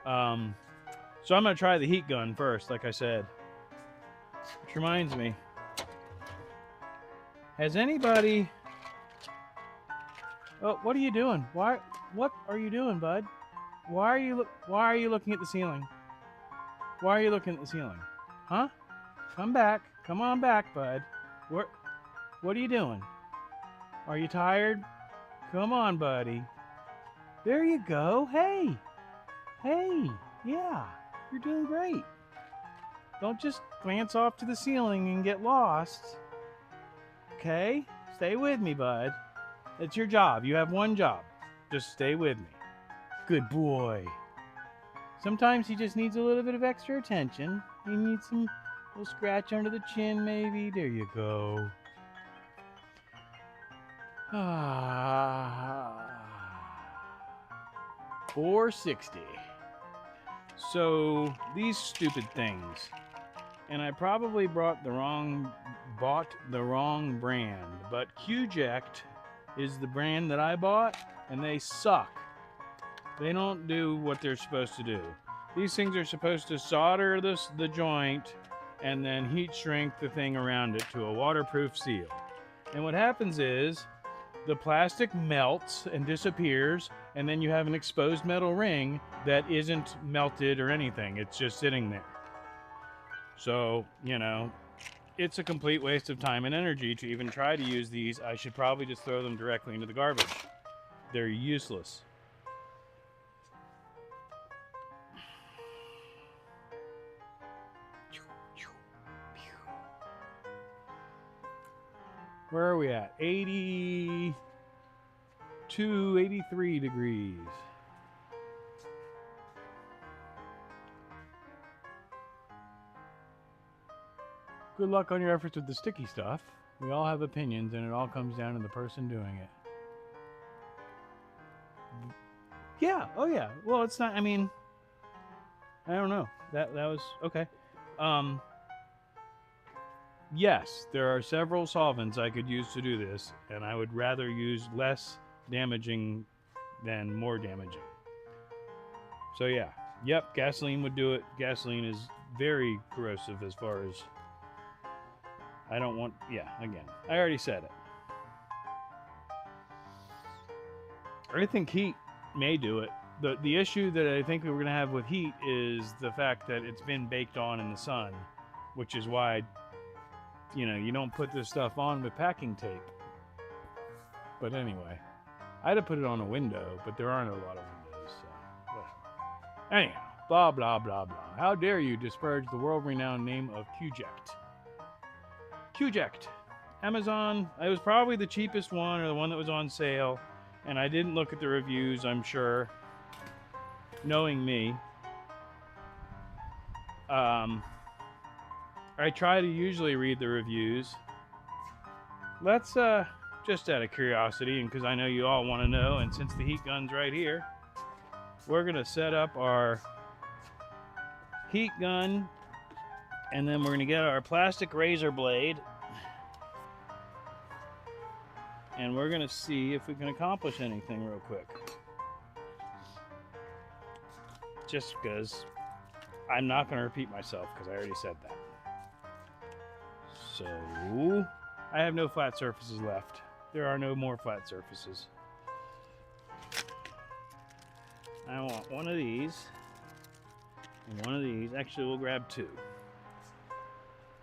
So I'm going to try the heat gun first, like I said. Which reminds me, has anybody... Oh, what are you doing? What are you doing, bud? Why are you looking at the ceiling? Why are you looking at the ceiling? Huh? Come back. Come on back, bud. What are you doing? Are you tired? Come on, buddy. There you go. Hey. Hey. Yeah. You're doing great. Don't just glance off to the ceiling and get lost. Okay? Stay with me, bud. It's your job. You have one job. Just stay with me. Good boy. Sometimes he just needs a little bit of extra attention. He needs some little scratch under the chin, maybe. There you go. 460. So these stupid things, and I probably bought the wrong brand, but Q-Ject is the brand that I bought, and they suck. They don't do what they're supposed to do. These things are supposed to solder the joint and then heat shrink the thing around it to a waterproof seal. And what happens is the plastic melts and disappears, and then you have an exposed metal ring that isn't melted or anything. It's just sitting there. So, you know, it's a complete waste of time and energy to even try to use these. I should probably just throw them directly into the garbage. They're useless. Where are we at? 82, 83 degrees. Good luck on your efforts with the sticky stuff. We all have opinions, and it all comes down to the person doing it. Yeah, oh yeah. Well, it's not, I mean, I don't know. That was, okay. Yes, there are several solvents I could use to do this, and I would rather use less damaging than more damaging. So yeah, yep, gasoline would do it. Gasoline is very corrosive as far as, I don't want, yeah, again, I already said it. I think heat may do it. The issue that I think we're going to have with heat is the fact that it's been baked on in the sun, which is why, you know, you don't put this stuff on with packing tape. But anyway, I'd have put it on a window, but there aren't a lot of windows, so whatever. Anyhow, blah, blah, blah, blah. How dare you disparage the world-renowned name of Qject? Qject. Amazon, it was probably the cheapest one or the one that was on sale, and I didn't look at the reviews, I'm sure, knowing me. I try to usually read the reviews. Let's, just out of curiosity, and because I know you all want to know, and since the heat gun's right here, we're going to set up our heat gun, and then we're going to get our plastic razor blade, and we're going to see if we can accomplish anything real quick. Just because I'm not going to repeat myself, because I already said that. So, I have no flat surfaces left. There are no more flat surfaces. I want one of these and one of these. Actually, we'll grab two.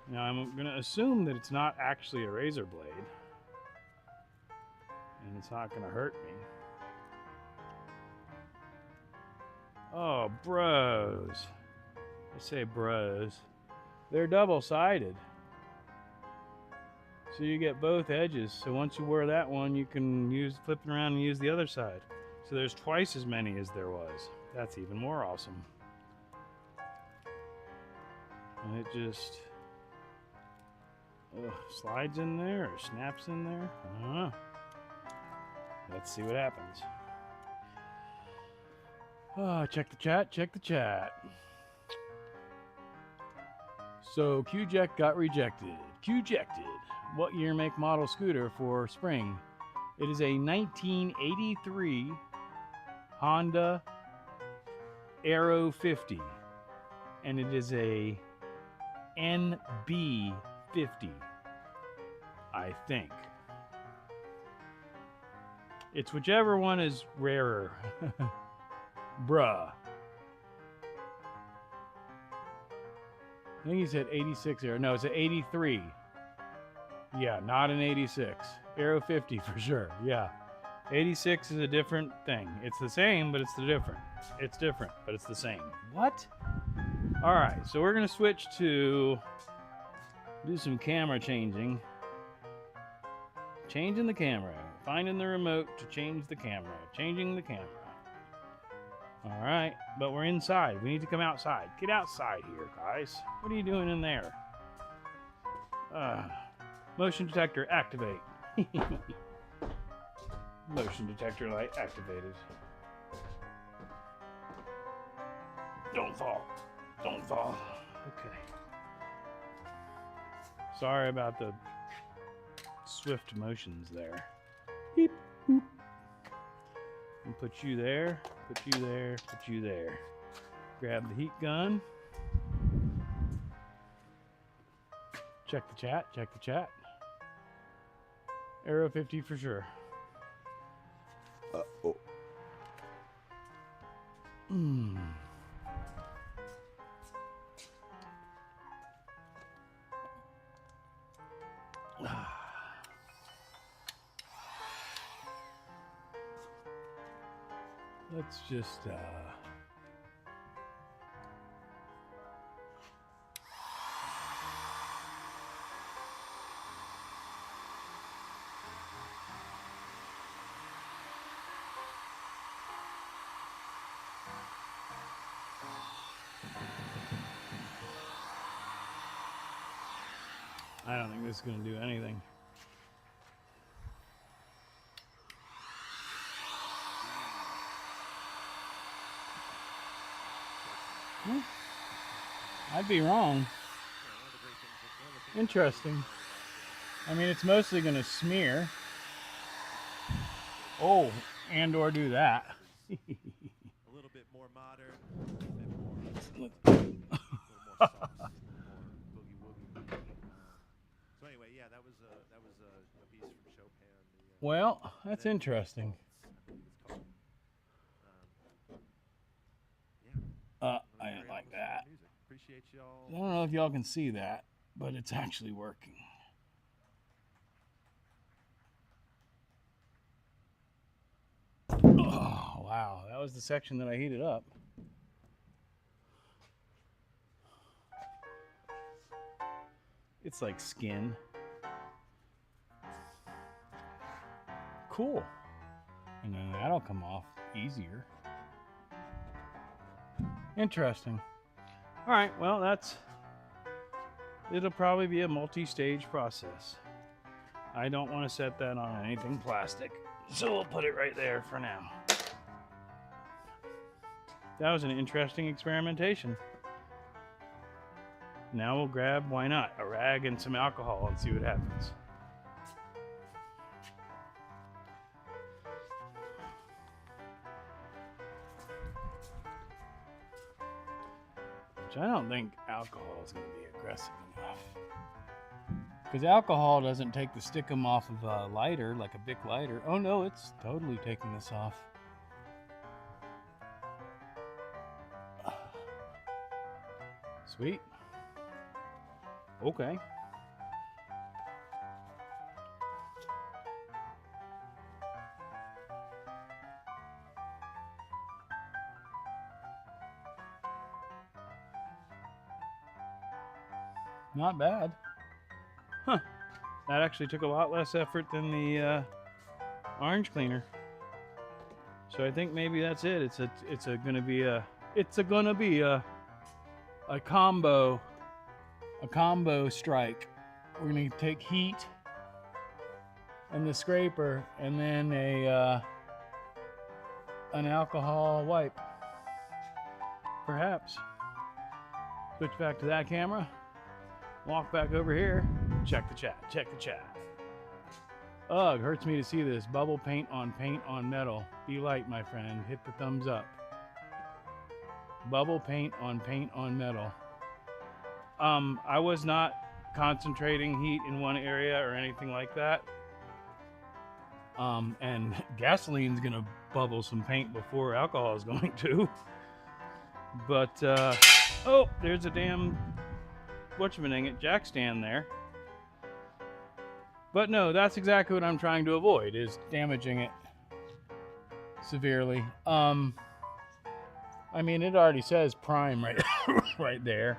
Now, I'm going to assume that it's not actually a razor blade. And it's not going to hurt me. Oh, bros. I say bros. They're double-sided. So you get both edges. So once you wear that one, you can flip it around and use the other side. So there's twice as many as there was. That's even more awesome. And it just slides in there or snaps in there. I don't know. Let's see what happens. Oh, check the chat, check the chat. So Qject got rejected. Qjected. What year, make, model scooter for spring? It is a 1983 Honda Aero 50. And it is a NB 50, I think. It's whichever one is rarer. Bruh. I think he said 86 Aero. No, it's an 83. Yeah, not an 86. Aero 50 for sure. Yeah. 86 is a different thing. It's the same, but it's different. It's different, but it's the same. What? All right, so we're going to switch to do some camera changing. Changing the camera. Finding the remote to change the camera. Changing the camera. All right, but we're inside. We need to come outside. Get outside here, guys. What are you doing in there? Motion detector activate. Motion detector light activated. Don't fall. Don't fall. Okay. Sorry about the swift motions there. Beep, boop. And put you there, put you there, put you there. Grab the heat gun. Check the chat, check the chat. Arrow 50 for sure. Uh-oh. Let's just I don't think this is going to do anything. I'd be wrong. Interesting. I mean, it's mostly going to smear. Oh, and or do that. A little bit more modern, a little bit more soft, boogie woogie. So anyway, yeah, that was a piece from Chopin. Well, that's interesting. I didn't like that. Appreciate y'all. I don't know if y'all can see that, but it's actually working. Oh, wow. That was the section that I heated up. It's like skin. Cool. And then that'll come off easier. Interesting. All right, well, it'll probably be a multi-stage process. I don't want to set that on anything plastic, so we'll put it right there for now. That was an interesting experimentation. Now we'll grab, why not, a rag and some alcohol and see what happens. I don't think alcohol is going to be aggressive enough. Because alcohol doesn't take the stickum off of a lighter, like a Bic lighter. Oh no, it's totally taking this off. Sweet. Okay. Not bad. Huh. That actually took a lot less effort than the orange cleaner. So I think maybe that's it. It's gonna be a combo strike. We're gonna take heat and the scraper and then an alcohol wipe. Perhaps. Switch back to that camera. Walk back over here, check the chat, check the chat. Ugh, hurts me to see this. Bubble paint on metal. Be light, my friend. Hit the thumbs up. Bubble paint on metal. I was not concentrating heat in one area or anything like that. And gasoline's gonna bubble some paint before alcohol is going to. But, oh, there's a damn whatchamacallit jack stand there. But no, that's exactly what I'm trying to avoid, is damaging it severely. I mean, it already says prime right right there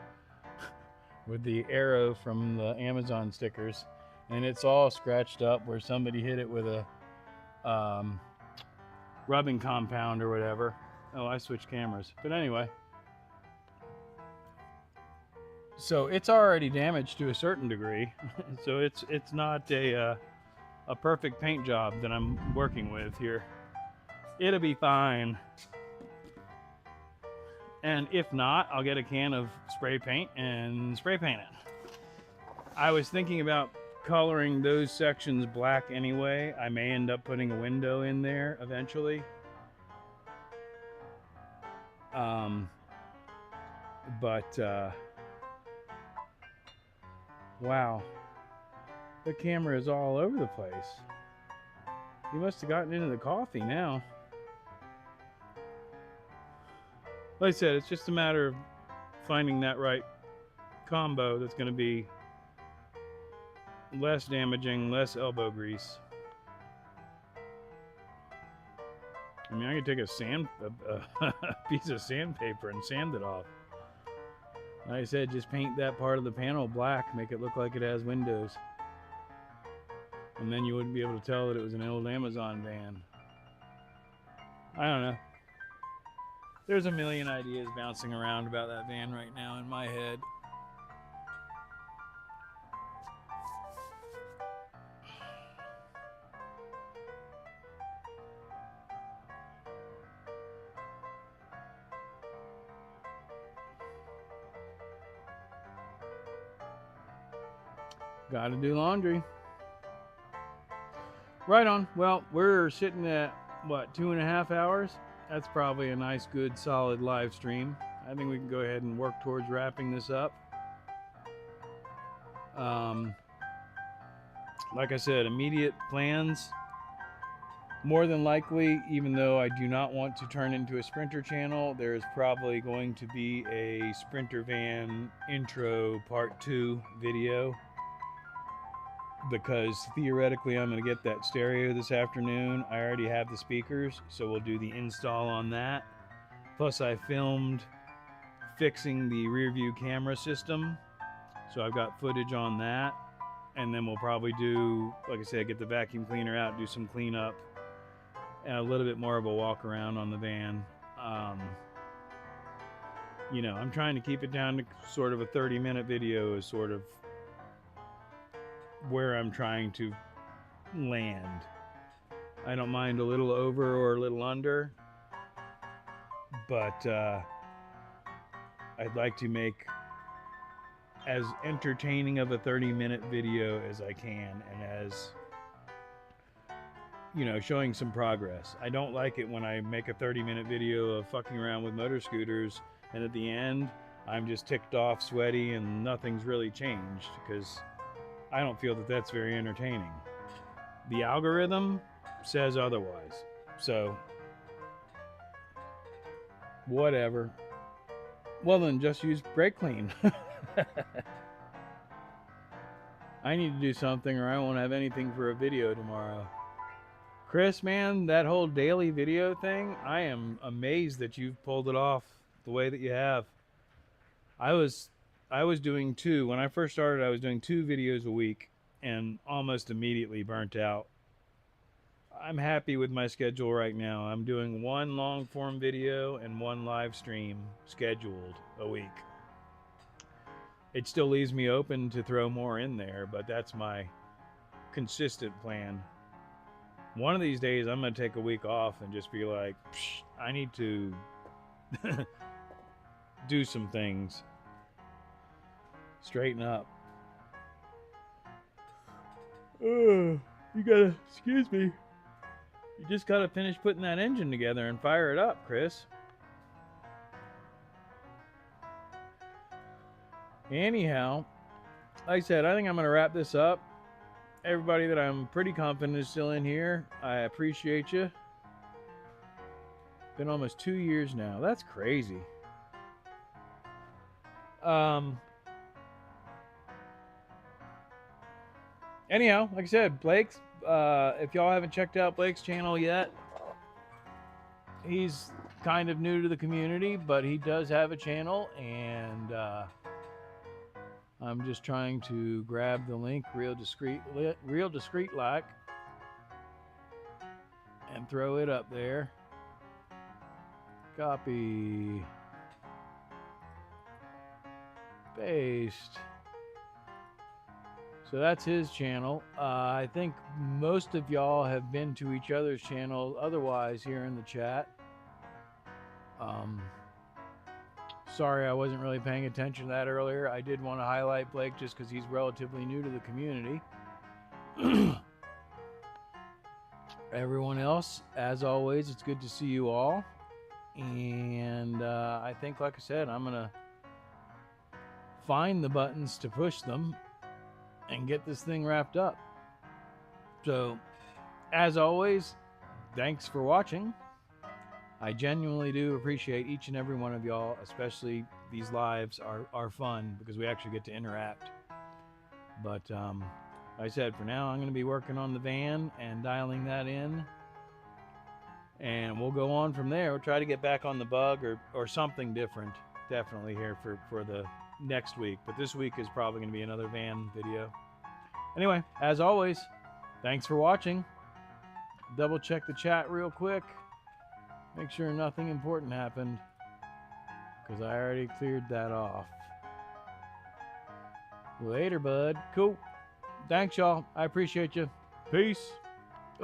with the arrow from the Amazon stickers, and it's all scratched up where somebody hit it with a rubbing compound or whatever. Oh, I switched cameras. But anyway, so it's already damaged to a certain degree. So it's not a perfect paint job that I'm working with here. It'll be fine. And if not, I'll get a can of spray paint and spray paint it. I was thinking about coloring those sections black anyway. I may end up putting a window in there eventually. But wow, the camera is all over the place. You must have gotten into the coffee now. Like I said, it's just a matter of finding that right combo that's going to be less damaging, less elbow grease. I mean, I could take a piece of sandpaper and sand it off. Like I said, just paint that part of the panel black, make it look like it has windows. And then you wouldn't be able to tell that it was an old Amazon van. I don't know. There's a million ideas bouncing around about that van right now in my head. Gotta do laundry. Right on. Well, we're sitting at, what, 2.5 hours? That's probably a nice, good, solid live stream. I think we can go ahead and work towards wrapping this up. Like I said, immediate plans. More than likely, even though I do not want to turn into a Schprinter channel, there is probably going to be a Schprinter van intro part 2 video. Because theoretically I'm going to get that stereo this afternoon. I already have the speakers, so we'll do the install on that. Plus I filmed fixing the rear view camera system, so I've got footage on that. And then we'll probably do, like I said, get the vacuum cleaner out, do some cleanup, and a little bit more of a walk around on the van. You know, I'm trying to keep it down to sort of a 30-minute video, is sort of where I'm trying to land. I don't mind a little over or a little under, but I'd like to make as entertaining of a 30-minute video as I can, and as, you know, showing some progress. I don't like it when I make a 30-minute video of fucking around with motor scooters and at the end I'm just ticked off, sweaty, and nothing's really changed, because I don't feel that that's very entertaining. The algorithm says otherwise. So, whatever. Well then, just use brake clean. I need to do something or I won't have anything for a video tomorrow. Chris, man, that whole daily video thing, I am amazed that you've pulled it off the way that you have. I was doing 2. When I first started, I was doing 2 videos a week and almost immediately burnt out. I'm happy with my schedule right now. I'm doing 1 long form video and 1 live stream scheduled a week. It still leaves me open to throw more in there, but that's my consistent plan. One of these days, I'm going to take a week off and just be like, I need to do some things. Straighten up. You gotta, excuse me. You just gotta finish putting that engine together and fire it up, Chris. Anyhow, like I said, I think I'm gonna wrap this up. Everybody that I'm pretty confident is still in here, I appreciate you. Been almost 2 years now. That's crazy. Anyhow, like I said, Blake's, if y'all haven't checked out Blake's channel yet, he's kind of new to the community, but he does have a channel, and I'm just trying to grab the link real discreet like, and throw it up there. Copy. Paste. So that's his channel. I think most of y'all have been to each other's channel otherwise here in the chat. Sorry I wasn't really paying attention to that earlier. I did want to highlight Blake just because he's relatively new to the community. Everyone else, as always, it's good to see you all. And I think, like I said, I'm going to find the buttons to push them and get this thing wrapped up. So, as always, thanks for watching. I genuinely do appreciate each and every one of y'all, especially these lives are fun because we actually get to interact. But like I said, for now, I'm going to be working on the van and dialing that in. And we'll go on from there. We'll try to get back on the bug or something different, definitely here for the next week. But this week is probably going to be another van video. Anyway, as always, thanks for watching. Double check the chat real quick. Make sure nothing important happened, because I already cleared that off. Later, bud. Cool. Thanks, y'all. I appreciate you. Peace.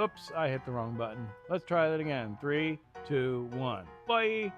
Oops, I hit the wrong button. Let's try that again. 3, 2, 1. Bye.